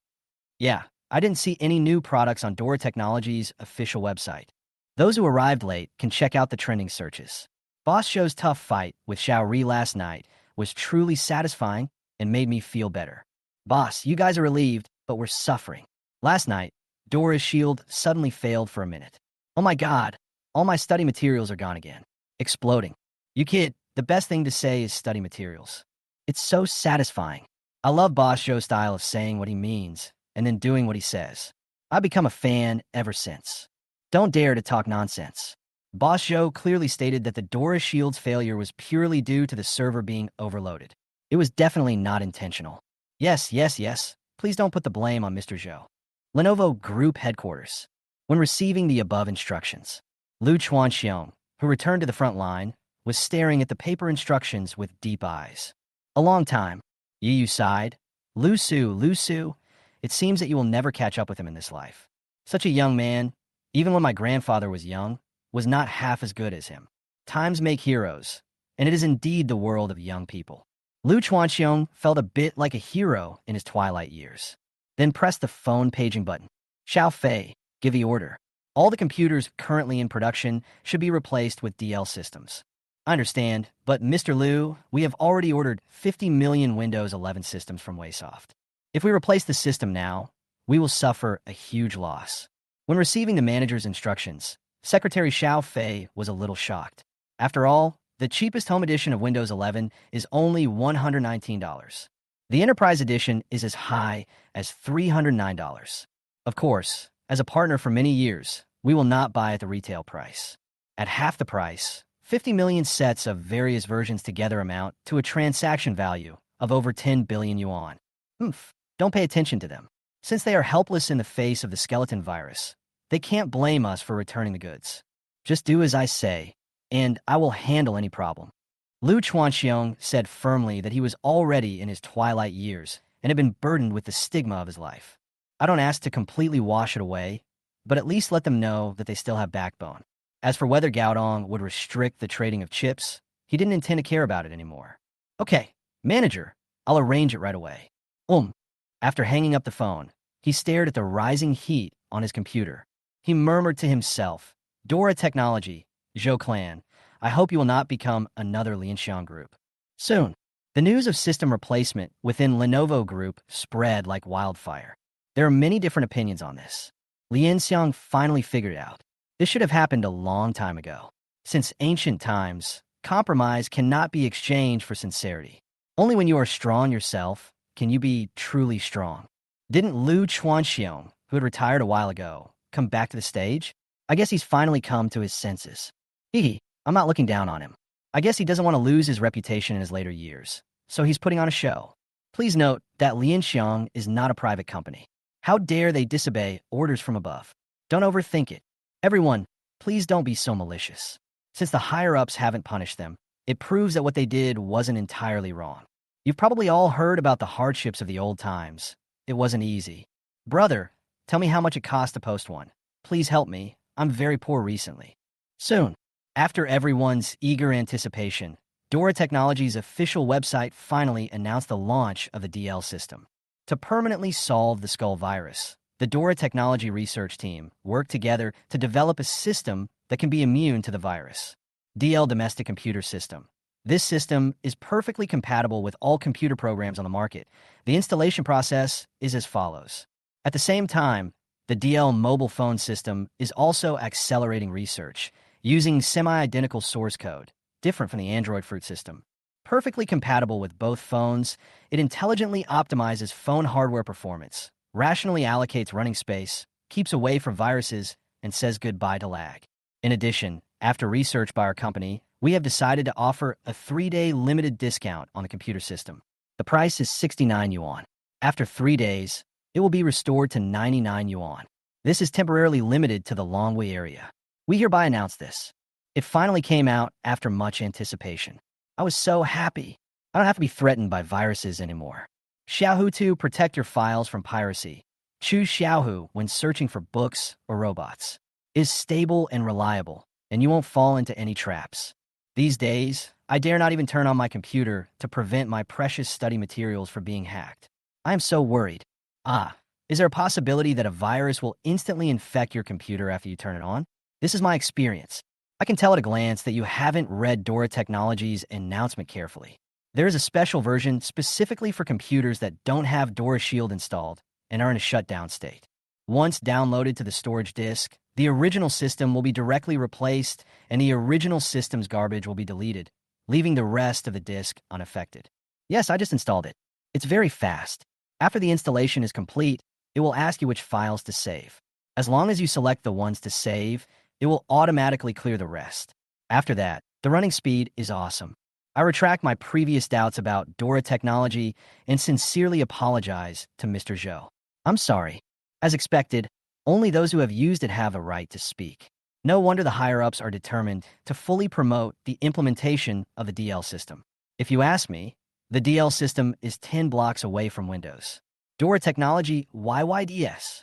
Yeah, I didn't see any new products on Dora Technologies' official website. Those who arrived late can check out the trending searches. Boss Show's tough fight with Xiao Ri last night was truly satisfying and made me feel better. Boss, you guys are relieved, but we're suffering. Last night, Dora's shield suddenly failed for a minute. Oh my god, all my study materials are gone again. Exploding. You kid, the best thing to say is study materials. It's so satisfying. I love Boss Show's style of saying what he means and then doing what he says. I've become a fan ever since. Don't dare to talk nonsense. Boss Joe clearly stated that the Dora Shield's failure was purely due to the server being overloaded. It was definitely not intentional. Yes, yes, yes. Please don't put the blame on Mr. Zhou. Lenovo Group Headquarters. When receiving the above instructions, Lu Chuanxiong, who returned to the front line, was staring at the paper instructions with deep eyes. A long time. Yu sighed. Lu Su, it seems that you will never catch up with him in this life. Such a young man, even when my grandfather was young, was not half as good as him. Times make heroes, and it is indeed the world of young people. Lu Chuanxiong felt a bit like a hero in his twilight years, then pressed the phone paging button. Xiao Fei, give the order. All the computers currently in production should be replaced with DL systems. I understand, but Mr. Liu, we have already ordered 50 million Windows 11 systems from Waysoft. If we replace the system now, we will suffer a huge loss. When receiving the manager's instructions, Secretary Xiao Fei was a little shocked. After all, the cheapest home edition of Windows 11 is only $119. The Enterprise Edition is as high as $309. Of course, as a partner for many years, we will not buy at the retail price. At half the price, 50 million sets of various versions together amount to a transaction value of over 10 billion yuan. Don't pay attention to them. Since they are helpless in the face of the skeleton virus, they can't blame us for returning the goods. Just do as I say, and I will handle any problem. Lu Chuanxiong said firmly that he was already in his twilight years and had been burdened with the stigma of his life. I don't ask to completely wash it away, but at least let them know that they still have backbone. As for whether Gaodong would restrict the trading of chips, he didn't intend to care about it anymore. Okay, manager, I'll arrange it right away. After hanging up the phone, he stared at the rising heat on his computer. He murmured to himself, Dora Technology, Zhou Clan, I hope you will not become another Lianxiang Group. Soon, the news of system replacement within Lenovo Group spread like wildfire. There are many different opinions on this. Lianxiang finally figured it out. This should have happened a long time ago. Since ancient times, compromise cannot be exchanged for sincerity. Only when you are strong yourself can you be truly strong. Didn't Lu Chuanxiong, who had retired a while ago, come back to the stage? I guess he's finally come to his senses. I'm not looking down on him. I guess he doesn't want to lose his reputation in his later years, so he's putting on a show. Please note that Lianxiang is not a private company. How dare they disobey orders from above? Don't overthink it. Everyone, please don't be so malicious. Since the higher-ups haven't punished them, it proves that what they did wasn't entirely wrong. You've probably all heard about the hardships of the old times. It wasn't easy. Brother, tell me how much it cost to post one. Please help me. I'm very poor recently. Soon, after everyone's eager anticipation, Dora Technologies' official website finally announced the launch of the DL system. To permanently solve the skull virus, the Dora Technology research team worked together to develop a system that can be immune to the virus. DL Domestic Computer System. This system is perfectly compatible with all computer programs on the market. The installation process is as follows. At the same time, the DL mobile phone system is also accelerating research using semi-identical source code, different from the Android Fruit system. Perfectly compatible with both phones, it intelligently optimizes phone hardware performance, rationally allocates running space, keeps away from viruses, and says goodbye to lag. In addition, after research by our company, we have decided to offer a 3-day limited discount on the computer system. The price is 69 yuan. After 3 days, it will be restored to 99 yuan. This is temporarily limited to the Longwei area. We hereby announce this. It finally came out after much anticipation. I was so happy. I don't have to be threatened by viruses anymore. Xiaohu 2, protect your files from piracy. Choose Xiaohu when searching for books or robots. It is stable and reliable, and you won't fall into any traps. These days, I dare not even turn on my computer to prevent my precious study materials from being hacked. I am so worried. Is there a possibility that a virus will instantly infect your computer after you turn it on? This is my experience. I can tell at a glance that you haven't read Dora Technologies' announcement carefully. There is a special version specifically for computers that don't have Dora Shield installed and are in a shutdown state. Once downloaded to the storage disk, the original system will be directly replaced and the original system's garbage will be deleted, leaving the rest of the disk unaffected. Yes, I just installed it. It's very fast. After the installation is complete, it will ask you which files to save. As long as you select the ones to save, it will automatically clear the rest. After that, the running speed is awesome. I retract my previous doubts about Dora Technology and sincerely apologize to Mr. Zhou. I'm sorry. As expected, only those who have used it have a right to speak. No wonder the higher-ups are determined to fully promote the implementation of the DL system. If you ask me, the DL system is 10 blocks away from Windows. Dora Technology YYDS.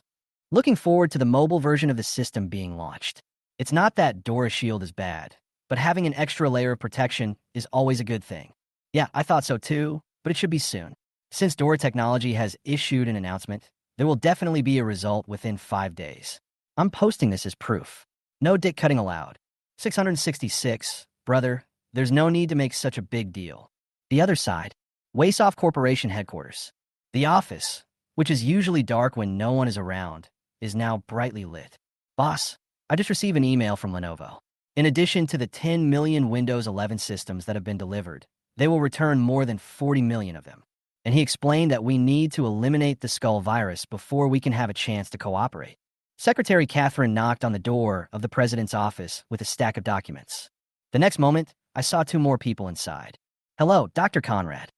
Looking forward to the mobile version of the system being launched. It's not that Dora Shield is bad, but having an extra layer of protection is always a good thing. Yeah, I thought so too, but it should be soon. Since Dora Technology has issued an announcement, there will definitely be a result within 5 days. I'm posting this as proof. No dick cutting allowed. 666, brother, there's no need to make such a big deal. The other side, Wasoff Corporation headquarters. The office, which is usually dark when no one is around, is now brightly lit. Boss, I just received an email from Lenovo. In addition to the 10 million Windows 11 systems that have been delivered, they will return more than 40 million of them. And he explained that we need to eliminate the skull virus before we can have a chance to cooperate. Secretary Catherine knocked on the door of the president's office with a stack of documents. The next moment, I saw 2 more people inside. Hello, Dr. Conrad.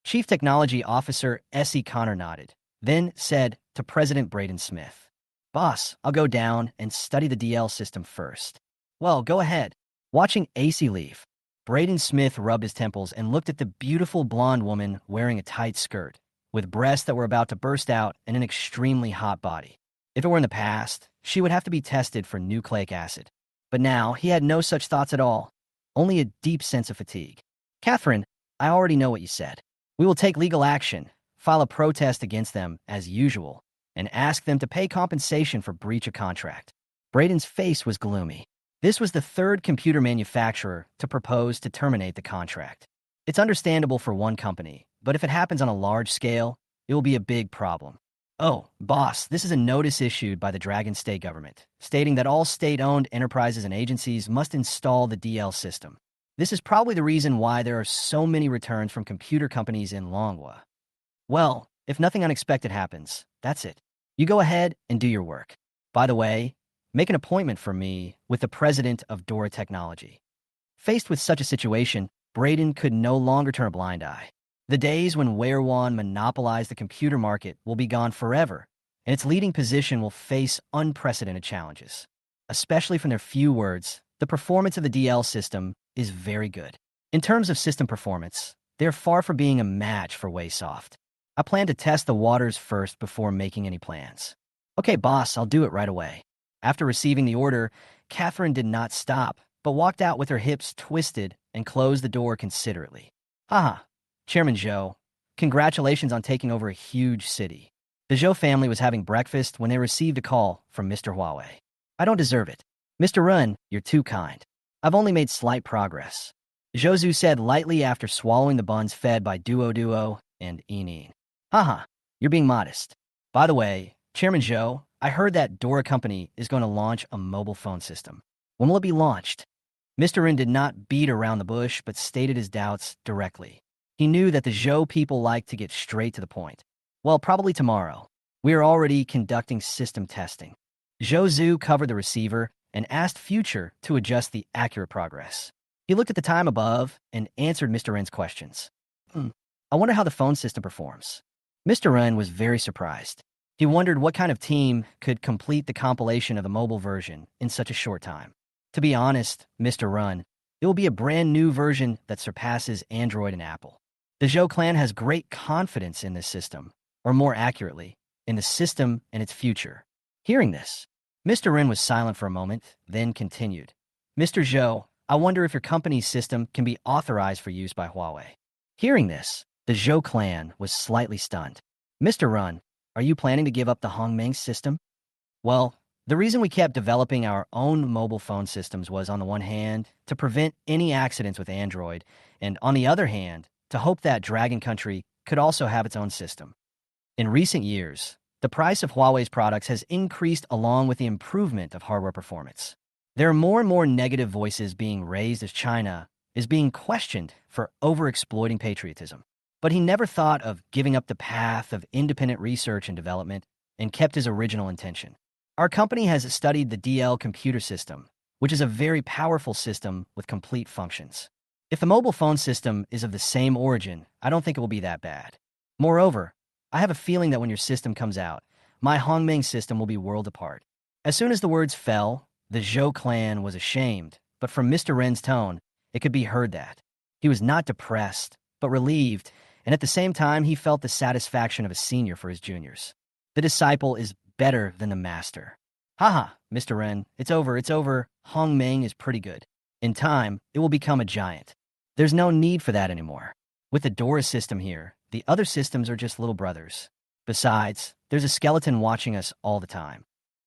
Chief Technology Officer S.E. Connor nodded, then said to President Braden Smith, Boss, I'll go down and study the DL system first. Well, go ahead. Watching AC leave, Braden Smith rubbed his temples and looked at the beautiful blonde woman wearing a tight skirt, with breasts that were about to burst out and an extremely hot body. If it were in the past, she would have to be tested for nucleic acid. But now, he had no such thoughts at all, only a deep sense of fatigue. Catherine, I already know what you said. We will take legal action, file a protest against them as usual, and ask them to pay compensation for breach of contract. Braden's face was gloomy. This was the 3rd computer manufacturer to propose to terminate the contract. It's understandable for one company, but if it happens on a large scale, it will be a big problem. Oh, boss, this is a notice issued by the Dragon State government, stating that all state-owned enterprises and agencies must install the DL system. This is probably the reason why there are so many returns from computer companies in Manhwa. Well, if nothing unexpected happens, that's it. You go ahead and do your work. By the way, make an appointment for me with the president of Dora Technology. Faced with such a situation, Braden could no longer turn a blind eye. The days when Weirwan monopolized the computer market will be gone forever, and its leading position will face unprecedented challenges. Especially from their few words, the performance of the DL system is very good. In terms of system performance, they're far from being a match for Waysoft. I plan to test the waters first before making any plans. Okay, boss, I'll do it right away. After receiving the order, Catherine did not stop, but walked out with her hips twisted and closed the door considerately. Haha, Chairman Zhou, congratulations on taking over a huge city. The Zhou family was having breakfast when they received a call from Mr. Huawei. I don't deserve it. Mr. Run, you're too kind. I've only made slight progress. Zhou said lightly after swallowing the buns fed by Duo and Enin. Haha, you're being modest. By the way, Chairman Zhou, I heard that Dora Company is going to launch a mobile phone system. When will it be launched? Mr. Rin did not beat around the bush, but stated his doubts directly. He knew that the Zhou people like to get straight to the point. Well, probably tomorrow. We are already conducting system testing. Zhou covered the receiver and asked Future to adjust the accurate progress. He looked at the time above and answered Mr. Ren's questions. I wonder how the phone system performs. Mr. Ren was very surprised. He wondered what kind of team could complete the compilation of the mobile version in such a short time. To be honest, Mr. Ren, it will be a brand new version that surpasses Android and Apple. The Zhou clan has great confidence in this system, or more accurately, in the system and its future. Hearing this, Mr. Ren was silent for a moment, then continued. Mr. Zhou, I wonder if your company's system can be authorized for use by Huawei. Hearing this, the Zhou clan was slightly stunned. Mr. Ren, Are you planning to give up the Hongmeng system? Well, the reason we kept developing our own mobile phone systems was, on the one hand, to prevent any accidents with Android, and on the other hand, to hope that Dragon Country could also have its own system. In recent years, the price of Huawei's products has increased along with the improvement of hardware performance. There are more and more negative voices being raised as China is being questioned for overexploiting patriotism. But he never thought of giving up the path of independent research and development and kept his original intention. Our company has studied the DL computer system, which is a very powerful system with complete functions. If the mobile phone system is of the same origin, I don't think it will be that bad. Moreover, I have a feeling that when your system comes out, my Hongmeng system will be world apart. As soon as the words fell, the Zhou clan was ashamed, but from Mr. Ren's tone, it could be heard that he was not depressed, but relieved, and at the same time he felt the satisfaction of a senior for his juniors. The disciple is better than the master. Haha, Mr. Ren, it's over. Hongmeng is pretty good. In time, it will become a giant. There's no need for that anymore. With the Dora system here, the other systems are just little brothers. Besides, there's a skeleton watching us all the time.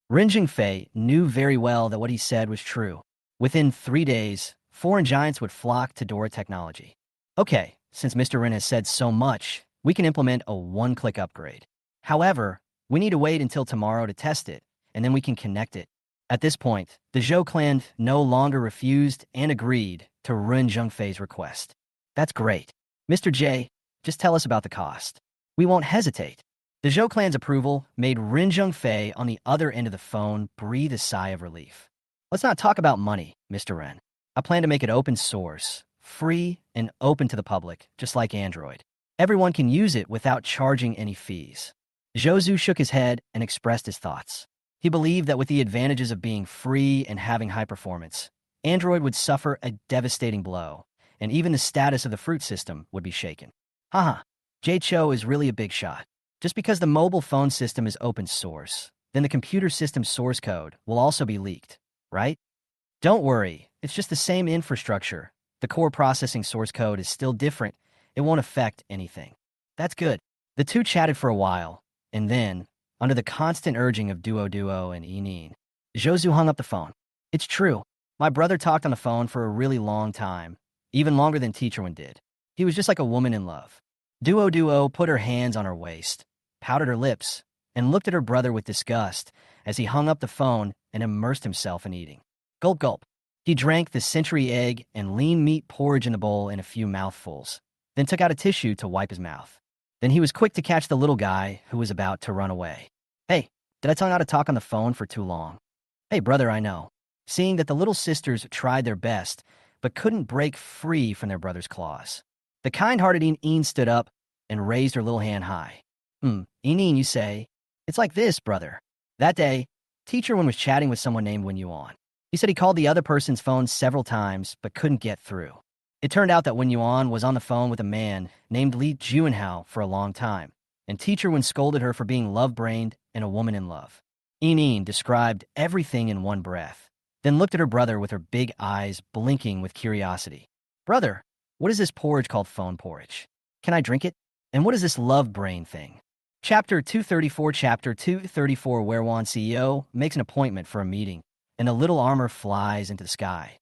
Ren Jingfei knew very well that what he said was true. Within 3 days, foreign giants would flock to Dora technology. Okay, since Mr. Ren has said so much, we can implement a one-click upgrade. However, we need to wait until tomorrow to test it, and then we can connect it. At this point, the Zhou clan no longer refused and agreed to Ren Zhengfei's request. That's great. Mr. J, just tell us about the cost. We won't hesitate. The Zhou clan's approval made Ren Zhengfei on the other end of the phone breathe a sigh of relief. Let's not talk about money, Mr. Ren. I plan to make it open source, free and open to the public, just like Android. Everyone can use it without charging any fees. Zhou shook his head and expressed his thoughts. He believed that with the advantages of being free and having high performance, Android would suffer a devastating blow, and even the status of the fruit system would be shaken. Haha, Jay Cho is really a big shot. Just because the mobile phone system is open source, then the computer system source code will also be leaked, right? Don't worry, it's just the same infrastructure. The core processing source code is still different. It won't affect anything. That's good. The two chatted for a while, and then, under the constant urging of Duo and Yinin, Zhou hung up the phone. It's true. My brother talked on the phone for a really long time, even longer than Teacher Wen did. He was just like a woman in love. Duo put her hands on her waist, pouted her lips, and looked at her brother with disgust as he hung up the phone and immersed himself in eating. Gulp gulp. He drank the century egg and lean meat porridge in the bowl in a few mouthfuls, then took out a tissue to wipe his mouth. Then he was quick to catch the little guy who was about to run away. Hey, did I tell you not to talk on the phone for too long? Hey, brother, I know. Seeing that the little sisters tried their best, but couldn't break free from their brother's claws. The kind-hearted Yinin stood up and raised her little hand high. Yinin, you say? It's like this, brother. That day, Teacher Wen was chatting with someone named Wen Yuan. He said he called the other person's phone several times, but couldn't get through. It turned out that Wen Yuan was on the phone with a man named Li Juanhao for a long time, and Teacher Wen scolded her for being love-brained and a woman in love. Yinin described everything in one breath, then looked at her brother with her big eyes blinking with curiosity. Brother, what is this porridge called phone porridge? Can I drink it? And what is this love brain thing? Chapter 234 where Wan CEO makes an appointment for a meeting, and a little armor flies into the sky.